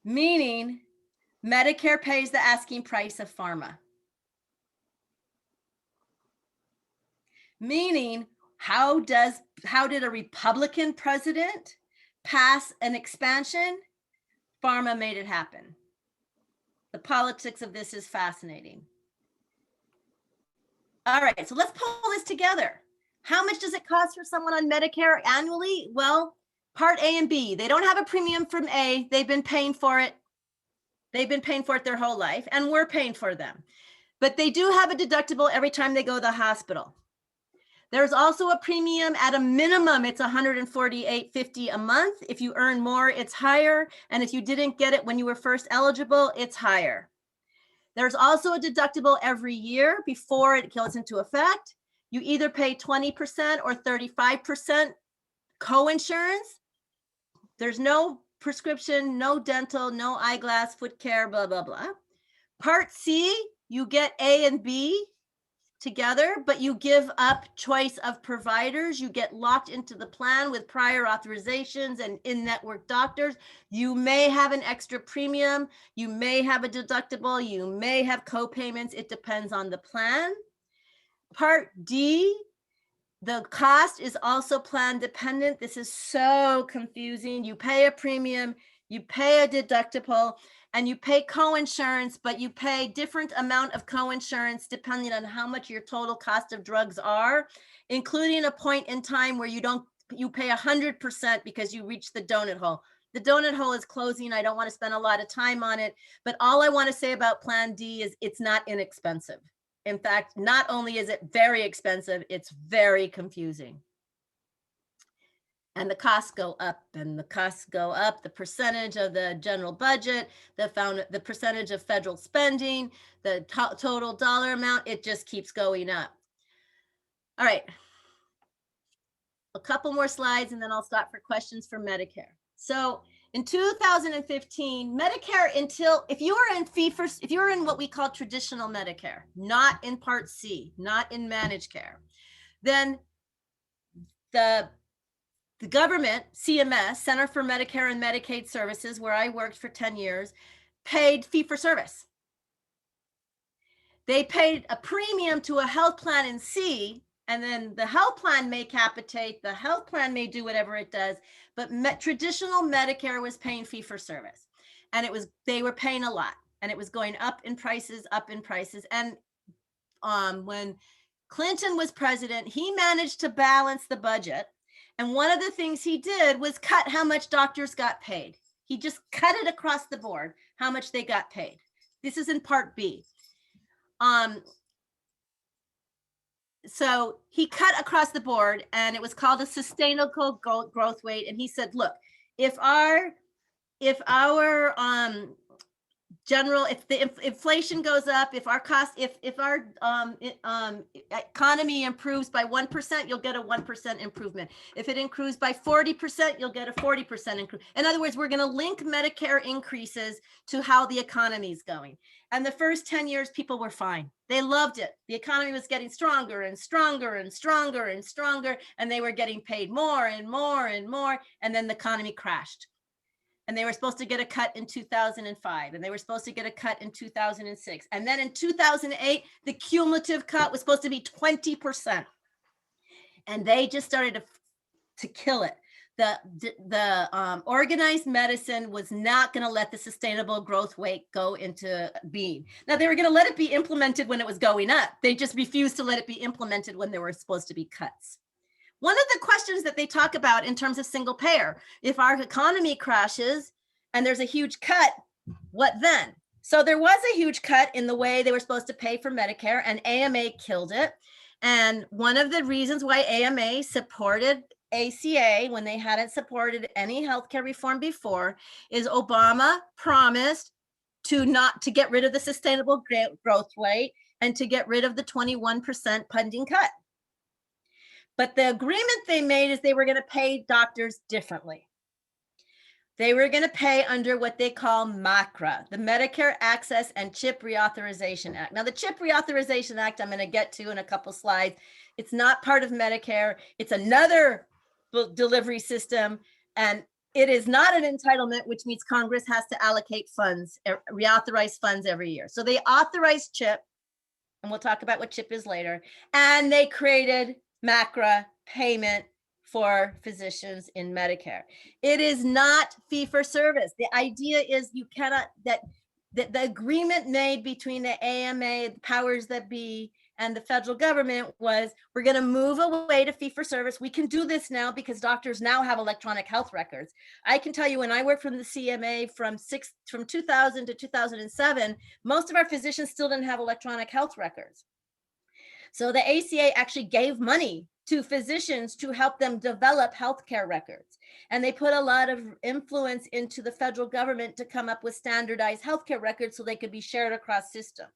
[SPEAKER 1] Meaning Medicare pays the asking price of pharma. Meaning, how did a Republican president pass an expansion? Pharma made it happen. The politics of this is fascinating. All right, so let's pull this together. How much does it cost for someone on Medicare annually? Well, Part A and B, they don't have a premium from A. They've been paying for it. They've been paying for it their whole life, and we're paying for them. But they do have a deductible every time they go to the hospital. There's also a premium at a minimum. It's $148.50 a month. If you earn more, it's higher. And if you didn't get it when you were first eligible, it's higher. There's also a deductible every year before it goes into effect. You either pay 20% or 35% co-insurance. There's no prescription, no dental, no eyeglass, foot care, blah, blah, blah. Part C, you get A and B together, but you give up choice of providers. You get locked into the plan with prior authorizations and in-network doctors. You may have an extra premium. You may have a deductible. You may have co-payments. It depends on the plan. Part D, the cost is also plan dependent. This is so confusing. You pay a premium, you pay a deductible, and you pay co-insurance, but you pay different amount of co-insurance depending on how much your total cost of drugs are, including a point in time where you pay 100% because you reach the donut hole. The donut hole is closing. I don't want to spend a lot of time on it, but all I want to say about Plan D is it's not inexpensive. In fact, not only is it very expensive, it's very confusing. And the costs go up and the costs go up, the percentage of the general budget, the percentage of federal spending, the total dollar amount, it just keeps going up. All right. A couple more slides and then I'll stop for questions for Medicare. So in 2015, Medicare, if you were in what we call traditional Medicare, not in Part C, not in managed care, then the government, CMS, Center for Medicare and Medicaid Services, where I worked for 10 years, paid fee for service. They paid a premium to a health plan in C, and then the health plan may capitate, the health plan may do whatever it does, but traditional Medicare was paying fee for service. And they were paying a lot, and it was going up in prices. And when Clinton was president, he managed to balance the budget. And one of the things he did was cut how much doctors got paid. He just cut it across the board, how much they got paid. This is in Part B. So he cut across the board, and it was called a sustainable growth rate. And he said, look, if the inflation goes up, if our economy improves by 1%, you'll get a 1% improvement. If it improves by 40%, you'll get a 40% increase. In other words, we're going to link Medicare increases to how the economy is going. And the first 10 years, people were fine. They loved it. The economy was getting stronger and stronger and stronger and stronger, and they were getting paid more and more and more. And then the economy crashed. And they were supposed to get a cut in 2005, and they were supposed to get a cut in 2006. And then in 2008, the cumulative cut was supposed to be 20%. And they just started to kill it. The organized medicine was not going to let the sustainable growth rate go into being. Now, they were going to let it be implemented when it was going up. They just refused to let it be implemented when there were supposed to be cuts. One of the questions that they talk about in terms of single payer, if our economy crashes and there's a huge cut, what then? So there was a huge cut in the way they were supposed to pay for Medicare, and AMA killed it. And one of the reasons why AMA supported ACA when they hadn't supported any healthcare reform before is Obama promised to get rid of the sustainable growth rate and to get rid of the 21% funding cut. But the agreement they made is they were going to pay doctors differently. They were going to pay under what they call MACRA, the Medicare Access and Chip Reauthorization Act. Now, the Chip Reauthorization Act, I'm going to get to in a couple slides. It's not part of Medicare. It's another delivery system, and it is not an entitlement, which means Congress has to allocate funds, reauthorize funds every year. So they authorized CHIP, and we'll talk about what CHIP is later, and they created MACRA payment for physicians in Medicare. It is not fee for service. The idea is you cannot, that the agreement made between the AMA, the powers that be, and the federal government was, we're going to move away to fee for service. We can do this now because doctors now have electronic health records. I can tell you, when I worked from the CMA from 2000 to 2007, most of our physicians still didn't have electronic health records. So the ACA actually gave money to physicians to help them develop healthcare records. And they put a lot of influence into the federal government to come up with standardized healthcare records so they could be shared across systems.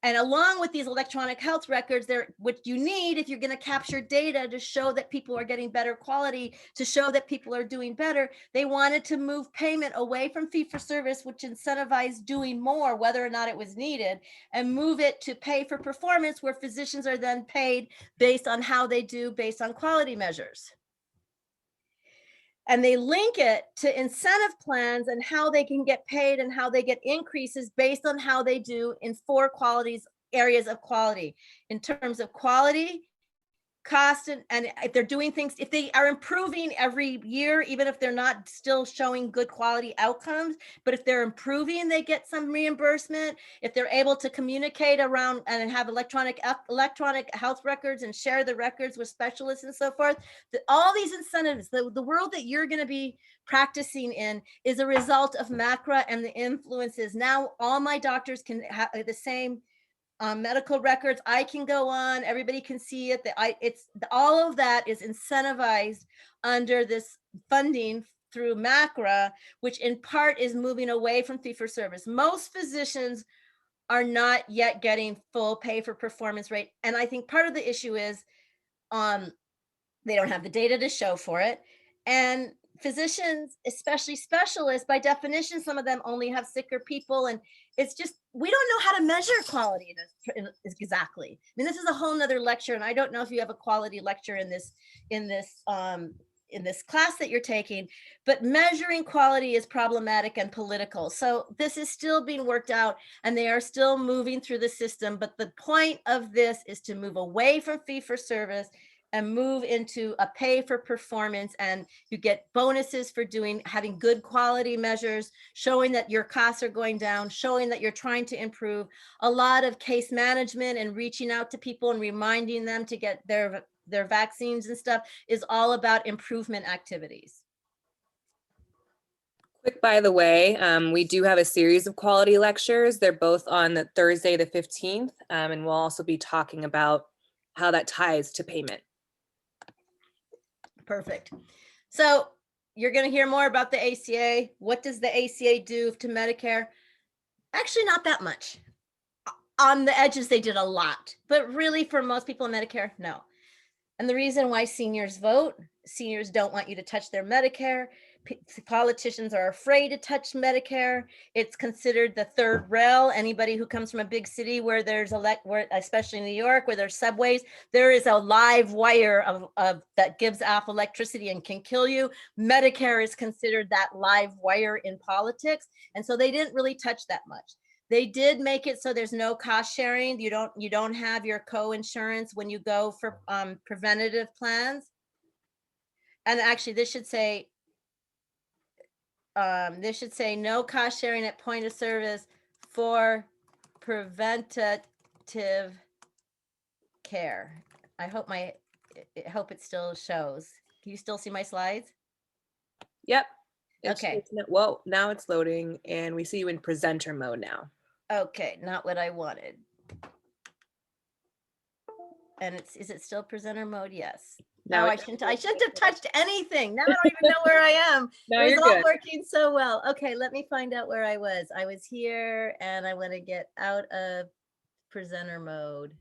[SPEAKER 1] And along with these electronic health records, they're what you need if you're going to capture data to show that people are getting better quality, to show that people are doing better. They wanted to move payment away from fee for service, which incentivized doing more, whether or not it was needed, and move it to pay for performance, where physicians are then paid based on how they do, based on quality measures. And they link it to incentive plans and how they can get paid and how they get increases based on how they do in 4 areas of quality, in terms of quality, cost, and if they're doing things, if they are improving every year, even if they're not still showing good quality outcomes, but if they're improving, they get some reimbursement. If they're able to communicate around and have electronic health records and share the records with specialists and so forth, all these incentives, the world that you're going to be practicing in is a result of MACRA and the influences. Now all my doctors can have the same medical records. I can go on, everybody can see it. It's all of that is incentivized under this funding through MACRA, which in part is moving away from fee for service. Most physicians are not yet getting full pay for performance rate. And I think part of the issue is they don't have the data to show for it. And physicians, especially specialists, by definition, some of them only have sicker people. And it's just, we don't know how to measure quality exactly. I mean, this is a whole nother lecture, and I don't know if you have a quality lecture in this class that you're taking, but measuring quality is problematic and political. So this is still being worked out, and they are still moving through the system. But the point of this is to move away from fee for service and move into a pay for performance, and you get bonuses for having good quality measures, showing that your costs are going down, showing that you're trying to improve. A lot of case management and reaching out to people and reminding them to get their vaccines and stuff is all about improvement activities.
[SPEAKER 2] Quick, by the way, we do have a series of quality lectures. They're both on the Thursday, the 15th, and we'll also be talking about how that ties to payment.
[SPEAKER 1] Perfect. So you're going to hear more about the ACA. What does the ACA do to Medicare? Actually, not that much. On the edges, they did a lot, but really for most people in Medicare, no. And the reason why seniors vote, seniors don't want you to touch their Medicare. Politicians are afraid to touch Medicare. It's considered the third rail. Anybody who comes from a big city where there's especially in New York, where there's subways, there is a live wire of that gives off electricity and can kill you. Medicare is considered that live wire in politics. And so they didn't really touch that much. They did make it so there's no cost sharing. You don't have your co-insurance when you go for preventative plans. And actually this should say no cost sharing at point of service for preventative care. I hope it still shows. Can you still see my slides?
[SPEAKER 2] Yep.
[SPEAKER 1] Okay.
[SPEAKER 2] Well, now it's loading and we see you in presenter mode now.
[SPEAKER 1] Okay, not what I wanted. And is it still presenter mode? Yes.
[SPEAKER 2] Now
[SPEAKER 1] I shouldn't have touched anything. Now I don't even know where I am.
[SPEAKER 2] No,
[SPEAKER 1] It was
[SPEAKER 2] you're
[SPEAKER 1] all
[SPEAKER 2] good.
[SPEAKER 1] working so well. Okay, let me find out where I was. I was here and I want to get out of presenter mode.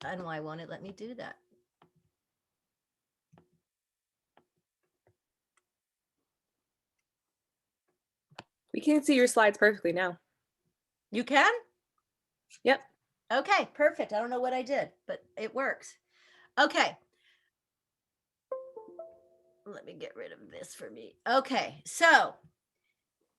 [SPEAKER 1] And why won't it let me do that?
[SPEAKER 2] We can see your slides perfectly now.
[SPEAKER 1] You can?
[SPEAKER 2] Yep.
[SPEAKER 1] Okay, perfect. I don't know what I did, but it works. Okay. Let me get rid of this for me. Okay, so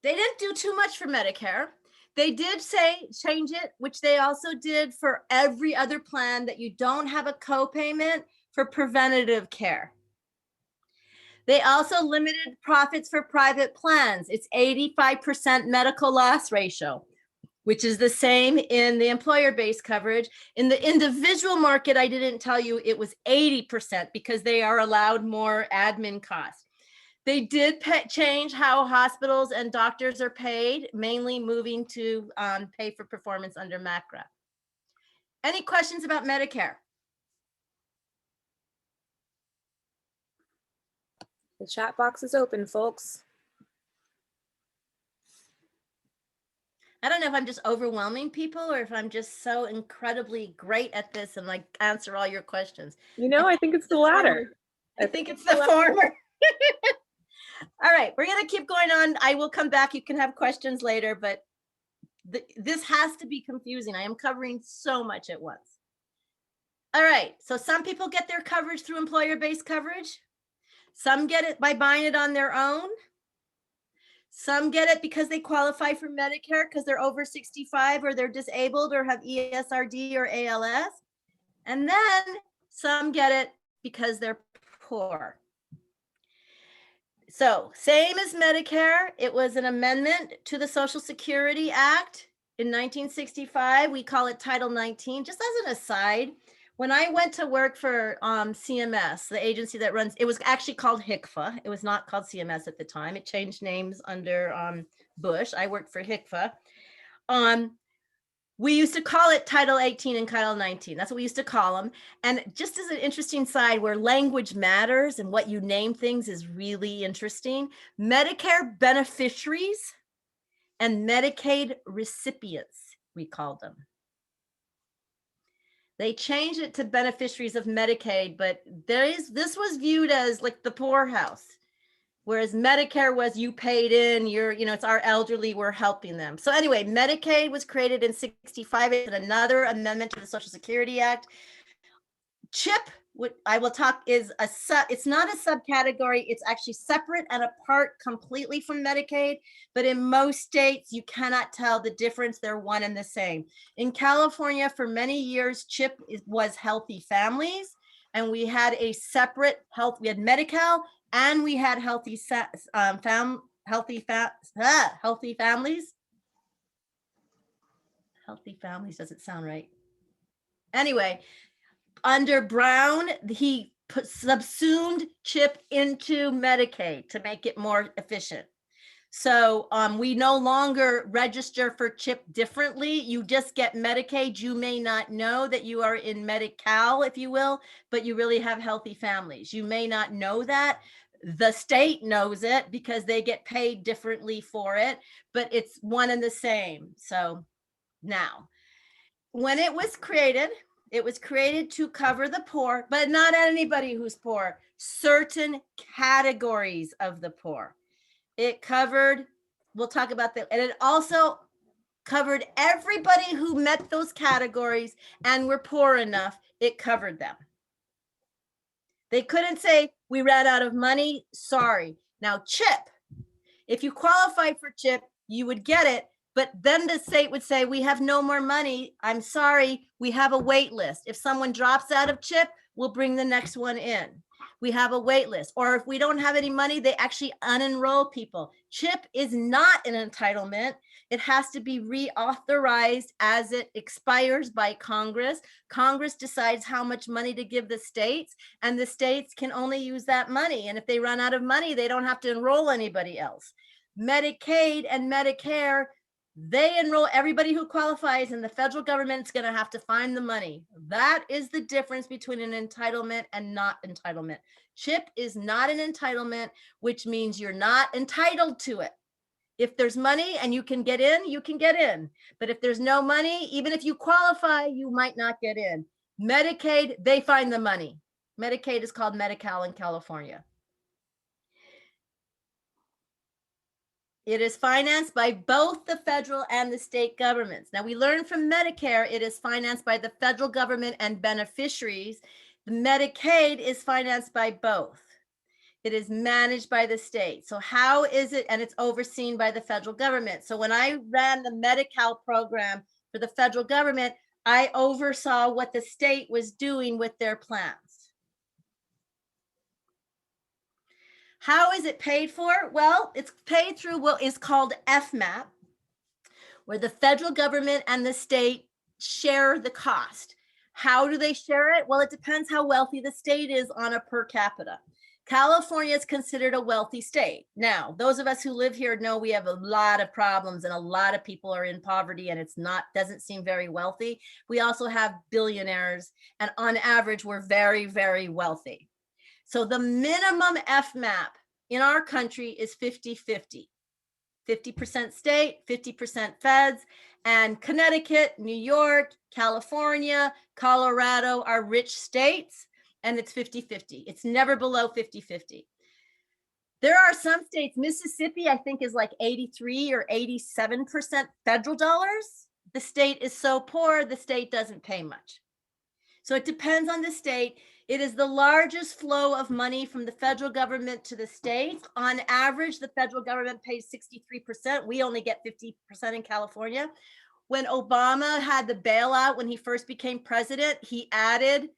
[SPEAKER 1] they didn't do too much for Medicare. They did say change it, which they also did for every other plan, that you don't have a copayment for preventative care. They also limited profits for private plans. It's 85% medical loss ratio, which is the same in the employer-based coverage. In the individual market, I didn't tell you it was 80% because they are allowed more admin costs. They did change how hospitals and doctors are paid, mainly moving to pay for performance under MACRA. Any questions about Medicare?
[SPEAKER 2] The chat box is open, folks.
[SPEAKER 1] I don't know if I'm just overwhelming people or if I'm just so incredibly great at this and like answer all your questions.
[SPEAKER 2] I think it's the latter.
[SPEAKER 1] I think it's the former. All right, we're going to keep going on. I will come back. You can have questions later, but this has to be confusing. I am covering so much at once. All right, so some people get their coverage through employer-based coverage. Some get it by buying it on their own. Some get it because they qualify for Medicare because they're over 65 or they're disabled or have ESRD or ALS. And then some get it because they're poor. So same as Medicare, it was an amendment to the Social Security Act in 1965. We call it Title 19. Just as an aside, when I went to work for CMS, the agency that runs, it was actually called HCFA. It was not called CMS at the time. It changed names under Bush. I worked for HCFA. We used to call it Title 18 and Title 19. That's what we used to call them. And just as an interesting side where language matters and what you name things is really interesting, Medicare beneficiaries and Medicaid recipients, we called them. They changed it to beneficiaries of Medicaid, but this was viewed as like the poorhouse. Whereas Medicare was you paid in, it's our elderly, we're helping them. So anyway, Medicaid was created in 65, it's another amendment to the Social Security Act. CHIP, what I will talk is it's not a subcategory, it's actually separate and apart completely from Medicaid, but in most states, you cannot tell the difference, they're one and the same. In California, for many years, CHIP was Healthy Families, and we had a separate health, we had Medi-Cal, and we had healthy families. Healthy families doesn't sound right. Anyway, under Brown, he subsumed CHIP into Medicaid to make it more efficient. So we no longer register for CHIP differently. You just get Medicaid. You may not know that you are in Medi-Cal, if you will, but you really have healthy families. You may not know that. The state knows it because they get paid differently for it, but it's one and the same. So now, when it was created to cover the poor, but not anybody who's poor, certain categories of the poor. It covered, we'll talk about that, and it also covered everybody who met those categories and were poor enough, it covered them. They couldn't say, we ran out of money, sorry. Now CHIP, if you qualify for CHIP, you would get it, but then the state would say, we have no more money, I'm sorry, we have a wait list. If someone drops out of CHIP, we'll bring the next one in. We have a wait list. Or if we don't have any money, they actually unenroll people. CHIP is not an entitlement. It has to be reauthorized as it expires by Congress. Congress decides how much money to give the states, and the states can only use that money. And if they run out of money, they don't have to enroll anybody else. Medicaid and Medicare, they enroll everybody who qualifies, and the federal government's going to have to find the money. That is the difference between an entitlement and not entitlement. CHIP is not an entitlement, which means you're not entitled to it. If there's money and you can get in, you can get in. But if there's no money, even if you qualify, you might not get in. Medicaid, they find the money. Medicaid is called Medi-Cal in California. It is financed by both the federal and the state governments. Now, we learned from Medicare, it is financed by the federal government and beneficiaries. The Medicaid is financed by both. It is managed by the state. So how is it? And it's overseen by the federal government. So when I ran the Medi-Cal program for the federal government, I oversaw what the state was doing with their plans. How is it paid for? Well, it's paid through what is called FMAP, where the federal government and the state share the cost. How do they share it? Well, it depends how wealthy the state is on a per capita. California is considered a wealthy state. Now, those of us who live here know we have a lot of problems and a lot of people are in poverty and doesn't seem very wealthy. We also have billionaires, and on average, we're very, very wealthy. So the minimum FMAP in our country is 50-50. 50% state, 50% feds, and Connecticut, New York, California, Colorado are rich states, and it's 50-50. It's never below 50-50. There are some states, Mississippi, I think is like 83 or 87% federal dollars. The state is so poor, the state doesn't pay much. So it depends on the state. It is the largest flow of money from the federal government to the states. On average, the federal government pays 63%. We only get 50% in California. When Obama had the bailout, when he first became president, he added,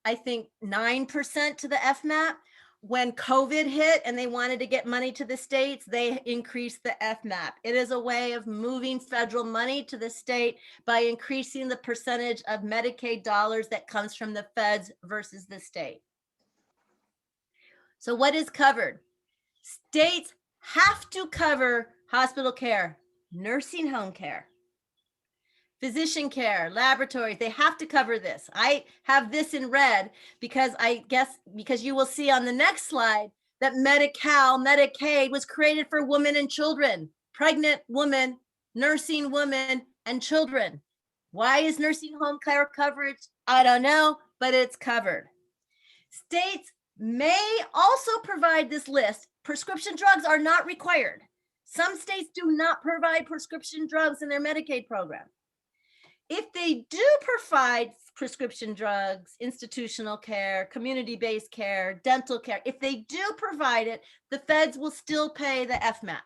[SPEAKER 1] I think, 9% to the FMAP. When COVID hit and they wanted to get money to the states, they increased the FMAP. It is a way of moving federal money to the state by increasing the percentage of Medicaid dollars that comes from the feds versus the state. So what is covered? States have to cover hospital care, nursing home care, physician care, laboratories. They have to cover this. I have this in red because because you will see on the next slide that Medi-Cal, Medicaid was created for women and children, pregnant women, nursing women, and children. Why is nursing home care coverage? I don't know, but it's covered. States may also provide this list. Prescription drugs are not required. Some states do not provide prescription drugs in their Medicaid program. If they do provide prescription drugs, institutional care, community-based care, dental care, if they do provide it, the feds will still pay the FMAP.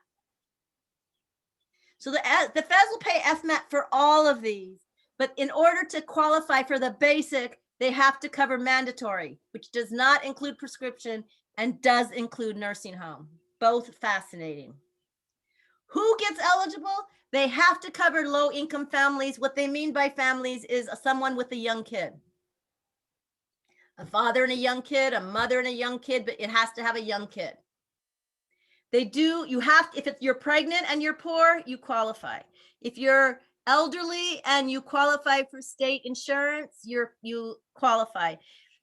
[SPEAKER 1] So the feds will pay FMAP for all of these, but in order to qualify for the basic, they have to cover mandatory, which does not include prescription and does include nursing home. Both fascinating. Who gets eligible? They have to cover low-income families. What they mean by families is someone with a young kid. A father and a young kid, a mother and a young kid, but it has to have a young kid. They do, you have, if you're pregnant and you're poor, you qualify. If you're elderly and you qualify for state insurance, you qualify.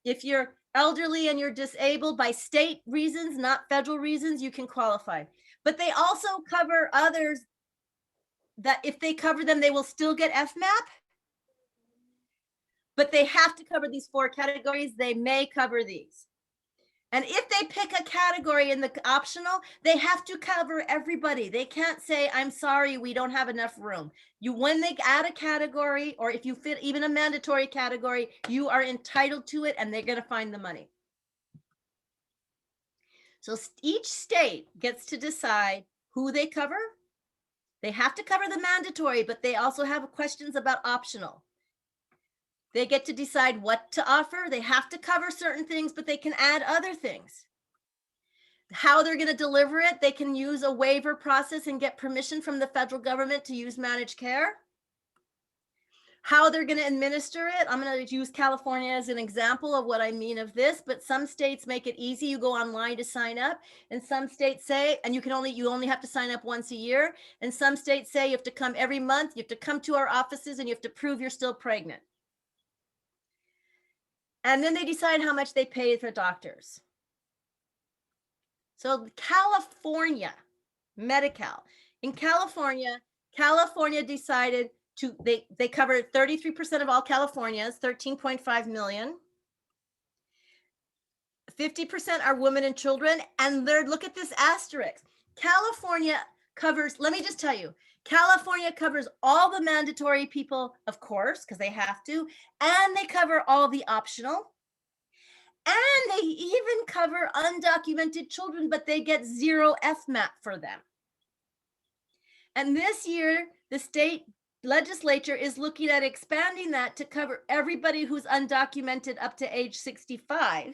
[SPEAKER 1] If you're elderly and you're disabled by state reasons, not federal reasons, you can qualify. But they also cover others that if they cover them, they will still get FMAP. But they have to cover these 4 categories. They may cover these. And if they pick a category in the optional, they have to cover everybody. They can't say, I'm sorry, we don't have enough room. When they add a category, or if you fit even a mandatory category, you are entitled to it and they're going to find the money. So each state gets to decide who they cover. They have to cover the mandatory, but they also have questions about optional. They get to decide what to offer. They have to cover certain things, but they can add other things. How they're going to deliver it, they can use a waiver process and get permission from the federal government to use managed care. How they're going to administer it, I'm going to use California as an example of what I mean of this, but some states make it easy. You go online to sign up, and some states say, and you only have to sign up once a year, and some states say you have to come every month, you have to come to our offices, and you have to prove you're still pregnant. And then they decide how much they pay for doctors. So California, Medi-Cal. In California decided they covered 33% of all Californians, 13.5 million. 50% are women and children. And look at this asterisk. California covers, let me just tell you, California covers all the mandatory people, of course, because they have to, and they cover all the optional. And they even cover undocumented children, but they get 0 FMAP for them. And this year, the state legislature is looking at expanding that to cover everybody who's undocumented up to age 65.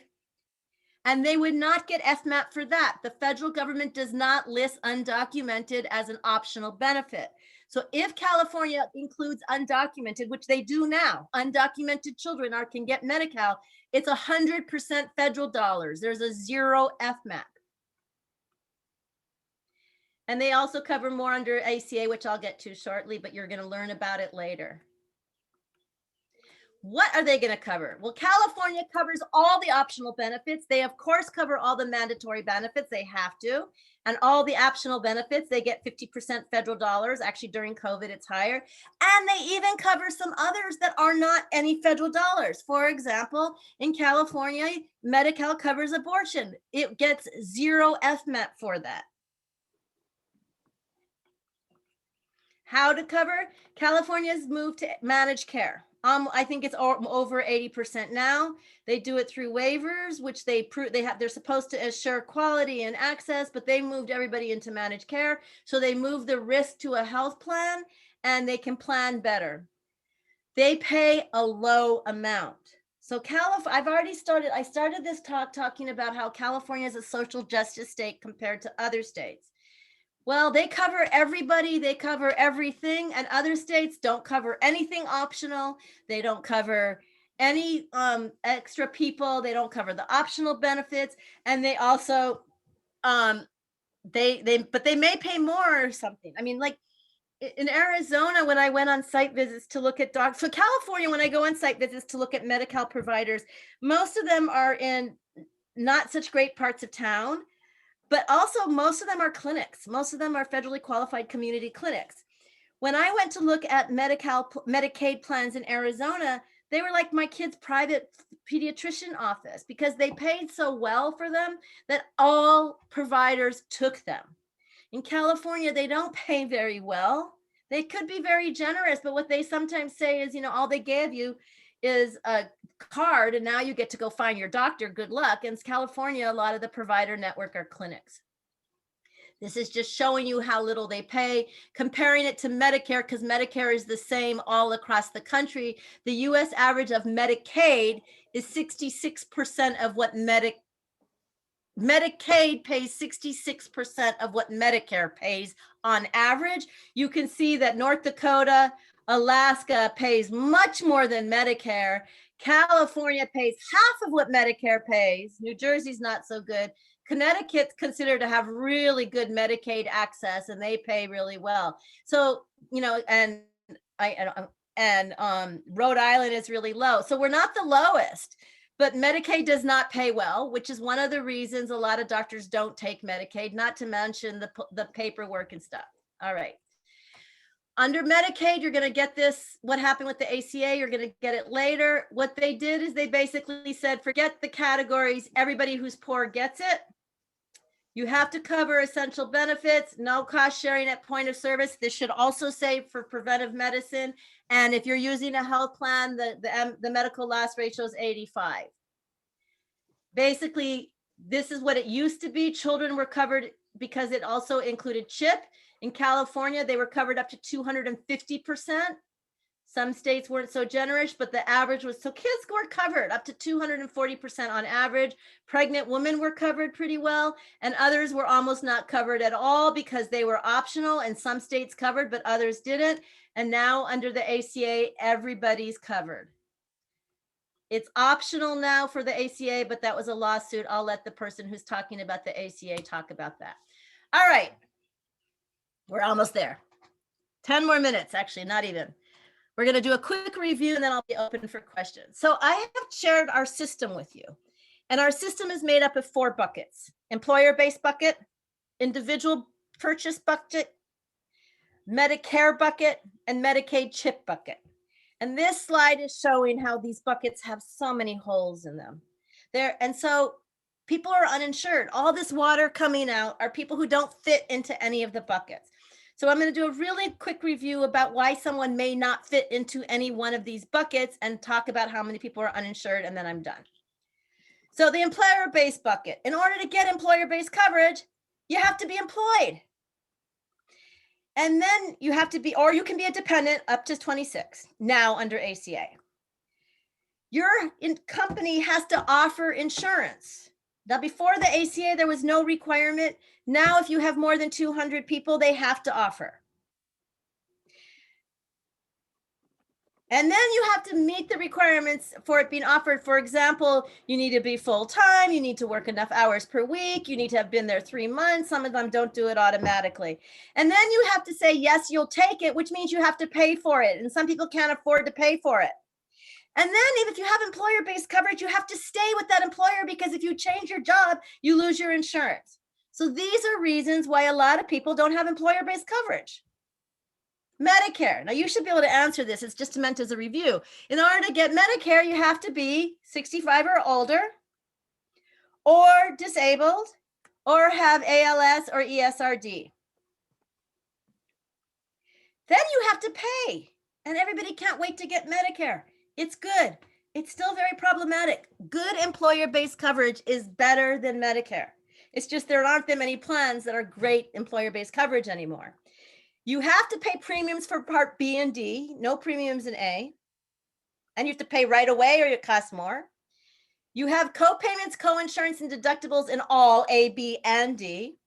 [SPEAKER 1] And they would not get FMAP for that. The federal government does not list undocumented as an optional benefit. So if California includes undocumented, which they do now, undocumented children can get Medi-Cal, it's 100% federal dollars. There's a 0 FMAP. And they also cover more under ACA, which I'll get to shortly, but you're going to learn about it later. What are they going to cover? Well, California covers all the optional benefits. They, of course, cover all the mandatory benefits. They have to. And all the optional benefits, they get 50% federal dollars. Actually, during COVID, it's higher. And they even cover some others that are not any federal dollars. For example, in California, Medi-Cal covers abortion. It gets 0 FMAP for that. How to cover? California's moved to managed care. I think it's over 80% now. They do it through waivers, which they're supposed to assure quality and access, but they moved everybody into managed care. So they move the risk to a health plan and they can plan better. They pay a low amount. So I started this talk talking about how California is a social justice state compared to other states. Well, they cover everybody, they cover everything, and other states don't cover anything optional. They don't cover any extra people. They don't cover the optional benefits, and they also but they may pay more or something. I mean, like in Arizona, when I went on site visits to look at docs, so California, when I go on site visits to look at Medi-Cal providers, most of them are in not such great parts of town. But also most of them are clinics. Most of them are federally qualified community clinics. When I went to look at Medicaid plans in Arizona, they were like my kid's private pediatrician office because they paid so well for them that all providers took them. In California, they don't pay very well. They could be very generous, but what they sometimes say is, all they gave you is a card and now you get to go find your doctor. Good luck. In California, a lot of the provider network are clinics. This is just showing you how little they pay, comparing it to Medicare, because Medicare is the same all across the country. The US average of Medicaid is 66% of what Medicaid pays 66% of what Medicare pays on average. You can see that North Dakota, Alaska pays much more than Medicare. California pays half of what Medicare pays. New Jersey's not so good. Connecticut's considered to have really good Medicaid access and they pay really well. So, and Rhode Island is really low. So we're not the lowest, but Medicaid does not pay well, which is one of the reasons a lot of doctors don't take Medicaid, not to mention the paperwork and stuff. All right. Under Medicaid, you're going to get this, what happened with the ACA, you're going to get it later. What they did is they basically said, forget the categories, everybody who's poor gets it. You have to cover essential benefits, no cost sharing at point of service. This should also say for preventive medicine. And if you're using a health plan, the medical loss ratio is 85. Basically, this is what it used to be. Children were covered because it also included CHIP. In California, they were covered up to 250%. Some states weren't so generous, but the average was, so kids were covered up to 240% on average. Pregnant women were covered pretty well, and others were almost not covered at all because they were optional, and some states covered, but others didn't. And now under the ACA, everybody's covered. It's optional now for the ACA, but that was a lawsuit. I'll let the person who's talking about the ACA talk about that. All right. We're almost there. 10 more minutes, actually, not even. We're going to do a quick review and then I'll be open for questions. So I have shared our system with you. And our system is made up of 4 buckets: employer-based bucket, individual purchase bucket, Medicare bucket, and Medicaid CHIP bucket. And this slide is showing how these buckets have so many holes in them. And so people are uninsured. All this water coming out are people who don't fit into any of the buckets. So I'm going to do a really quick review about why someone may not fit into any one of these buckets and talk about how many people are uninsured, and then I'm done. So the employer-based bucket, in order to get employer-based coverage, you have to be employed. And then you have to be, or you can be a dependent up to 26 now under ACA. Your company has to offer insurance. Now, before the ACA, there was no requirement. Now, if you have more than 200 people, they have to offer. And then you have to meet the requirements for it being offered. For example, you need to be full-time, you need to work enough hours per week, you need to have been there 3 months. Some of them don't do it automatically. And then you have to say, yes, you'll take it, which means you have to pay for it. And some people can't afford to pay for it. And then if you have employer-based coverage, you have to stay with that employer because if you change your job, you lose your insurance. So these are reasons why a lot of people don't have employer-based coverage. Medicare. Now you should be able to answer this. It's just meant as a review. In order to get Medicare, you have to be 65 or older, or disabled, or have ALS or ESRD. Then you have to pay, and everybody can't wait to get Medicare. It's good. It's still very problematic. Good employer-based coverage is better than Medicare. It's just there aren't that many plans that are great employer-based coverage anymore. You have to pay premiums for Part B and D, no premiums in A. And you have to pay right away or it costs more. You have co-payments, co-insurance, and deductibles in all A, B, and D.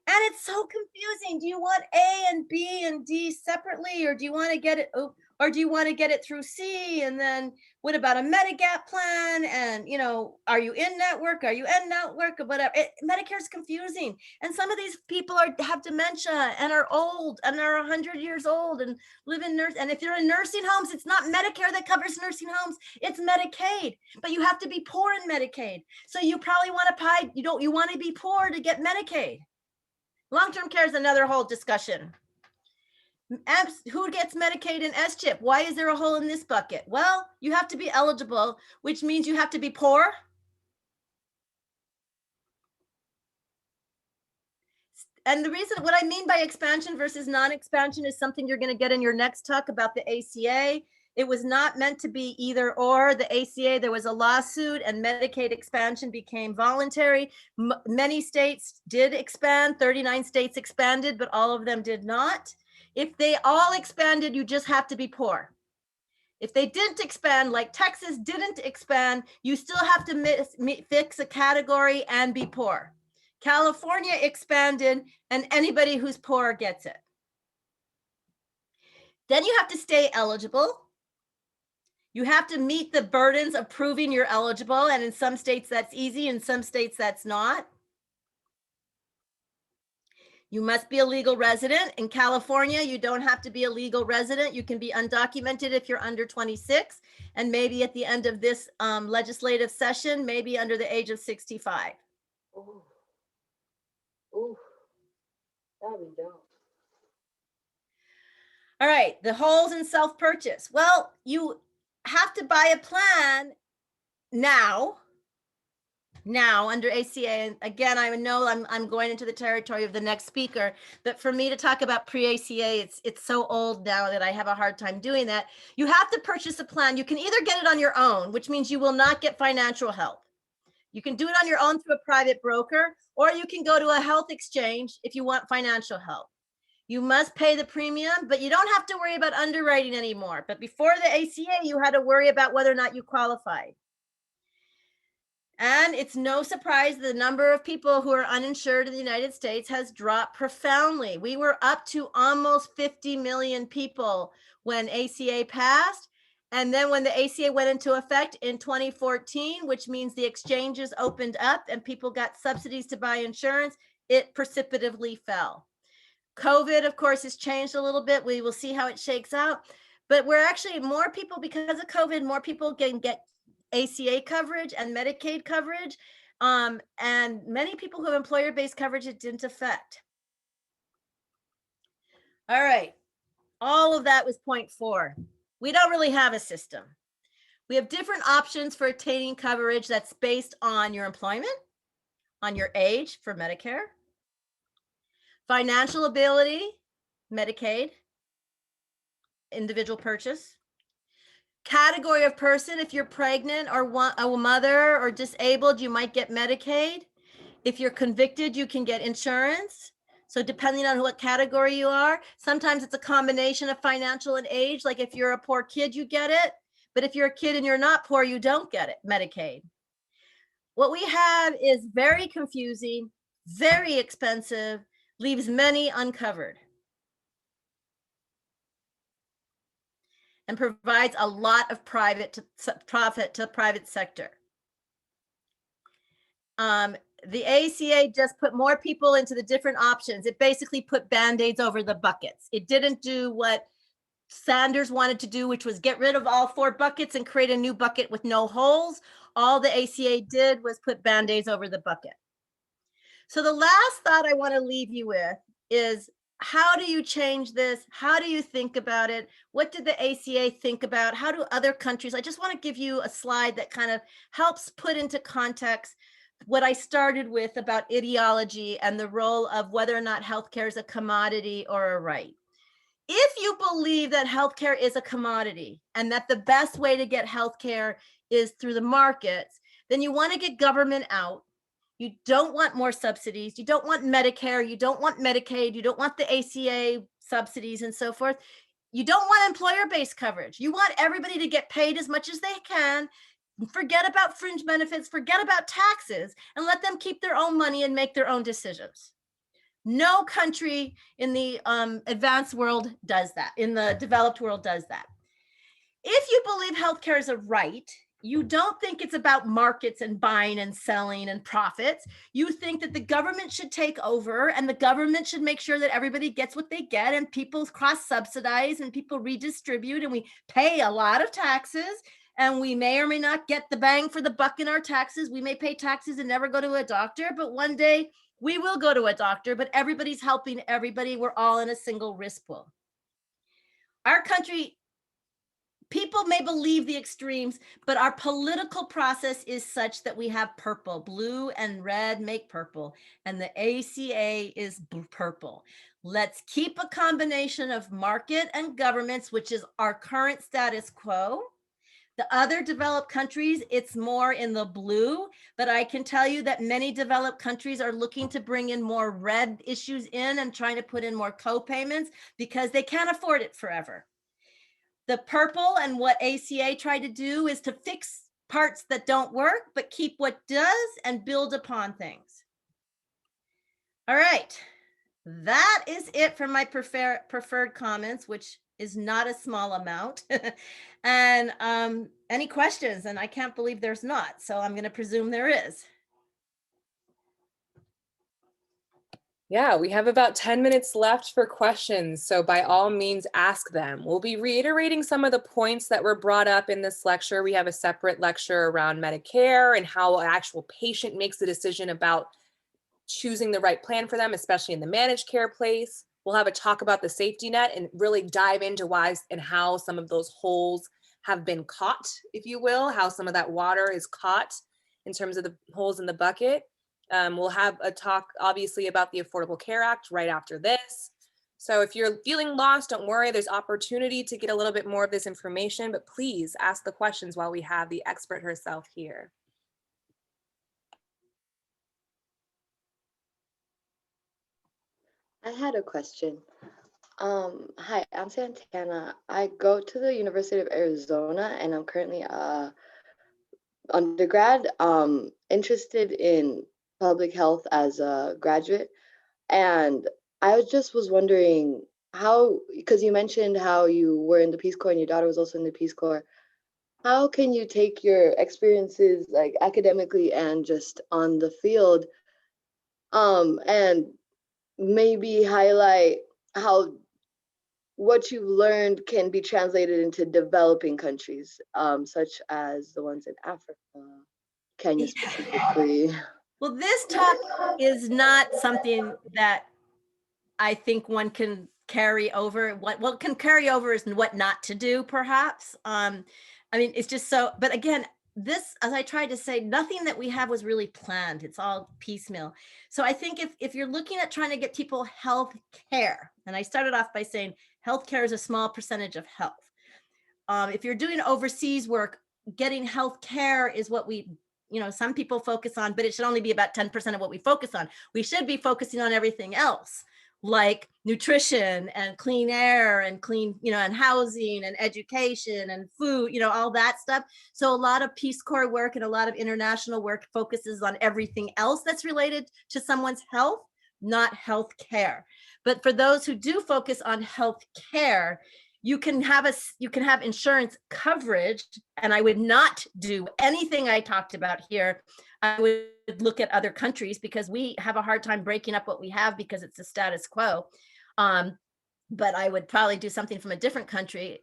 [SPEAKER 1] And it's so confusing. Do you want A and B and D separately, or do you want to get it, or do you want to get it through C? And then what about a Medigap plan? And, you know, are you in network? Are you end network or whatever? Medicare is confusing. And some of these people have dementia and are old and are 100 years old and live in nurse. And if you're in nursing homes, it's not Medicare that covers nursing homes. It's Medicaid, but you have to be poor in Medicaid. So you probably want to pay, you want to be poor to get Medicaid. Long-term care is another whole discussion. Who gets Medicaid and SCHIP? Why is there a hole in this bucket? Well, you have to be eligible, which means you have to be poor. And the reason, what I mean by expansion versus non-expansion is something you're going to get in your next talk about the ACA. It was not meant to be either or. The ACA, there was a lawsuit and Medicaid expansion became voluntary. Many states did expand, 39 states expanded, but all of them did not. If they all expanded, you just have to be poor. If they didn't expand, like Texas didn't expand, you still have to fix a category and be poor. California expanded and anybody who's poor gets it. Then you have to stay eligible. You have to meet the burdens of proving you're eligible. And in some states that's easy, in some states that's not. You must be a legal resident. In California, you don't have to be a legal resident. You can be undocumented if you're under 26, and maybe at the end of this legislative session, maybe under the age of 65.
[SPEAKER 2] Ooh, that'd be dope.
[SPEAKER 1] All right, the holes in self-purchase. Well, you have to buy a plan now under ACA. And again, I know I'm going into the territory of the next speaker, but for me to talk about pre-ACA, it's so old now that I have a hard time doing that. You have to purchase a plan. You can either get it on your own, which means you will not get financial help. You can do it on your own through a private broker, or you can go to a health exchange if you want financial help. You must pay the premium, but you don't have to worry about underwriting anymore. But before the ACA, you had to worry about whether or not you qualified. And it's no surprise the number of people who are uninsured in the United States has dropped profoundly. We were up to almost 50 million people when ACA passed. And then when the ACA went into effect in 2014, which means the exchanges opened up and people got subsidies to buy insurance, it precipitously fell. COVID, of course, has changed a little bit. We will see how it shakes out. But we're actually more people, because of COVID, more people can get ACA coverage and Medicaid coverage. And many people who have employer-based coverage, it didn't affect. All right. All of that was point 4. We don't really have a system. We have different options for attaining coverage that's based on your employment, on your age for Medicare, financial ability, Medicaid, individual purchase, category of person. If you're pregnant or a mother or disabled, you might get Medicaid. If you're convicted, you can get insurance. So depending on what category you are, sometimes it's a combination of financial and age. Like if you're a poor kid, you get it. But if you're a kid and you're not poor, you don't get it, Medicaid. What we have is very confusing, very expensive, leaves many uncovered, and provides a lot of profit to private sector. The ACA just put more people into the different options. It basically put Band-Aids over the buckets. It didn't do what Sanders wanted to do, which was get rid of all 4 buckets and create a new bucket with no holes. All the ACA did was put Band-Aids over the bucket. So the last thought I want to leave you with is, how do you change this? How do you think about it? What did the ACA think about? How do other countries? I just want to give you a slide that kind of helps put into context what I started with about ideology and the role of whether or not healthcare is a commodity or a right. If you believe that healthcare is a commodity and that the best way to get healthcare is through the markets, then you want to get government out. You don't want more subsidies. You don't want Medicare. You don't want Medicaid. You don't want the ACA subsidies and so forth. You don't want employer-based coverage. You want everybody to get paid as much as they can. Forget about fringe benefits, forget about taxes, and let them keep their own money and make their own decisions. No country in the advanced world does that, in the developed world does that. If you believe healthcare is a right, you don't think it's about markets and buying and selling and profits. You think that the government should take over and the government should make sure that everybody gets what they get and people cross-subsidize and people redistribute and we pay a lot of taxes and we may or may not get the bang for the buck in our taxes. We may pay taxes and never go to a doctor, but one day we will go to a doctor, but everybody's helping everybody. We're all in a single risk pool. Our country, people may believe the extremes, but our political process is such that we have purple. Blue and red make purple, and the ACA is purple. Let's keep a combination of market and governments, which is our current status quo. The other developed countries, it's more in the blue, but I can tell you that many developed countries are looking to bring in more red issues in and trying to put in more co-payments because they can't afford it forever. The purple and what ACA tried to do is to fix parts that don't work, but keep what does and build upon things. All right, that is it for my preferred comments, which is not a small amount. And any questions? And I can't believe there's not, so I'm going to presume there is.
[SPEAKER 2] Yeah, we have about 10 minutes left for questions, so by all means ask them. We'll be reiterating some of the points that were brought up in this lecture. We have a separate lecture around Medicare and how an actual patient makes the decision about choosing the right plan for them, especially in the managed care place. We'll have a talk about the safety net and really dive into why and how some of those holes have been caught, if you will, how some of that water is caught in terms of the holes in the bucket. We'll have a talk, obviously, about the Affordable Care Act right after this. So if you're feeling lost, don't worry, there's opportunity to get a little bit more of this information, but please ask the questions while we have the expert herself here.
[SPEAKER 6] I had a question. Hi, I'm Santana. I go to the University of Arizona and I'm currently a undergrad, interested in public health as a graduate. And I was wondering how, because you mentioned how you were in the Peace Corps and your daughter was also in the Peace Corps, how can you take your experiences like academically and just on the field, and maybe highlight how what you've learned can be translated into developing countries, such as the ones in Africa, Kenya specifically.
[SPEAKER 1] Well, this talk is not something that I think one can carry over. What can carry over is what not to do, perhaps. I mean, it's just so, but again, this, as I tried to say, nothing that we have was really planned. It's all piecemeal. So I think if you're looking at trying to get people health care, and I started off by saying healthcare is a small percentage of health. If you're doing overseas work, getting health care is what we, some people focus on, but it should only be about 10% of what we focus on. We should be focusing on everything else, like nutrition and clean air and clean, and housing and education and food, all that stuff. So a lot of Peace Corps work and a lot of international work focuses on everything else that's related to someone's health, not health care. But for those who do focus on health care, you can have insurance coverage, and I would not do anything I talked about here. I would look at other countries because we have a hard time breaking up what we have because it's the status quo. but I would probably do something from a different country.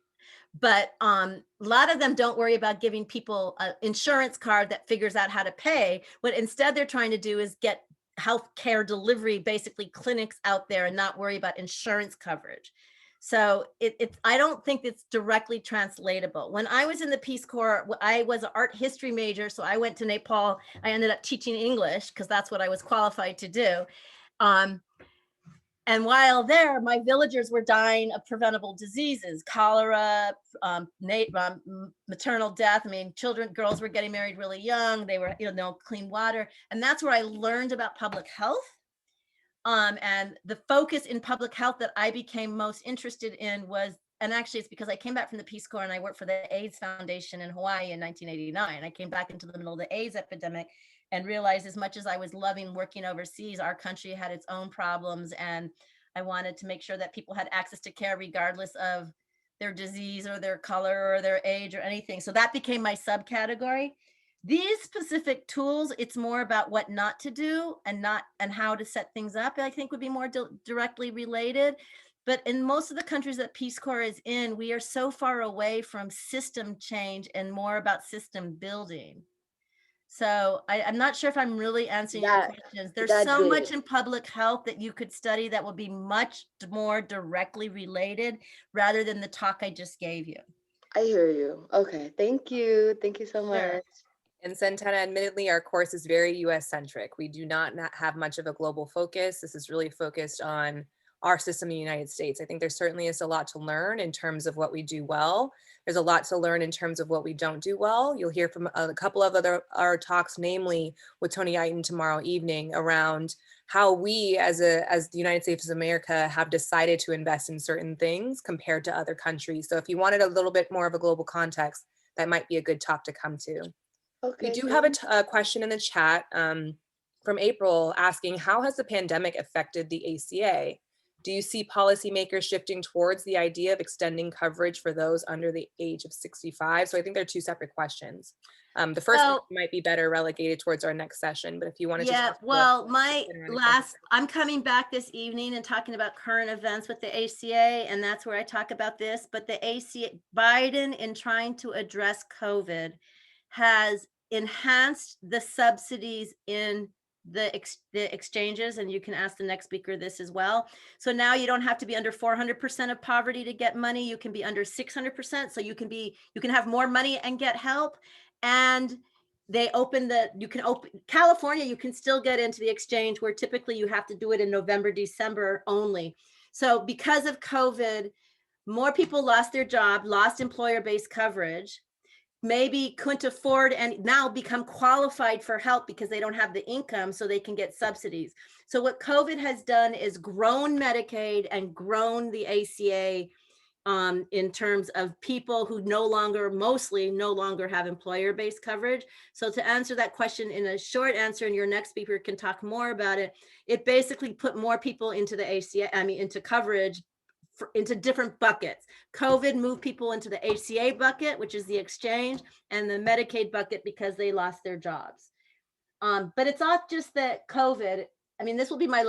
[SPEAKER 1] But a lot of them don't worry about giving people an insurance card that figures out how to pay. What instead they're trying to do is get healthcare delivery, basically clinics out there, and not worry about insurance coverage. So I don't think it's directly translatable. When I was in the Peace Corps, I was an art history major, so I went to Nepal. I ended up teaching English because that's what I was qualified to do. And while there, my villagers were dying of preventable diseases, cholera, maternal death. I mean, girls were getting married really young. They were, no clean water. And that's where I learned about public health. And the focus in public health that I became most interested in was, and actually it's because I came back from the Peace Corps and I worked for the AIDS Foundation in Hawaii in 1989. I came back into the middle of the AIDS epidemic and realized, as much as I was loving working overseas, our country had its own problems. And I wanted to make sure that people had access to care regardless of their disease or their color or their age or anything. So that became my subcategory. These specific tools, it's more about what not to do and how to set things up, I think would be more directly related. But in most of the countries that Peace Corps is in, we are so far away from system change and more about system building. So I'm not sure if I'm really answering your questions. There's so much in public health that you could study that will be much more directly related rather than the talk I just gave you.
[SPEAKER 6] I hear you. Okay, thank you. Thank you so much.
[SPEAKER 2] And Santana, admittedly, our course is very US centric. We do not have much of a global focus. This is really focused on our system in the United States. I think there certainly is a lot to learn in terms of what we do well. There's a lot to learn in terms of what we don't do well. You'll hear from a couple of our talks, namely with Tony Eiten tomorrow evening, around how we as the United States of America have decided to invest in certain things compared to other countries. So if you wanted a little bit more of a global context, that might be a good talk to come to.
[SPEAKER 6] Okay,
[SPEAKER 2] we do have a question in the chat from April asking, how has the pandemic affected the ACA? Do you see policymakers shifting towards the idea of extending coverage for those under the age of 65? So I think they're two separate questions. The first one might be better relegated towards our next session, but if you wanted to talk
[SPEAKER 1] well, I'm coming back this evening and talking about current events with the ACA, and that's where I talk about this. But the ACA, Biden, in trying to address COVID, has enhanced the subsidies in the exchanges, and you can ask the next speaker this as well. So now you don't have to be under 400% of poverty to get money. You can be under 600%. So you can have more money and get help. And they California, you can still get into the exchange, where typically you have to do it in November, December only. So because of COVID, more people lost their job, lost employer-based coverage, maybe couldn't afford and now become qualified for help because they don't have the income, so they can get subsidies. So what COVID has done is grown Medicaid and grown the ACA in terms of people who mostly no longer have employer-based coverage. So to answer that question in a short answer, and your next speaker can talk more about it, it basically put more people into the ACA, into coverage, into different buckets. COVID moved people into the ACA bucket, which is the exchange, and the Medicaid bucket because they lost their jobs. But it's not just that COVID. I mean, this will be my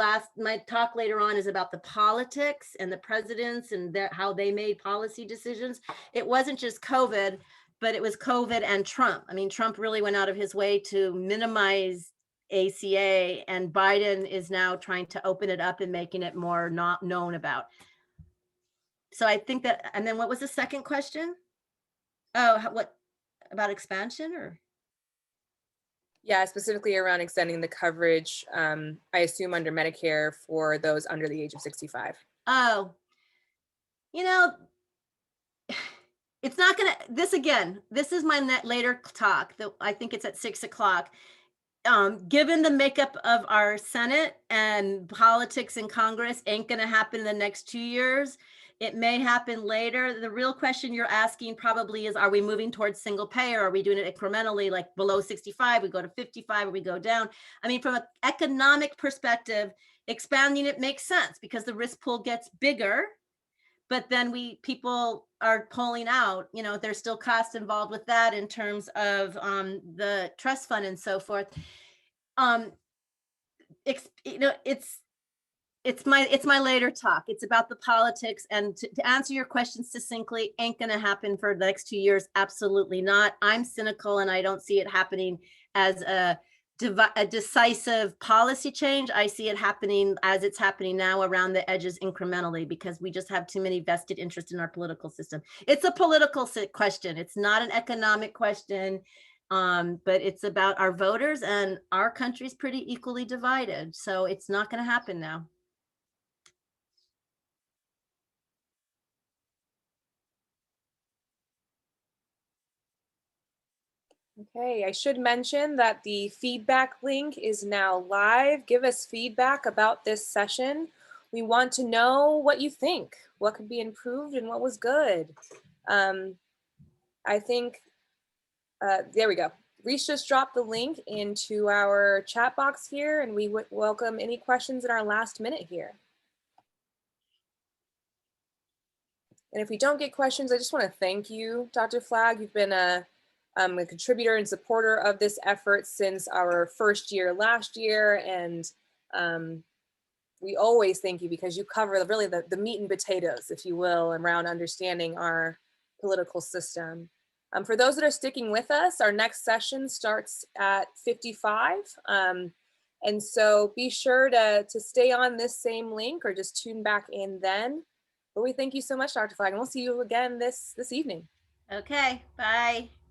[SPEAKER 1] talk later on is about the politics and the presidents and how they made policy decisions. It wasn't just COVID, but it was COVID and Trump. I mean, Trump really went out of his way to minimize ACA, and Biden is now trying to open it up and making it more not known about. So I think that, and then what was the second question? Oh, what about expansion or?
[SPEAKER 2] Yeah, specifically around extending the coverage, I assume under Medicare for those under the age of 65.
[SPEAKER 1] Oh, it's not gonna, this is my later talk that I think it's at 6 o'clock. Given the makeup of our Senate and politics in Congress, ain't gonna happen in the next 2 years. It may happen later. The real question you're asking probably is, are we moving towards single payer? Are we doing it incrementally, like below 65, we go to 55, or we go down? I mean, from an economic perspective, expanding it makes sense because the risk pool gets bigger, but then people are pulling out, there's still costs involved with that in terms of the trust fund and so forth. It's it's my later talk. It's about the politics, and to answer your question succinctly, ain't gonna happen for the next 2 years. Absolutely not. I'm cynical and I don't see it happening as a decisive policy change. I see it happening as it's happening now, around the edges, incrementally, because we just have too many vested interests in our political system. It's a political question. It's not an economic question, but it's about our voters, and our country's pretty equally divided. So it's not going to happen now.
[SPEAKER 2] Okay, I should mention that the feedback link is now live. Give us feedback about this session. We want to know what you think, what could be improved and what was good. I think, there we go. Reese just dropped the link into our chat box here, and we would welcome any questions in our last minute here. And if we don't get questions, I just want to thank you, Dr. Flagg. You've been a contributor and supporter of this effort since our first year last year. And we always thank you because you cover really the meat and potatoes, if you will, around understanding our political system. For those that are sticking with us, our next session starts at 55. And so be sure to stay on this same link or just tune back in then. But we thank you so much, Dr. Flagg, and we'll see you again this evening.
[SPEAKER 1] Okay, bye.